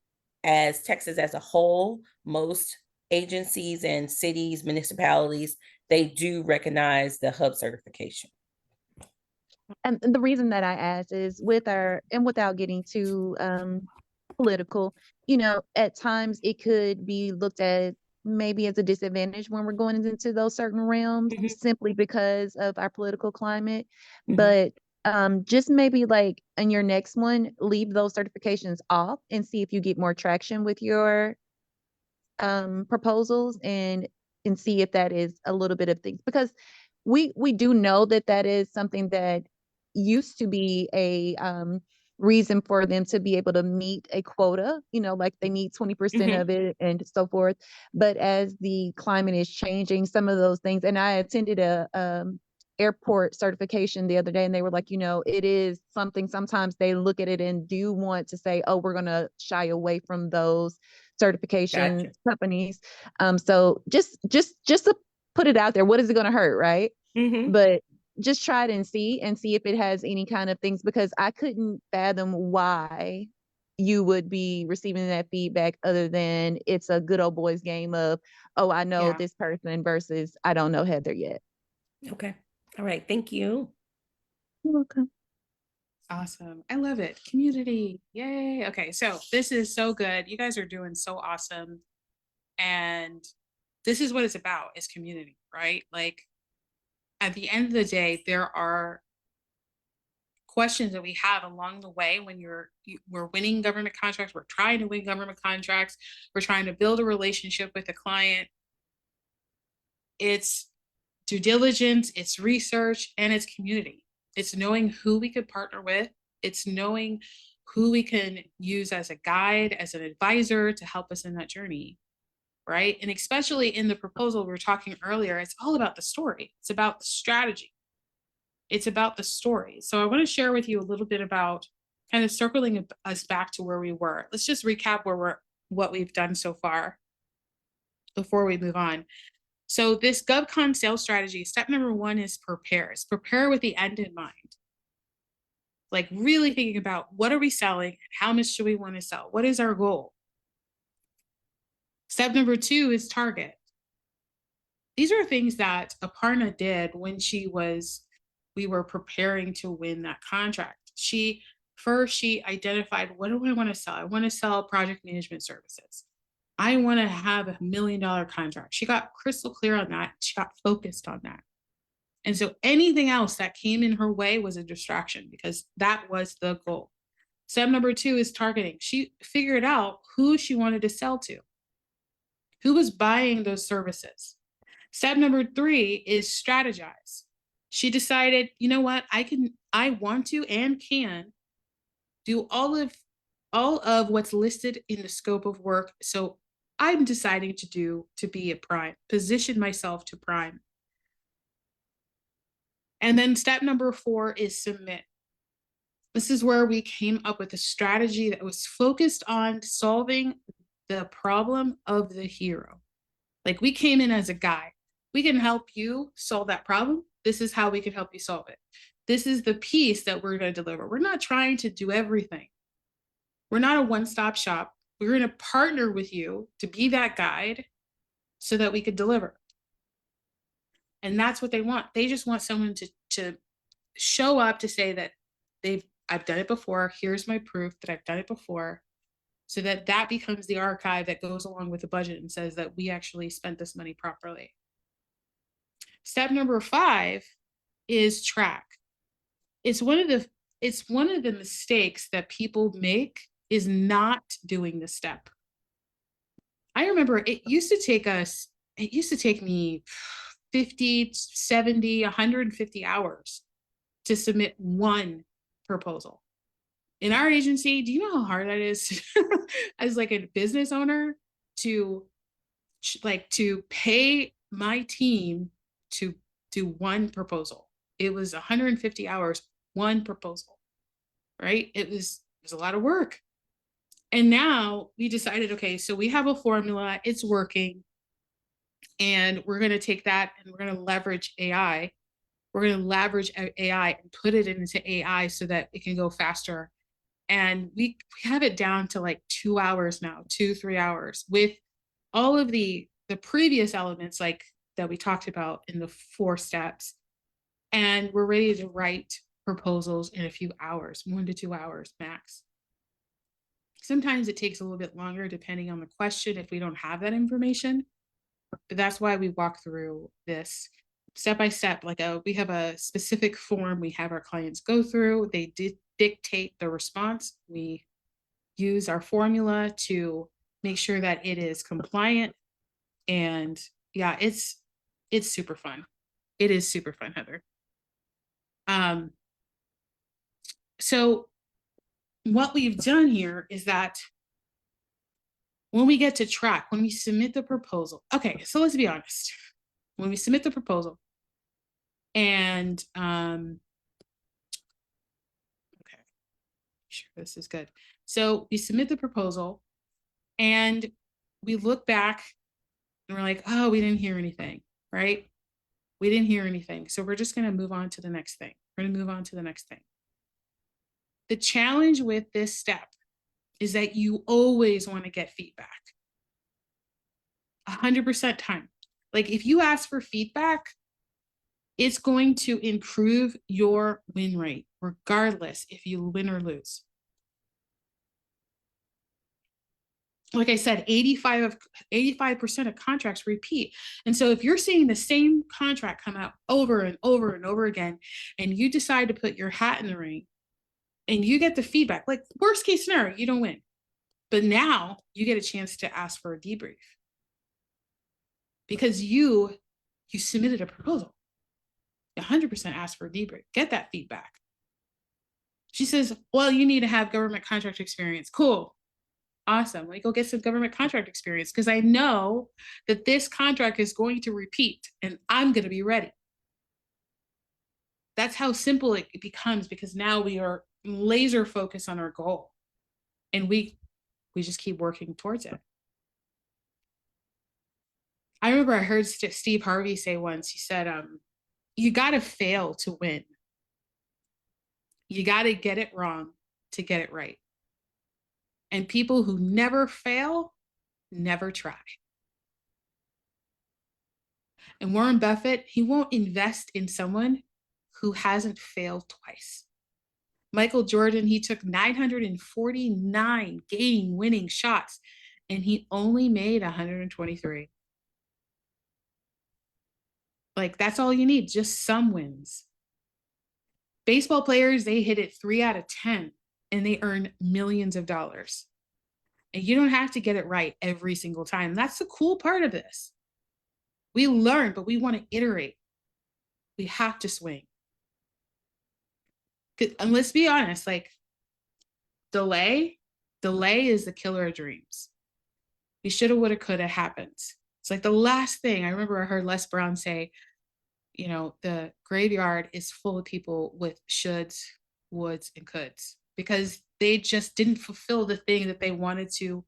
as Texas as a whole, most agencies and cities, municipalities, they do recognize the hub certification. And the reason that I asked is without getting too political, at times it could be looked at maybe as a disadvantage when we're going into those certain realms Mhm. simply because of our political climate. Mhm. But just maybe like in your next one, leave those certifications off and see if you get more traction with your proposals and see if that is a little bit of things, because we do know that that is something that used to be a reason for them to be able to meet a quota, like they need 20% Mhm. of it and so forth. But as the climate is changing, some of those things, and I attended a airport certification the other day, and they were like, it is something, sometimes they look at it and do want to say, oh, we're going to shy away from those certification Gotcha. companies. So just to put it out there, what is it going to hurt, right? Mhm. But just try it and see if it has any kind of things, because I couldn't fathom why you would be receiving that feedback other than it's a good old boys game of, oh, I know Yeah. this person versus I don't know Heather yet. Okay. All right. Thank you. You're welcome. Awesome. I love it. Community. Yay. Okay. So this is so good. You guys are doing so awesome. And this is what it's about, is community, right? Like at the end of the day, there are questions that we have along the way when we're winning government contracts, we're trying to win government contracts, we're trying to build a relationship with a client. It's due diligence, it's research, and it's community. It's knowing who we could partner with. It's knowing who we can use as a guide, as an advisor to help us in that journey, right? And especially in the proposal we were talking earlier, it's all about the story. It's about the strategy. It's about the story. So I want to share with you a little bit about kind of circling us back to where we were. Let's just recap what we've done so far before we move on. So this GovCon sales strategy, step number one is prepare. It's prepare with the end in mind. Like really thinking about what are we selling and how much do we want to sell? What is our goal? Step number 2 is target. These are things that Aparna did when we were preparing to win that contract. She identified, what do I want to sell? I want to sell project management services. I want to have $1 million contract. She got crystal clear on that. She got focused on that. And so anything else that came in her way was a distraction because that was the goal. Step number 2 is targeting. She figured out who she wanted to sell to, who was buying those services. Step number 3 is strategize. She decided, you know what, I want to and can do all of what's listed in the scope of work. So I'm deciding to be a prime, position myself to prime. And then step number 4 is submit. This is where we came up with a strategy that was focused on solving the problem of the hero. Like we came in as a guide. We can help you solve that problem. This is how we can help you solve it. This is the piece that we're going to deliver. We're not trying to do everything. We're not a one-stop shop. We're going to partner with you to be that guide so that we could deliver. And that's what they want. They just want someone to show up to say that I've done it before. Here's my proof that I've done it before. So that becomes the archive that goes along with the budget and says that we actually spent this money properly. Step number 5 is track. It's one of the mistakes that people make is not doing the step. I remember it used to take me 50, 70, 150 hours to submit one proposal. In our agency, do you know how hard that is as like a business owner to pay my team to do one proposal? It was 150 hours, one proposal, right? It was a lot of work. And now we decided, okay, so we have a formula, it's working, and we're going to take that and we're going to leverage AI. We're going to leverage AI and put it into AI so that it can go faster. And we have it down to like 2 hours now, 2-3 hours with all of the previous elements like that we talked about in the 4 steps. And we're ready to write proposals in a few hours, 1 to 2 hours max. Sometimes it takes a little bit longer depending on the question if we don't have that information. But that's why we walk through this step by step. We have a specific form we have our clients go through. They dictate the response. We use our formula to make sure that it is compliant. And yeah, it's super fun. It is super fun, Heather. So what we've done here is that when we get to track, when we submit the proposal, okay, so let's be honest. When we submit the proposal and, okay, sure, this is good. So we submit the proposal and we look back and we're like, oh, we didn't hear anything, right? We didn't hear anything. So we're just going to move on to the next thing. We're going to move on to the next thing. The challenge with this step is that you always want to get feedback. 100% time. Like if you ask for feedback, it's going to improve your win rate, regardless if you win or lose. Like I said, 85% of contracts repeat. And so if you're seeing the same contract come out over and over and over again, and you decide to put your hat in the ring and you get the feedback, like worst case scenario, you don't win. But now you get a chance to ask for a debrief because you submitted a proposal. 100% ask for a debrief, get that feedback. She says, well, you need to have government contract experience. Cool. Awesome. Let me go get some government contract experience because I know that this contract is going to repeat and I'm going to be ready. That's how simple it becomes because now we are laser focused on our goal and we just keep working towards it. I remember I heard Steve Harvey say once, he said, you got to fail to win. You got to get it wrong to get it right. And people who never fail, never try. And Warren Buffett, he won't invest in someone who hasn't failed twice. Michael Jordan, he took 949 game-winning shots, and he only made 123. Like, that's all you need, just some wins. Baseball players, they hit it 3 out of 10, and they earn millions of dollars. And you don't have to get it right every single time. That's the cool part of this. We learn, but we want to iterate. We have to swing. And let's be honest, like, delay is the killer of dreams. We shoulda, woulda, coulda happens. It's like the last thing I remember I heard Les Brown say, you know, the graveyard is full of people with shoulds, woulds, and coulds because they just didn't fulfill the thing that they wanted to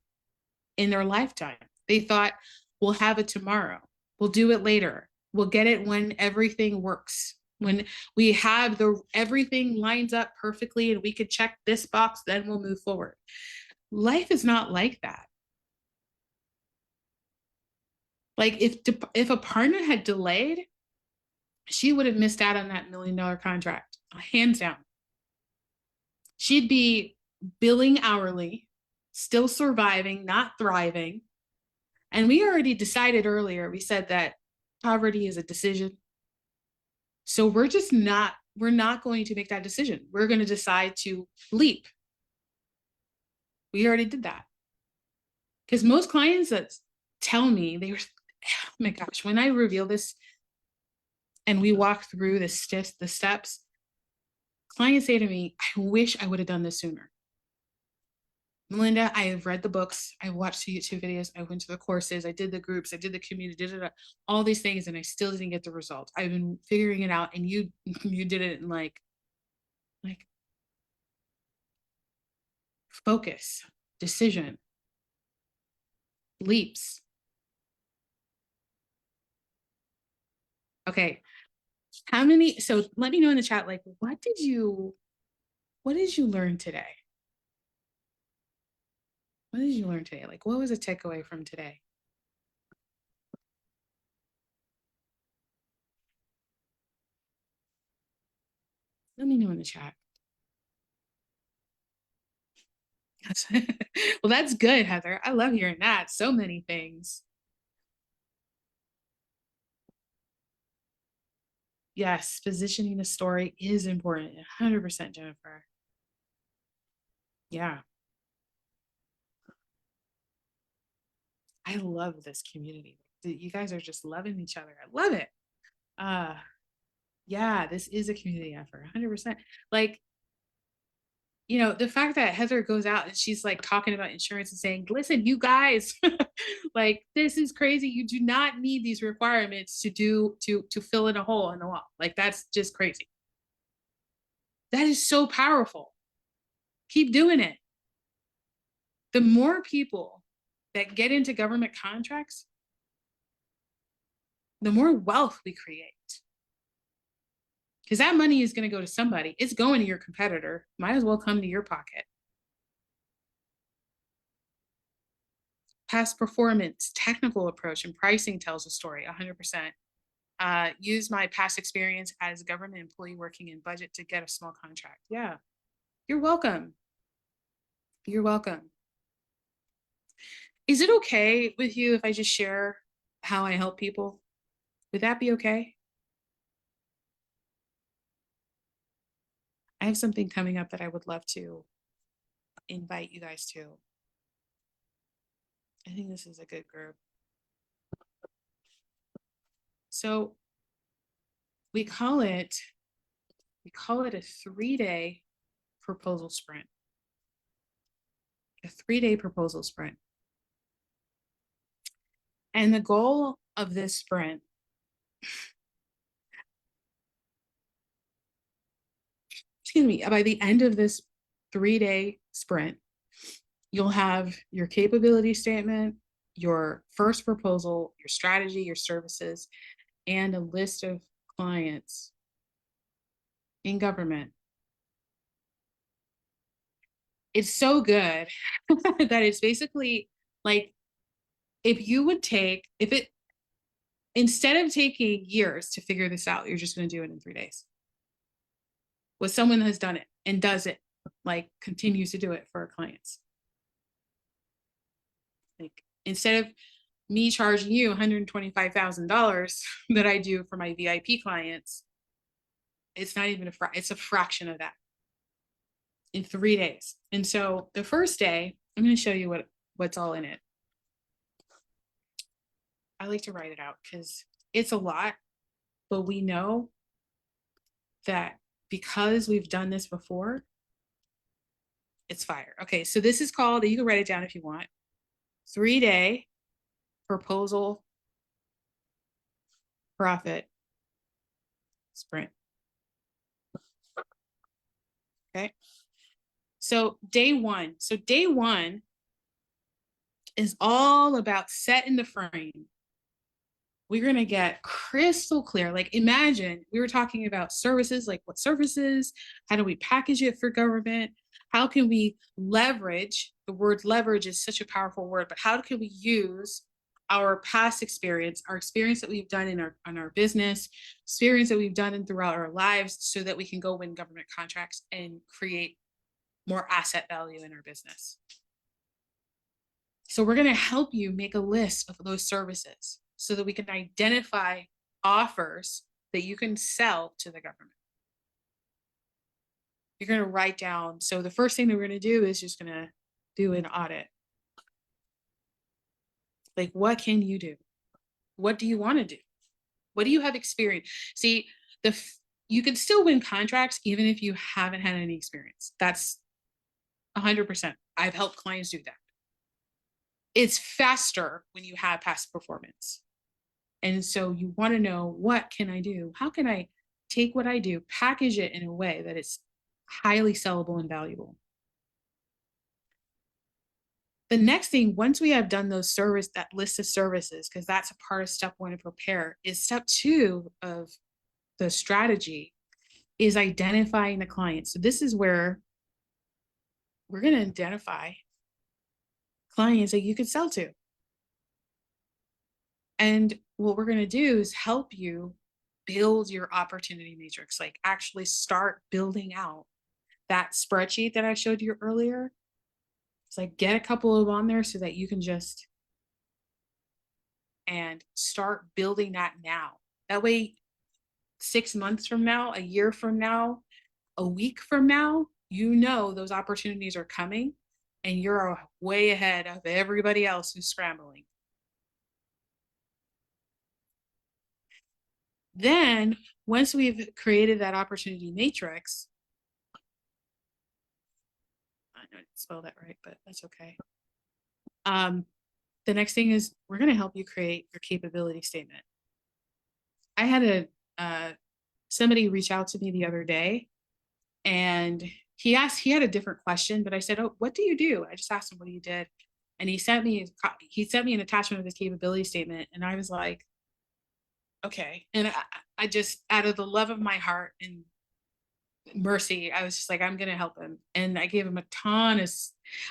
in their lifetime. They thought, we'll have it tomorrow. We'll do it later. We'll get it when everything works. When we have everything lines up perfectly and we could check this box, then we'll move forward. Life is not like that. Like if a partner had delayed, she would have missed out on that $1 million contract, hands down. She'd be billing hourly, still surviving, not thriving. And we already decided earlier, we said that poverty is a decision. So we're not going to make that decision. We're going to decide to leap. We already did that. Because most clients that tell me, oh my gosh, when I reveal this and we walk through the steps, clients say to me, I wish I would have done this sooner. Melinda, I have read the books, I watched the YouTube videos, I went to the courses, I did the groups, I did the community, all these things, and I still didn't get the result. I've been figuring it out, and you did it in like focus, decision, leaps. Okay, so let me know in the chat, like, what did you learn today? What did you learn today? Like, what was a takeaway from today? Let me know in the chat. Well, that's good, Heather. I love hearing that. So many things. Yes, positioning the story is important. 100%, Jennifer. Yeah. I love this community. You guys are just loving each other. I love it. Yeah, this is a community effort, 100%. Like, you know, the fact that Heather goes out and she's like talking about insurance and saying, listen, you guys, like, this is crazy. You do not need these requirements to fill in a hole in the wall. Like, that's just crazy. That is so powerful. Keep doing it. The more people that get into government contracts, the more wealth we create. Because that money is going to go to somebody. It's going to your competitor. Might as well come to your pocket. Past performance, technical approach, and pricing tells a story, 100%. Use my past experience as a government employee working in budget to get a small contract. Yeah, you're welcome. You're welcome. Is it okay with you if I just share how I help people? Would that be okay? I have something coming up that I would love to invite you guys to. I think this is a good group. So we call it a 3-day proposal sprint. A 3-day proposal sprint. And the goal of this sprint by the end of this 3-day sprint, you'll have your capability statement, your first proposal, your strategy, your services, and a list of clients in government it's so good that it's basically like, if you would take, instead of taking years to figure this out, you're just going to do it in 3 days. With someone that has done it and does it, like continues to do it for our clients. Like, instead of me charging you $125,000 that I do for my VIP clients, it's not even it's a fraction of that in 3 days. And so the first day, I'm going to show you what's all in it. I like to write it out because it's a lot, but we know that because we've done this before, it's fire. Okay, so this is called, you can write it down if you want, 3-day proposal profit sprint. Okay, so day one is all about setting the frame. We're going to get crystal clear. Like, imagine we were talking about services, like what services, how do we package it for government? How can we leverage? The word leverage is such a powerful word, but how can we use our past experience, our experience that we've done in our business, experience that we've done in throughout our lives, so that we can go win government contracts and create more asset value in our business. So we're going to help you make a list of those services so that we can identify offers that you can sell to the government. You're going to write down. So the first thing that we're going to do is just going to do an audit. Like, what can you do? What do you want to do? What do you have experience? See, you can still win contracts even if you haven't had any experience. That's 100%. I've helped clients do that. It's faster when you have past performance. And so you want to know, what can I do? How can I take what I do, package it in a way that it's highly sellable and valuable? The next thing, once we have done that list of services, because that's a part of step 1 to prepare, is step 2 of the strategy is identifying the client. So this is where we're going to identify clients that you could sell to. And what we're going to do is help you build your opportunity matrix, like actually start building out that spreadsheet that I showed you earlier. It's like, get a couple of them on there so that you can just and start building that now. That way, 6 months from now, a year from now, a week from now, you know those opportunities are coming and you're way ahead of everybody else who's scrambling. Then, once we've created that opportunity matrix, I didn't spell that right, but that's okay. The next thing is we're going to help you create your capability statement. I had somebody reach out to me the other day, and he had a different question, but I said, "Oh, what do you do?" I just asked him what he did, and he sent me an attachment of his capability statement, and I was like, okay. And I just, out of the love of my heart and mercy, I was just like, I'm going to help him. And I gave him a ton of,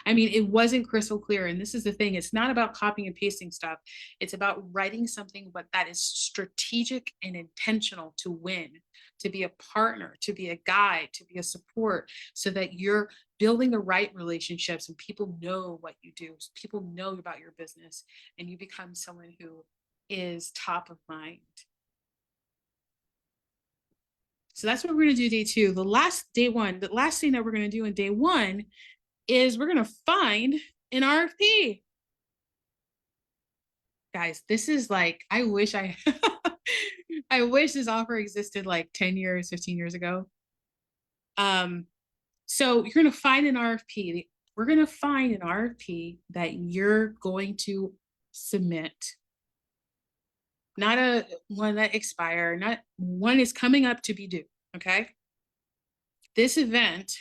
it wasn't crystal clear. And this is the thing. It's not about copying and pasting stuff. It's about writing something, but that is strategic and intentional to win, to be a partner, to be a guide, to be a support, so that you're building the right relationships and people know what you do. So people know about your business and you become someone who is top of mind. So that's what we're going to do day 2. The last thing that we're going to do in day 1 is we're going to find an RFP. Guys, this is like, I wish this offer existed like 10 years, 15 years ago. So you're going to find an RFP. We're going to find an RFP that you're going to submit. Not a one that expire, not one is coming up to be due, okay? This event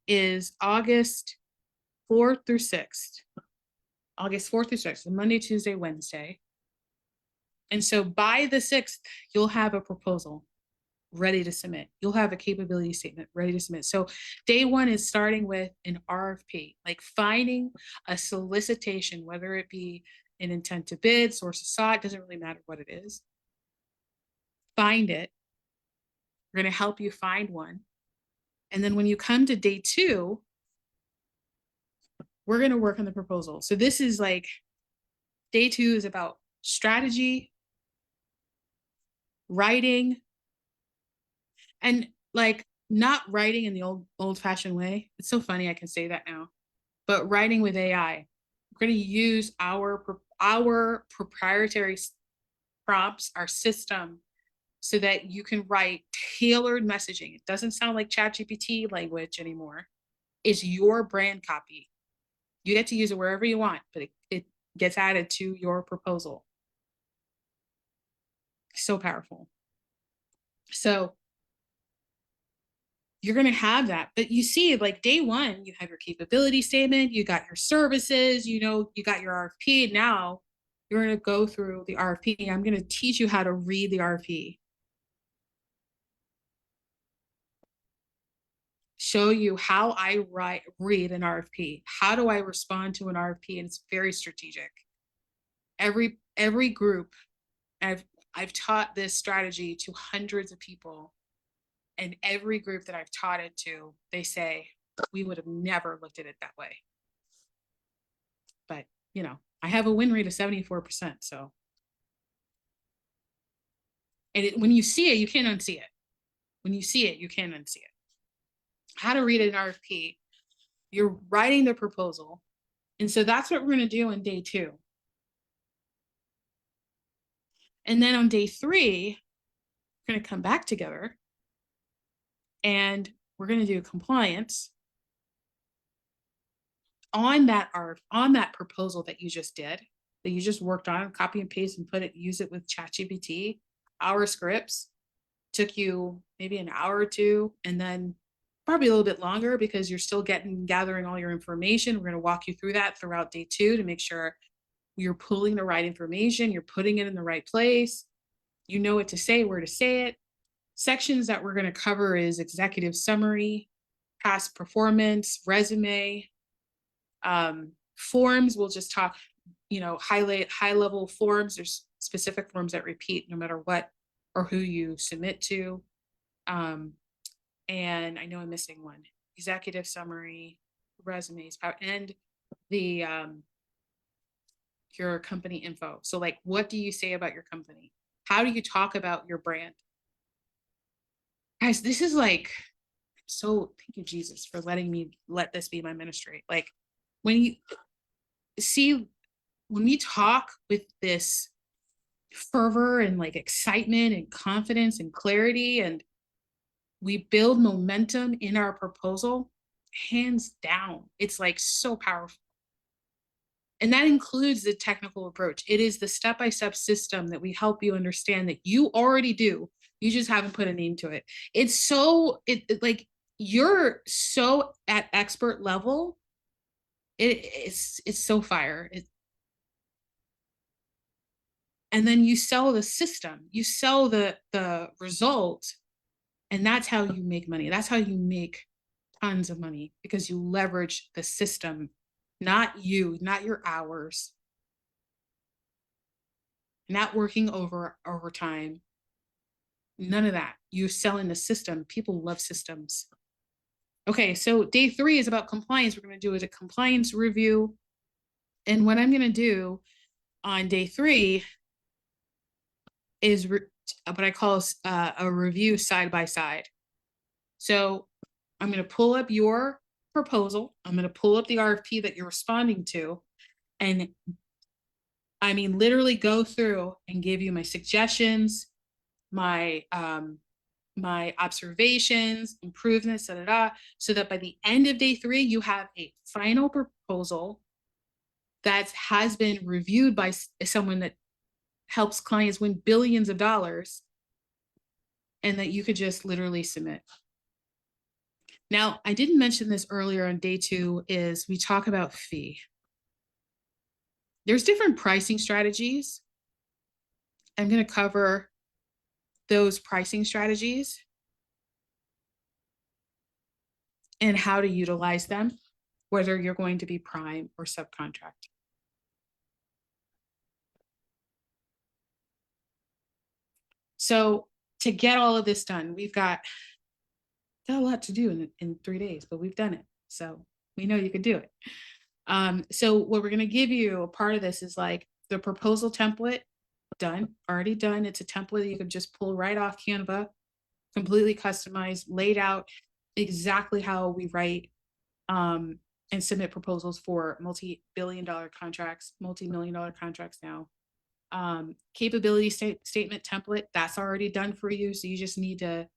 is August 4th through 6th. August 4th through 6th, Monday, Tuesday, Wednesday. And so by the 6th, you'll have a proposal. ready to submit. You'll have a capability statement ready to submit. So day one is starting with an RFP, like finding a solicitation, whether it be an intent to bid, source of sought, doesn't really matter what it is. Find it. We're going to help you find one. And then when you come to day two, we're going to work on the proposal. So this is like, day two is about strategy, writing, and like not writing in the old fashioned way. It's so funny I can say that now, but writing with AI. We're going to use our proprietary prompts, our system, so that you can write tailored messaging. It doesn't sound like ChatGPT language anymore. It's your brand copy. You get to use it wherever you want, but it gets added to your proposal. So powerful. So you're going to have that, but you see, like day one, you have your capability statement, you got your services, you got your RFP. Now you're going to go through the RFP. I'm going to teach you how to read the RFP. Show you how I read an RFP. How do I respond to an RFP? And it's very strategic. Every group, I've taught this strategy to hundreds of people, and every group that I've taught it to, they say, we would have never looked at it that way. But, I have a win rate of 74%. So, and when you see it, you can't unsee it. When you see it, you can't unsee it. How to read an RFP. You're writing the proposal. And so that's what we're going to do on day two. And then on day three, we're going to come back together and we're going to do compliance on that proposal that you just did, that you just worked on, copy and paste and use it with ChatGPT. Our scripts took you maybe an hour or two, and then probably a little bit longer because you're still gathering all your information. We're going to walk you through that throughout day two to make sure you're pulling the right information, you're putting it in the right place, you know what to say, where to say it. Sections that we're going to cover is executive summary, past performance, resume, forms. We'll just talk, highlight high level forms. There's specific forms that repeat no matter what or who you submit to. And I know I'm missing one: executive summary, resumes, and the your company info. So like, what do you say about your company? How do you talk about your brand? Guys, this is like, so thank you, Jesus, for letting me let this be my ministry. Like when we talk with this fervor and like excitement and confidence and clarity, and we build momentum in our proposal, hands down, it's like so powerful. And that includes the technical approach. It is the step-by-step system that we help you understand that you already do. You just haven't put a name to it. It's like you're so at expert level. It's so fire. And then you sell the system, you sell the result, and that's how you make money. That's how you make tons of money, because you leverage the system, not your hours, not working overtime, none of that. You're selling the system. People love systems. Okay, so day three is about compliance. We're going to do a compliance review. And what I'm going to do on day three is what I call a review side by side. So I'm going to pull up your proposal. I'm going to pull up the RFP that you're responding to, and I mean, literally go through and give you my suggestions, my observations, improvements, so that by the end of day three, you have a final proposal that has been reviewed by someone that helps clients win billions of dollars, and that you could just literally submit. Now, I didn't mention this earlier on day two, is we talk about fee. There's different pricing strategies. I'm going to cover those pricing strategies and how to utilize them, whether you're going to be prime or subcontract. So to get all of this done, we've got a lot to do in 3 days, but we've done it. So we know you can do it. So what we're going to give you, a part of this is like the proposal template, done, already done. It's a template that you can just pull right off Canva, completely customized, laid out exactly how we write and submit proposals for multi-billion-dollar contracts, multi-million-dollar contracts now. Capability statement template, that's already done for you. So you just need to,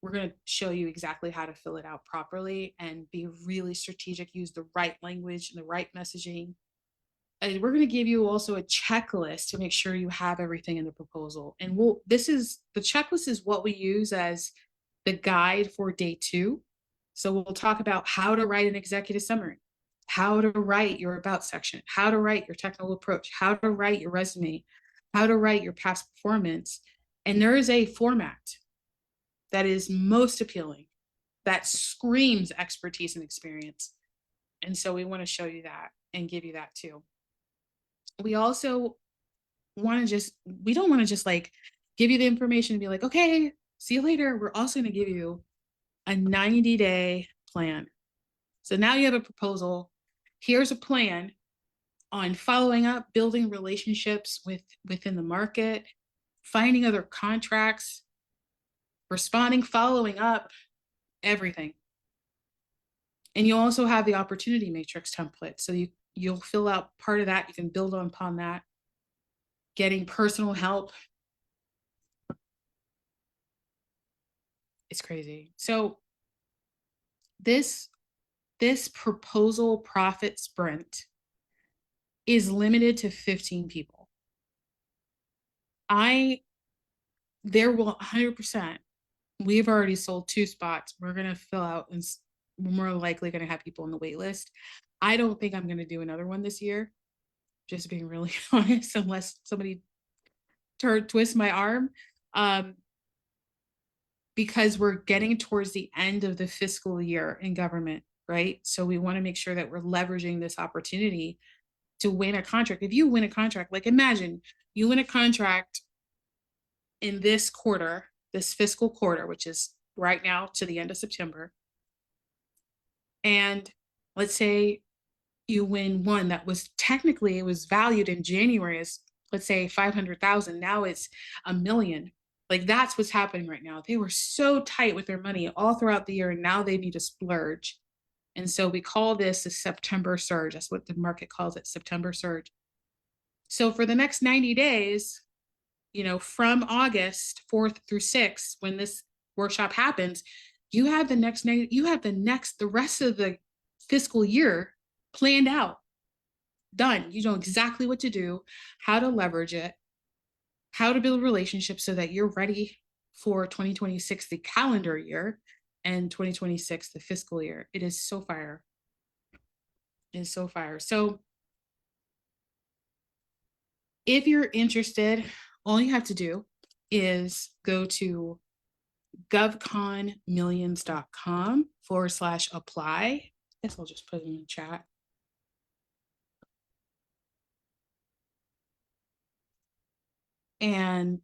we're going to show you exactly how to fill it out properly and be really strategic, use the right language and the right messaging. And we're going to give you also a checklist to make sure you have everything in the proposal. And the checklist is what we use as the guide for day 2. So we'll talk about how to write an executive summary, how to write your about section, how to write your technical approach, how to write your resume, how to write your past performance. And there is a format that is most appealing, that screams expertise and experience. And so we want to show you that and give you that too. We also want to we don't want to just like give you the information and be like, okay, see you later. We're also going to give you a 90-day plan. So now you have a proposal. Here's a plan on following up, building relationships within the market, finding other contracts, responding, following up, everything. And you also have the opportunity matrix template. So you'll fill out part of that. You can build upon that. Getting personal help. It's crazy. So this proposal profit sprint is limited to 15 people. There will 100%. We've already sold 2 spots. We're going to fill out, and we're more likely going to have people on the wait list. I don't think I'm going to do another one this year, just being really honest, unless somebody twists my arm, because we're getting towards the end of the fiscal year in government, right? So we want to make sure that we're leveraging this opportunity to win a contract. If you win a contract, like imagine you win a contract in this quarter, this fiscal quarter, which is right now to the end of September. And let's say you win one that was technically, it was valued in January as, let's say 500,000. Now it's $1 million. Like that's what's happening right now. They were so tight with their money all throughout the year, and now they need to splurge. And so we call this a September surge. That's what the market calls it, September surge. So for the next 90 days, from August 4th through 6th, when this workshop happens, you have the rest of the fiscal year planned out, done. You know exactly what to do, how to leverage it, how to build relationships so that you're ready for 2026, the calendar year, and 2026, the fiscal year. It is so fire. It is so fire. So if you're interested, all you have to do is go to govconmillions.com/apply. I guess I'll just put it in the chat. And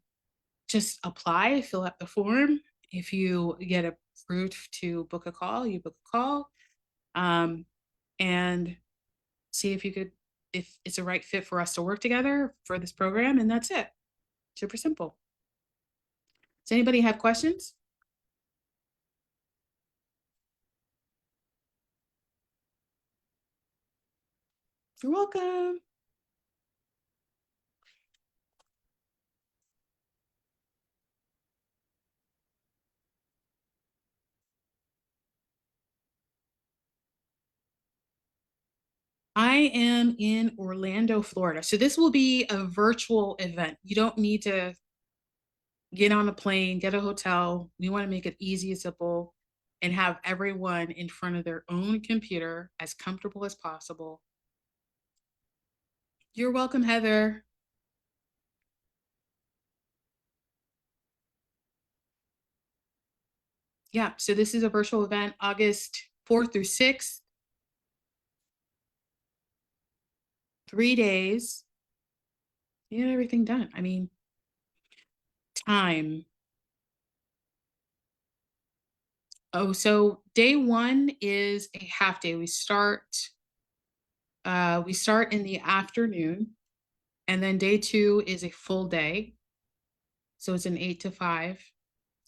just apply, fill out the form. If you get approved to book a call, you book a call, and see if it's a right fit for us to work together for this program. And that's it. Super simple. Does anybody have questions? You're welcome. I am in Orlando, Florida. So this will be a virtual event. You don't need to get on a plane, get a hotel. We want to make it easy and simple and have everyone in front of their own computer as comfortable as possible. You're welcome, Heather. Yeah, so this is a virtual event, August 4th through 6th. 3 days. You get everything done. I mean, time. Oh, so day one is a half day. We start in the afternoon, and then day two is a full day. So it's an 8 to 5.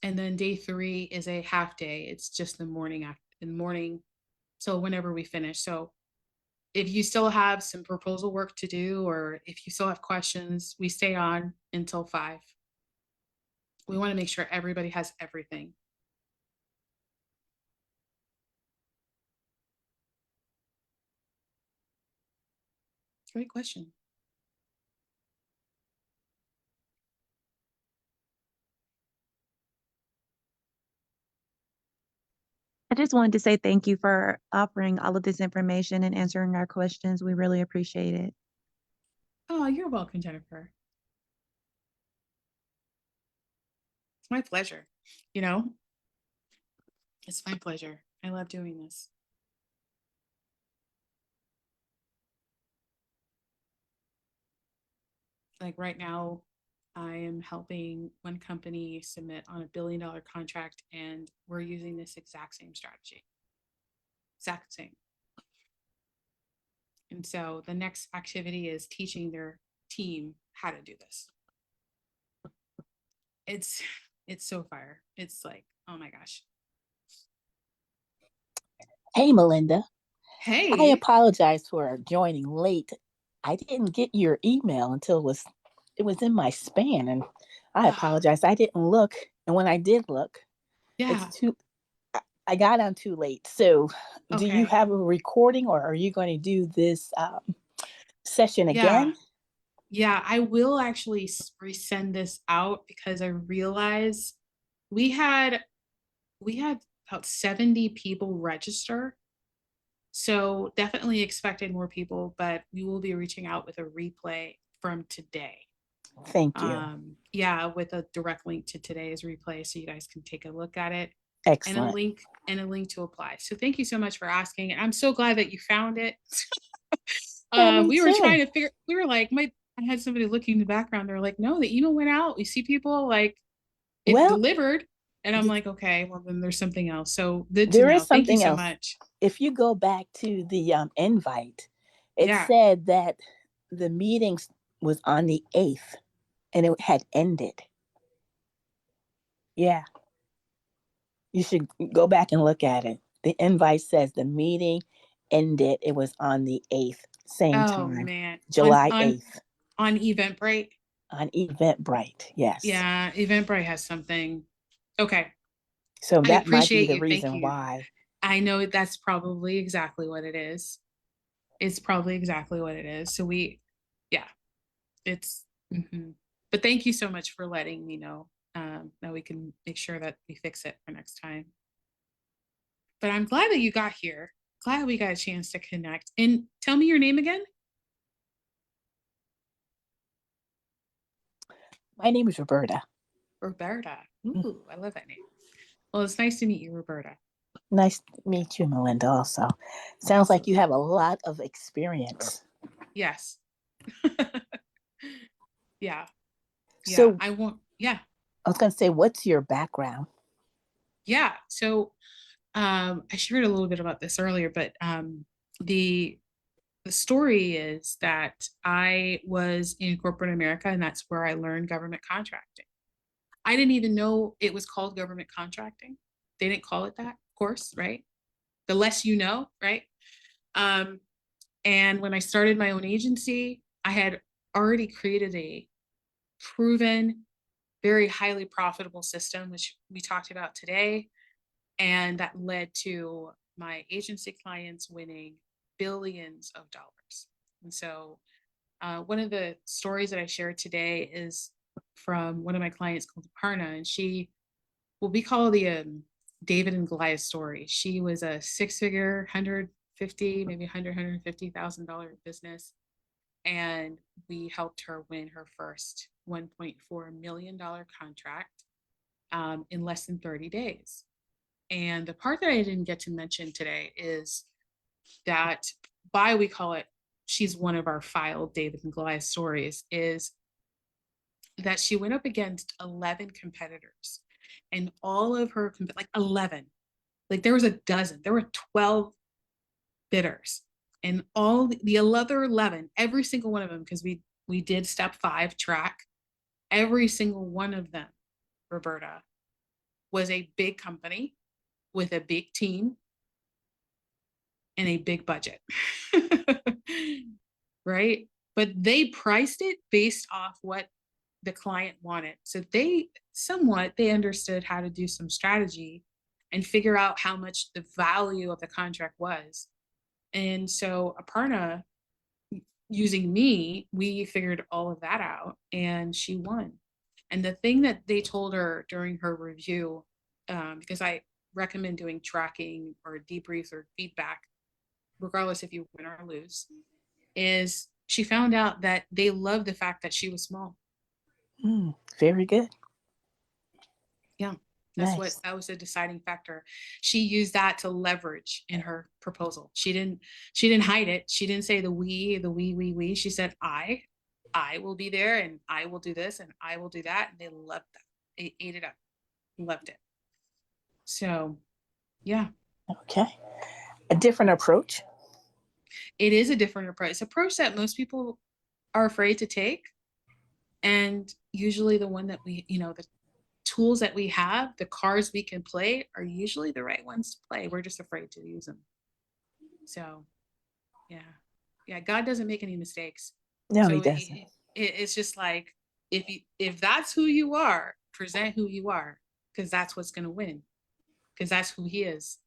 And then day three is a half day. It's just the morning after in the morning. So whenever we finish. So if you still have some proposal work to do, or if you still have questions, we stay on until 5. We want to make sure everybody has everything. Great question. I just wanted to say thank you for offering all of this information and answering our questions. We really appreciate it. Oh, you're welcome, Jennifer. It's my pleasure. You know, it's my pleasure. I love doing this. Like right now, I am helping one company submit on $1 billion contract, and we're using this exact same strategy. Exact same. And so the next activity is teaching their team how to do this. It's so fire. It's like, oh my gosh. Hey, Melinda. I Hey. apologize for joining late. I didn't get your email until it was in my spam, and I apologize. I didn't look, and when I did look, Yeah. it's too. I got on too late. So, do you Okay. have a recording, or are you going to do this session Yeah. again? Yeah, I will actually resend this out because I realize we had about 70 people register. So definitely expected more people, but we will be reaching out with a replay from today. Thank you. Yeah, with a direct link to today's replay so you guys can take a look at it. Excellent. And a link to apply. So thank you so much for asking. And I'm so glad that you found it. Yeah, me We were too. trying to figure, we were like, I had somebody looking in the background. They're like, no, the email went out. We see people like it Well, delivered. And I'm like, okay, well then there's something else. So good to there know. is Thank you something so else. much. If you go back to the invite, it Yeah. said that the meeting was on the 8th and it had ended. Yeah. You should go back and look at it. The invite says the meeting ended. It was on the 8th, same Oh time, man. July 8th, On Eventbrite. on Eventbrite. Yes. Yeah, Eventbrite has something. Okay. So I that might be appreciate the you. Thank reason you. why. I know that's probably exactly what it is. It's probably exactly what it is. So yeah, it's, but thank you so much for letting me know. That we can make sure that we fix it for next time. But I'm glad that you got here. Glad we got a chance to connect. And tell me your name again. My name is Roberta. Roberta. Ooh, I love that name. Well, it's nice to meet you, Roberta. Nice to meet you, Melinda, also. Sounds like you have a lot of experience. Yes. Yeah. So I was going to say, what's your background? Yeah. So I shared a little bit about this earlier, but the story is that I was in corporate America, and that's where I learned government contracting. I didn't even know it was called government contracting. They didn't call it that, of course, right? The less you know, right? And when I started my own agency, I had already created a proven, very highly profitable system, which we talked about today. And that led to my agency clients winning billions of dollars. And so one of the stories that I shared today is from one of my clients called Parna, and we call the David and Goliath story. She was a 6-figure, 150, maybe $150,000 business. And we helped her win her first $1.4 million contract in less than 30 days. And the part that I didn't get to mention today is that why we call it, she's one of our filed David and Goliath stories, is that she went up against 11 competitors, and all of her, like 11, like there was a dozen, there were 12 bidders, and all the other 11, every single one of them, because we did step 5 track, every single one of them, Roberta, was a big company with a big team and a big budget. Right? But they priced it based off what the client wanted. So they understood how to do some strategy and figure out how much the value of the contract was. And so Aparna, using me, we figured all of that out and she won. And the thing that they told her during her review, because I recommend doing tracking or debriefs or feedback, regardless if you win or lose, is she found out that they loved the fact that she was small. Very good. Yeah, Nice. that was a deciding factor. She used that to leverage in her proposal. She didn't hide it. She didn't say we. She said, I will be there and I will do this and I will do that. And they loved that. They ate it up, loved it. So yeah. Okay. A different approach. It is a different approach. It's an approach that most people are afraid to take. And usually the one that we, the tools that we have, the cards we can play are usually the right ones to play. We're just afraid to use them. So yeah. Yeah, God doesn't make any mistakes. No, So he doesn't. it's just like, if that's who you are, present who you are, because that's what's going to win, because that's who he is.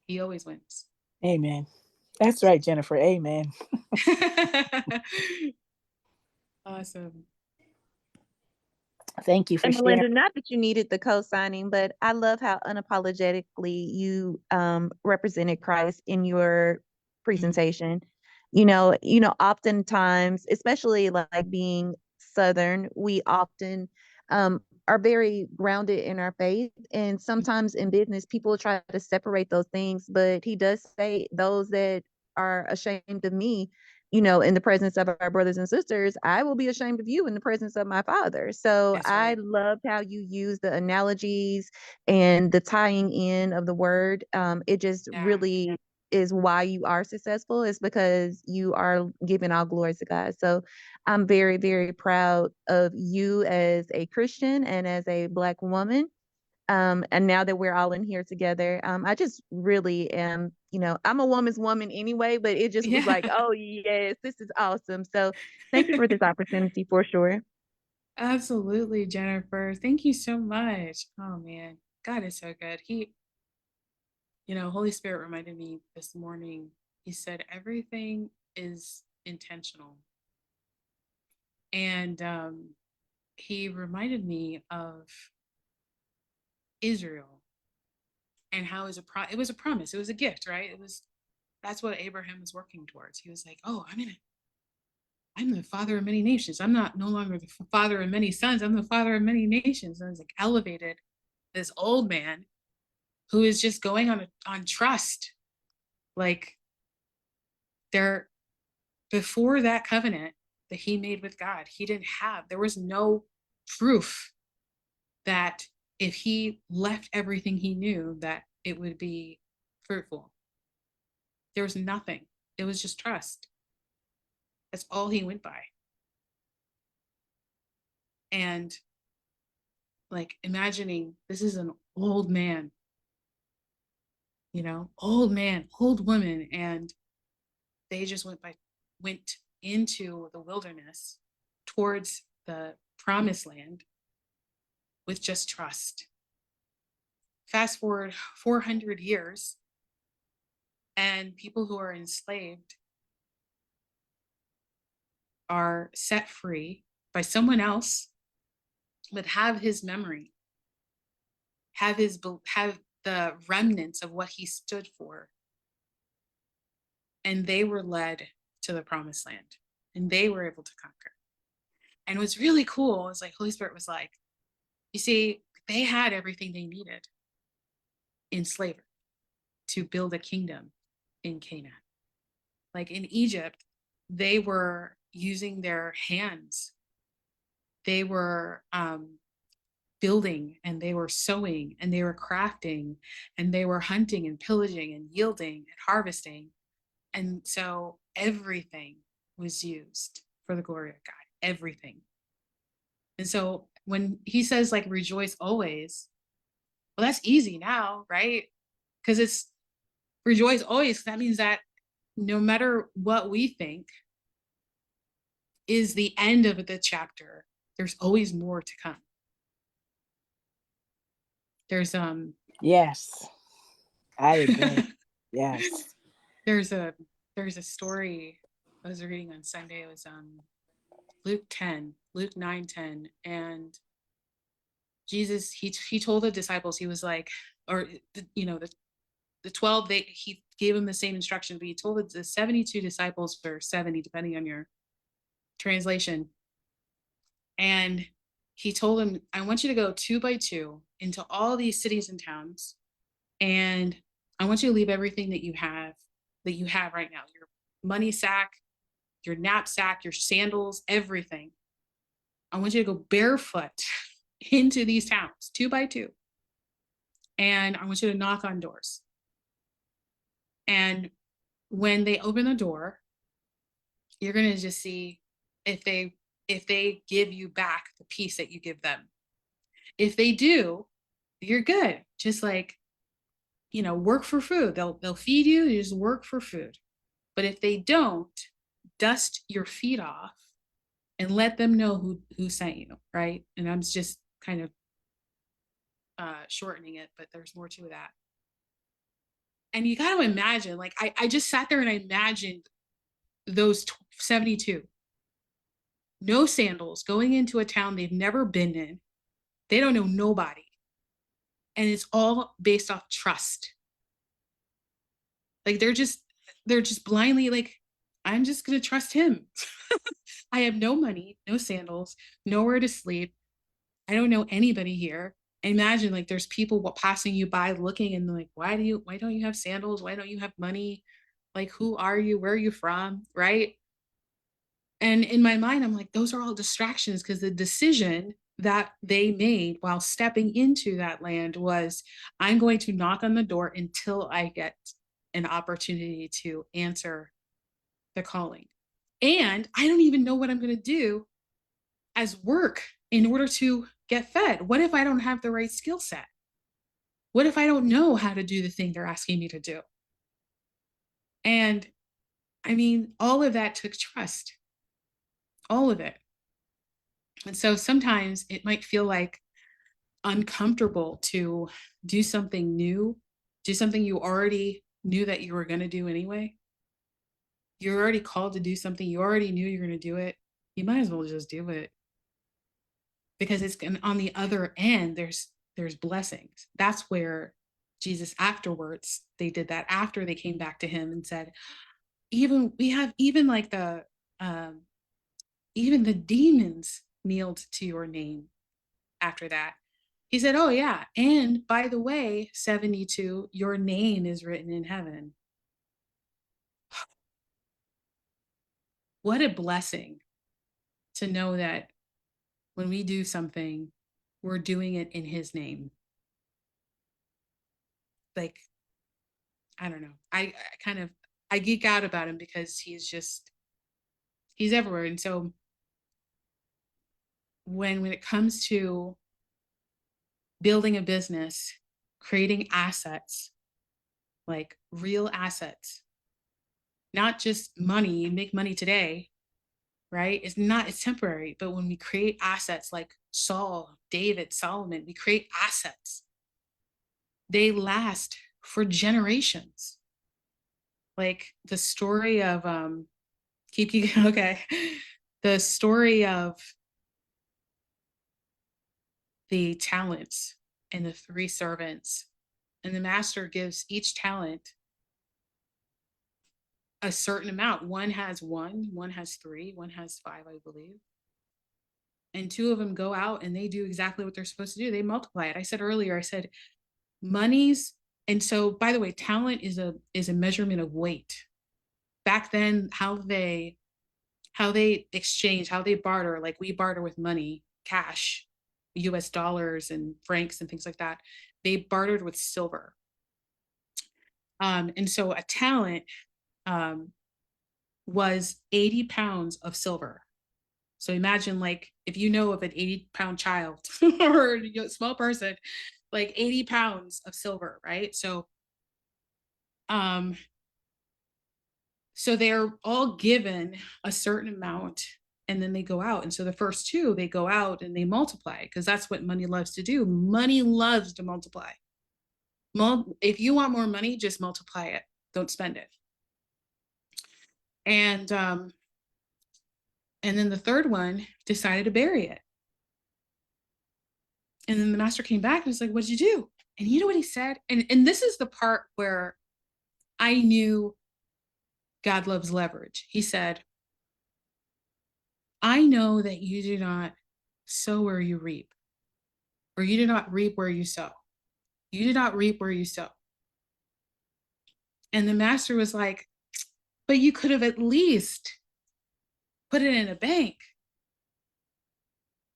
He always wins. Amen. That's right, Jennifer. Amen. Awesome. Thank you for And sharing. Melinda, not that you needed the co-signing, but I love how unapologetically you represented Christ in your presentation. Oftentimes, especially like being Southern, we often are very grounded in our faith. And sometimes in business, people try to separate those things, but he does say those that are ashamed of me, in the presence of our brothers and sisters, I will be ashamed of you in the presence of my Father. So That's I right. loved how you use the analogies and the tying in of the word. It just Yeah. really is why you are successful, is because you are giving all glory to God. So I'm very, very proud of you as a Christian and as a Black woman. And now that we're all in here together, I just really am, I'm a woman's woman anyway, but it just was like, oh yes, this is awesome. So thank you for this opportunity for sure. Absolutely, Jennifer. Thank you so much. Oh man, God is so good. Holy Spirit reminded me this morning. He said everything is intentional. And he reminded me of Israel and how it was a promise. It was a gift, right? That's what Abraham was working towards. He was like, oh, I'm the father of many nations. I'm no longer the father of many sons. I'm the father of many nations. And I was like elevated this old man who is just going on trust. Like before that covenant that he made with God, there was no proof that if he left everything he knew, that it would be fruitful. There was nothing. It was just trust. That's all he went by. And like imagining this is an old man, old man, old woman, and they just went into the wilderness towards the promised land with just trust. Fast forward 400 years, and people who are enslaved are set free by someone else, but have his memory, have the remnants of what he stood for. And they were led to the promised land and they were able to conquer. And what's really cool is like Holy Spirit was like, you see, they had everything they needed. in slavery to build a kingdom in Canaan. Like in Egypt, they were using their hands. They were building, and they were sewing, and they were crafting, and they were hunting and pillaging and yielding and harvesting. And so everything was used for the glory of God, everything. And so when he says like rejoice always, well, that's easy now, right? Because it's rejoice always. That means that no matter what we think is the end of the chapter, there's always more to come. There's Yes, I agree. Yes. there's a story I was reading on Sunday. It was Luke 9:10, and Jesus, he told the disciples, he was like, or the 12, he gave them the same instruction, but he told the 72 disciples, or 70 depending on your translation, and he told them, I want you to go 2 by 2 into all these cities and towns, and I want you to leave everything that you have right now, your money sack, your knapsack, your sandals, everything. I want you to go barefoot into these towns 2 by 2. And I want you to knock on doors. And when they open the door, you're going to just see if they give you back the peace that you give them. If they do, you're good. Just like, work for food. They'll feed you, you just work for food. But if they don't, dust your feet off and let them know who sent you, right? And I'm just kind of shortening it, but there's more to that. And you got to imagine, like, I just sat there and I imagined those 72, no sandals, going into a town they've never been in. They don't know nobody. And it's all based off trust. Like they're just blindly like, I'm just going to trust him. I have no money, no sandals, nowhere to sleep. I don't know anybody here. Imagine like there's people passing you by looking and like, why don't you have sandals? Why don't you have money? Like, who are you? Where are you from? Right. And in my mind, I'm like, those are all distractions, because the decision that they made while stepping into that land was, I'm going to knock on the door until I get an opportunity to answer the calling. And I don't even know what I'm going to do as work in order to get fed. What if I don't have the right skill set? What if I don't know how to do the thing they're asking me to do? And I mean, all of that took trust, all of it. And so sometimes it might feel like uncomfortable to do something new, do something you already knew that you were going to do anyway. You're already called to do something. You already knew you're going to do it. You might as well just do it, because it's on the other end. There's blessings. That's where Jesus afterwards, they did that after they came back to him and said, even like even the demons kneeled to your name after that. He said, oh yeah, and by the way, 72, your name is written in heaven. What a blessing to know that when we do something, we're doing it in his name. Like, I don't know. I geek out about him because he's everywhere. And so when it comes to building a business, creating assets, like real assets, not just money, you make money today, right? It's temporary. But when we create assets like Saul, David, Solomon, we create assets. They last for generations. Like the story of, okay. The story of the talents and the 3 servants, and the master gives each talent a certain amount. One has 1, one has 3, one has 5, I believe. And 2 of them go out and they do exactly what they're supposed to do. They multiply it. I said earlier, monies And so, by the way, talent is a measurement of weight. Back then, how they exchange, how they barter, like we barter with money, cash, US dollars and francs and things like that. They bartered with silver. And so a talent was 80 pounds of silver. So imagine, like, if you know of an 80-pound child or a small person, like 80 pounds of silver, right? So they're all given a certain amount and then they go out. And so the first two, they go out and they multiply because that's what money loves to do. Money loves to multiply. If you want more money, just multiply it. Don't spend it. And then the third one decided to bury it. And then the master came back and was like, what'd you do? And you know what he said? And this is the part where I knew God loves leverage. He said, I know that you do not sow where you reap, or you do not reap where you sow. You do not reap where you sow. And the master was like, but you could have at least put it in a bank.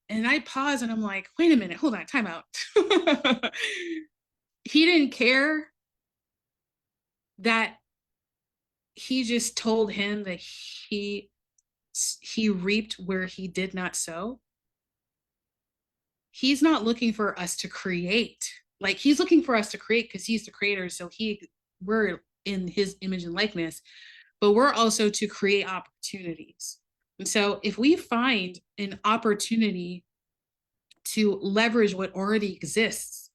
And I pause and I'm like, wait a minute, hold on, time out. He didn't care that he just told him that he reaped where he did not sow. He's not looking for us to create. Like, he's looking for us to create because he's the creator. So we're in his image and likeness, but we're also to create opportunities. And so if we find an opportunity to leverage what already exists,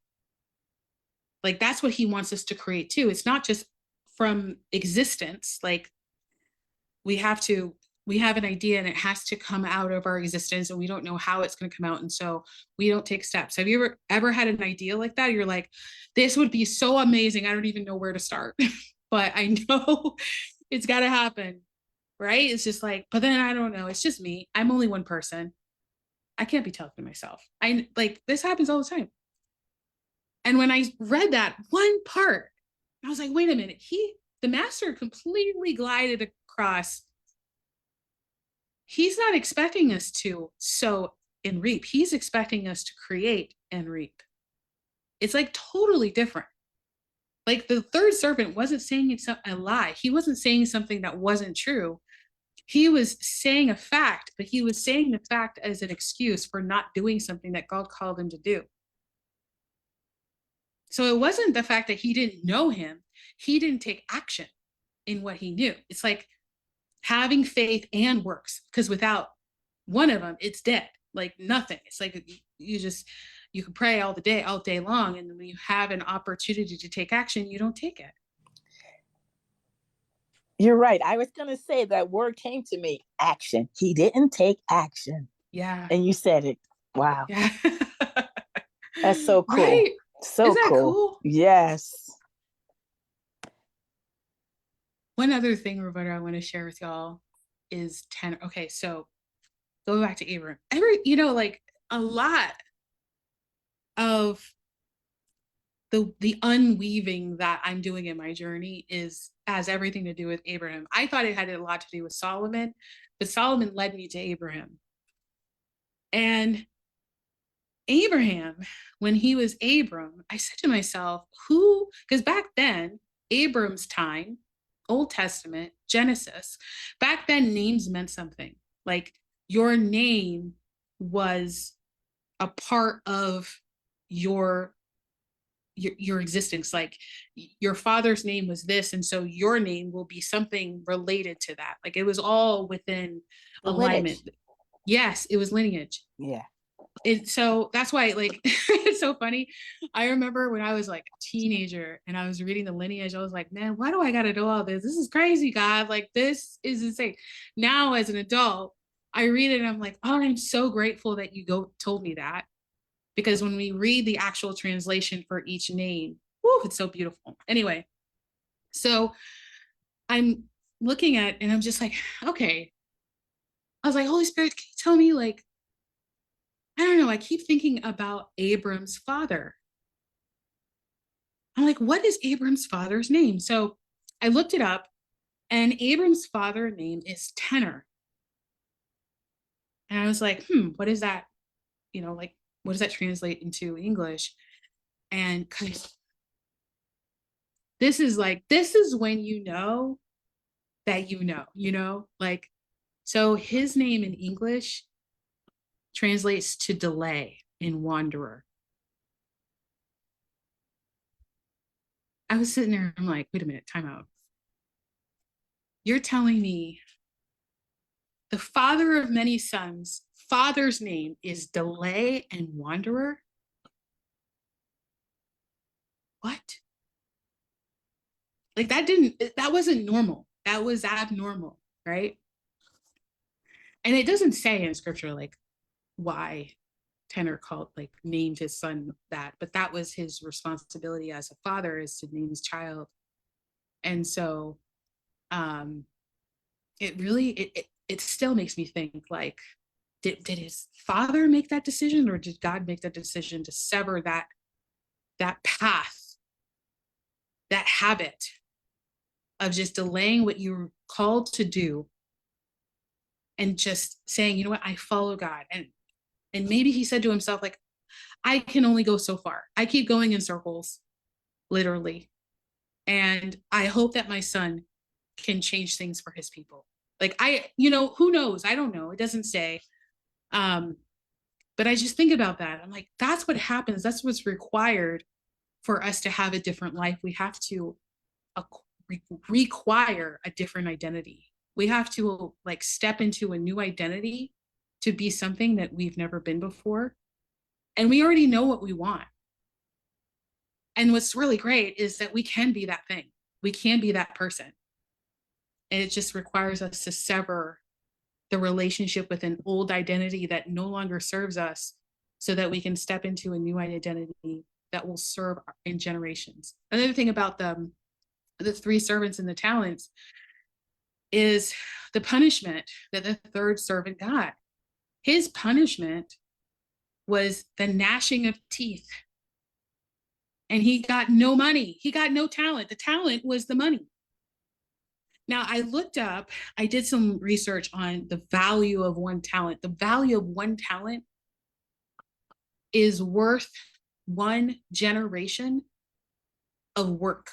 like, that's what he wants us to create too. It's not just from existence. Like, we have an idea and it has to come out of our existence and we don't know how it's going to come out. And so we don't take steps. Have you ever had an idea like that? You're like, this would be so amazing. I don't even know where to start, but I know it's got to happen. Right. It's just like, but then I don't know. It's just me. I'm only one person. I can't be talking to myself. This happens all the time. And when I read that one part, I was like, wait a minute. The master completely glided across. He's not expecting us to sow and reap. He's expecting us to create and reap. It's like totally different. Like, the third servant wasn't saying it's a lie. He wasn't saying something that wasn't true. He was saying a fact, but he was saying the fact as an excuse for not doing something that God called him to do. So it wasn't the fact that he didn't know him. He didn't take action in what he knew. It's like having faith and works, because without one of them, it's dead, like nothing. It's like you can pray all day long, and when you have an opportunity to take action, you don't take it. You're right. I was going to say that word came to me, action. He didn't take action. Yeah. And you said it. Wow. Yeah. That's so cool. Right? So Isn't that cool? Yes. One other thing, Roberta, I want to share with y'all is okay, so go back to Abram. Like, a lot of the unweaving that I'm doing in my journey has everything to do with Abraham. I thought it had a lot to do with Solomon, but Solomon led me to Abraham. And Abraham, when he was Abram, I said to myself, because back then, Abram's time, Old Testament, Genesis, back then names meant something. Like, your name was a part of your existence. Like, your father's name was this, and so your name will be something related to that. Like, it was all within alignment. Lineage. Yes, it was lineage. Yeah. So that's why, like, it's so funny. I remember when I was like a teenager and I was reading the lineage, I was like, man, why do I got to do all this? This is crazy, God. Like, this is insane. Now, as an adult, I read it and I'm like, oh, I'm so grateful that you told me that. Because when we read the actual translation for each name, whoo, it's so beautiful. Anyway, so I'm looking at, and I'm just like, okay. I was like, Holy Spirit, can you tell me, like, I don't know, I keep thinking about Abram's father. I'm like, what is Abram's father's name? So I looked it up, and Abram's father name is Tenor. And I was like, what is that? Like, what does that translate into English? And this is when that like, so his name in English translates to delay and wanderer. I was sitting there, I'm like, wait a minute, time out. You're telling me the father of many sons, father's name is delay and wanderer? What? Like that wasn't normal. That was abnormal, right? And it doesn't say in scripture like why Tenor named his son that, but that was his responsibility as a father, is to name his child. And so it still makes me think, like, did his father make that decision, or did God make that decision to sever that path, that habit of just delaying what you're called to do and just saying, you know what, I follow God. And maybe he said to himself, like, I can only go so far. I keep going in circles, literally. And I hope that my son can change things for his people. Like, who knows? I don't know. It doesn't say. But I just think about that. I'm like, that's what happens. That's what's required for us to have a different life. We have to require a different identity. We have to like step into a new identity to be something that we've never been before. And we already know what we want. And what's really great is that we can be that thing. We can be that person. And it just requires us to sever the relationship with an old identity that no longer serves us, so that we can step into a new identity that will serve in generations. Another thing about the 3 servants and the talents is the punishment that the third servant got. His punishment was the gnashing of teeth. And he got no money. He got no talent. The talent was the money. Now, I did some research on the value of one talent. The value of one talent is worth 1 generation of work.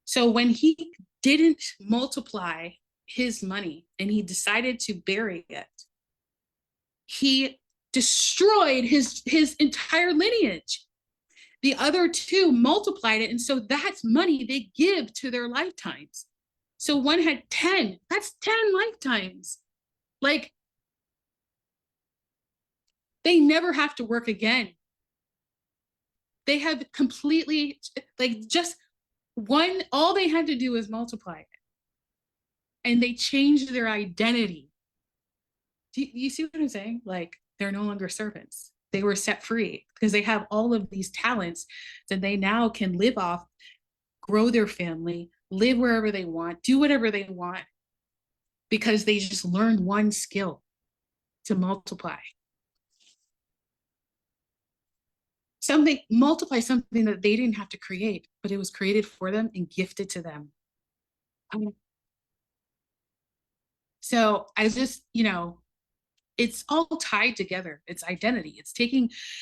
So when he didn't multiply his money and he decided to bury it, he destroyed his entire lineage. The other 2 multiplied it, and so that's money they give to their lifetimes. So one had 10. That's 10 lifetimes. Like, they never have to work again. They have completely, like, just one, all they had to do was multiply it. And they changed their identity. Do you see what I'm saying? Like, they're no longer servants. They were set free because they have all of these talents that they now can live off, grow their family, live wherever they want, do whatever they want, because they just learned one skill to multiply. Multiply something that they didn't have to create, but it was created for them and gifted to them. So I just, it's all tied together. It's identity.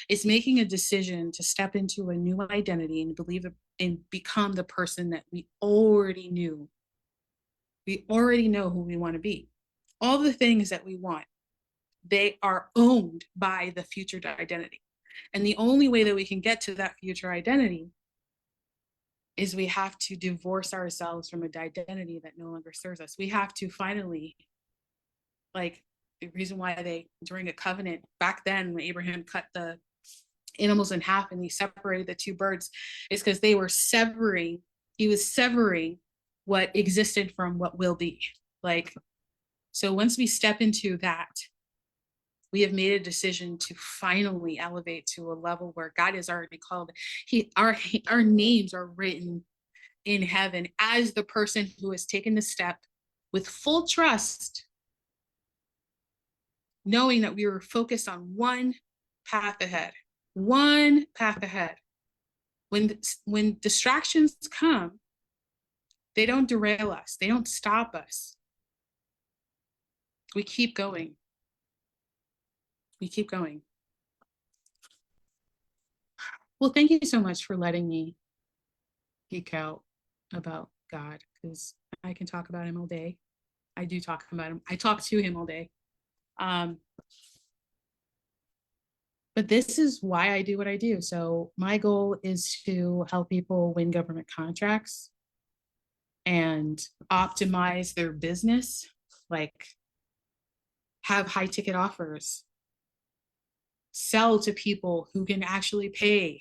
It's making a decision to step into a new identity and believe and become the person that we already knew. We already know who we want to be. All the things that we want, they are owned by the future identity. And the only way that we can get to that future identity is we have to divorce ourselves from an identity that no longer serves us. We have to finally, like, the reason why during a covenant back then, when Abraham cut the animals in half and he separated the 2 birds, is because he was severing what existed from what will be. Like, so once we step into that, we have made a decision to finally elevate to a level where God has already called. Our names are written in heaven as the person who has taken the step with full trust, knowing that we were focused on one path ahead. When distractions come, they don't derail us. They don't stop us. We keep going. We keep going. Well, thank you so much for letting me geek out about God, because I can talk about him all day. I do talk about him. I talk to him all day. But this is why I do what I do. So my goal is to help people win government contracts and optimize their business, like have high ticket offers, sell to people who can actually pay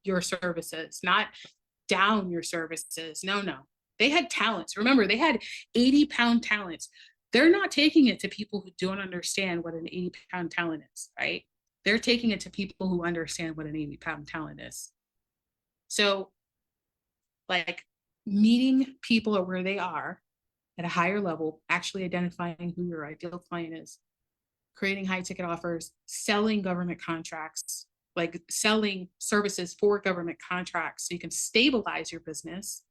your services, not down your services. No. They had talents. Remember, they had 80-pound talents. They're not taking it to people who don't understand what an 80-pound talent is, right? They're taking it to people who understand what an 80-pound talent is. So, like, meeting people at where they are at a higher level, actually identifying who your ideal client is, creating high ticket offers, selling government contracts, like selling services for government contracts so you can stabilize your business,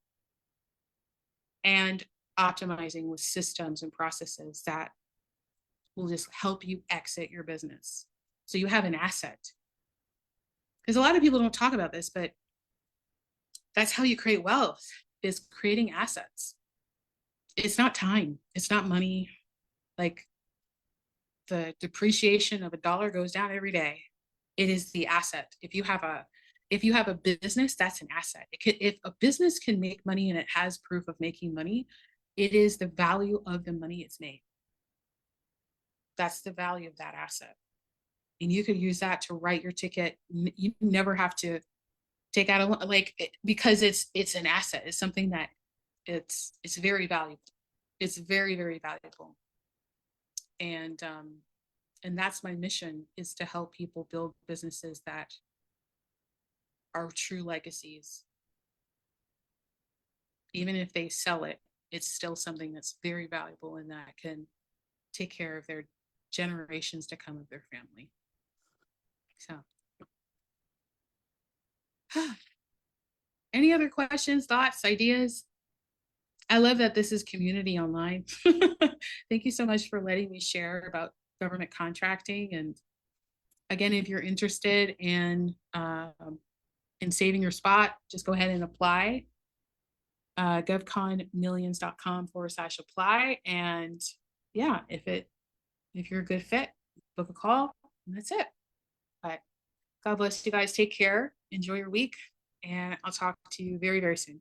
and optimizing with systems and processes that will just help you exit your business. So you have an asset. Because a lot of people don't talk about this, but that's how you create wealth, is creating assets. It's not time. It's not money. Like, the depreciation of a dollar goes down every day. It is the asset. If you have a business, that's an asset. If a business can make money and it has proof of making money, it is the value of the money it's made. That's the value of that asset. And you could use that to write your ticket. You never have to take out a loan, because it's an asset. It's something that it's very valuable. It's very, very valuable. And that's my mission, is to help people build businesses that are true legacies. Even if they sell it, it's still something that's very valuable and that can take care of their generations to come of their family. So, any other questions, thoughts, ideas? I love that this is community online. Thank you so much for letting me share about government contracting. And again, if you're interested in saving your spot, just go ahead and apply. govconmillions.com/apply. And yeah, if you're a good fit, book a call, and that's it. But God bless you guys. Take care. Enjoy your week. And I'll talk to you very, very soon.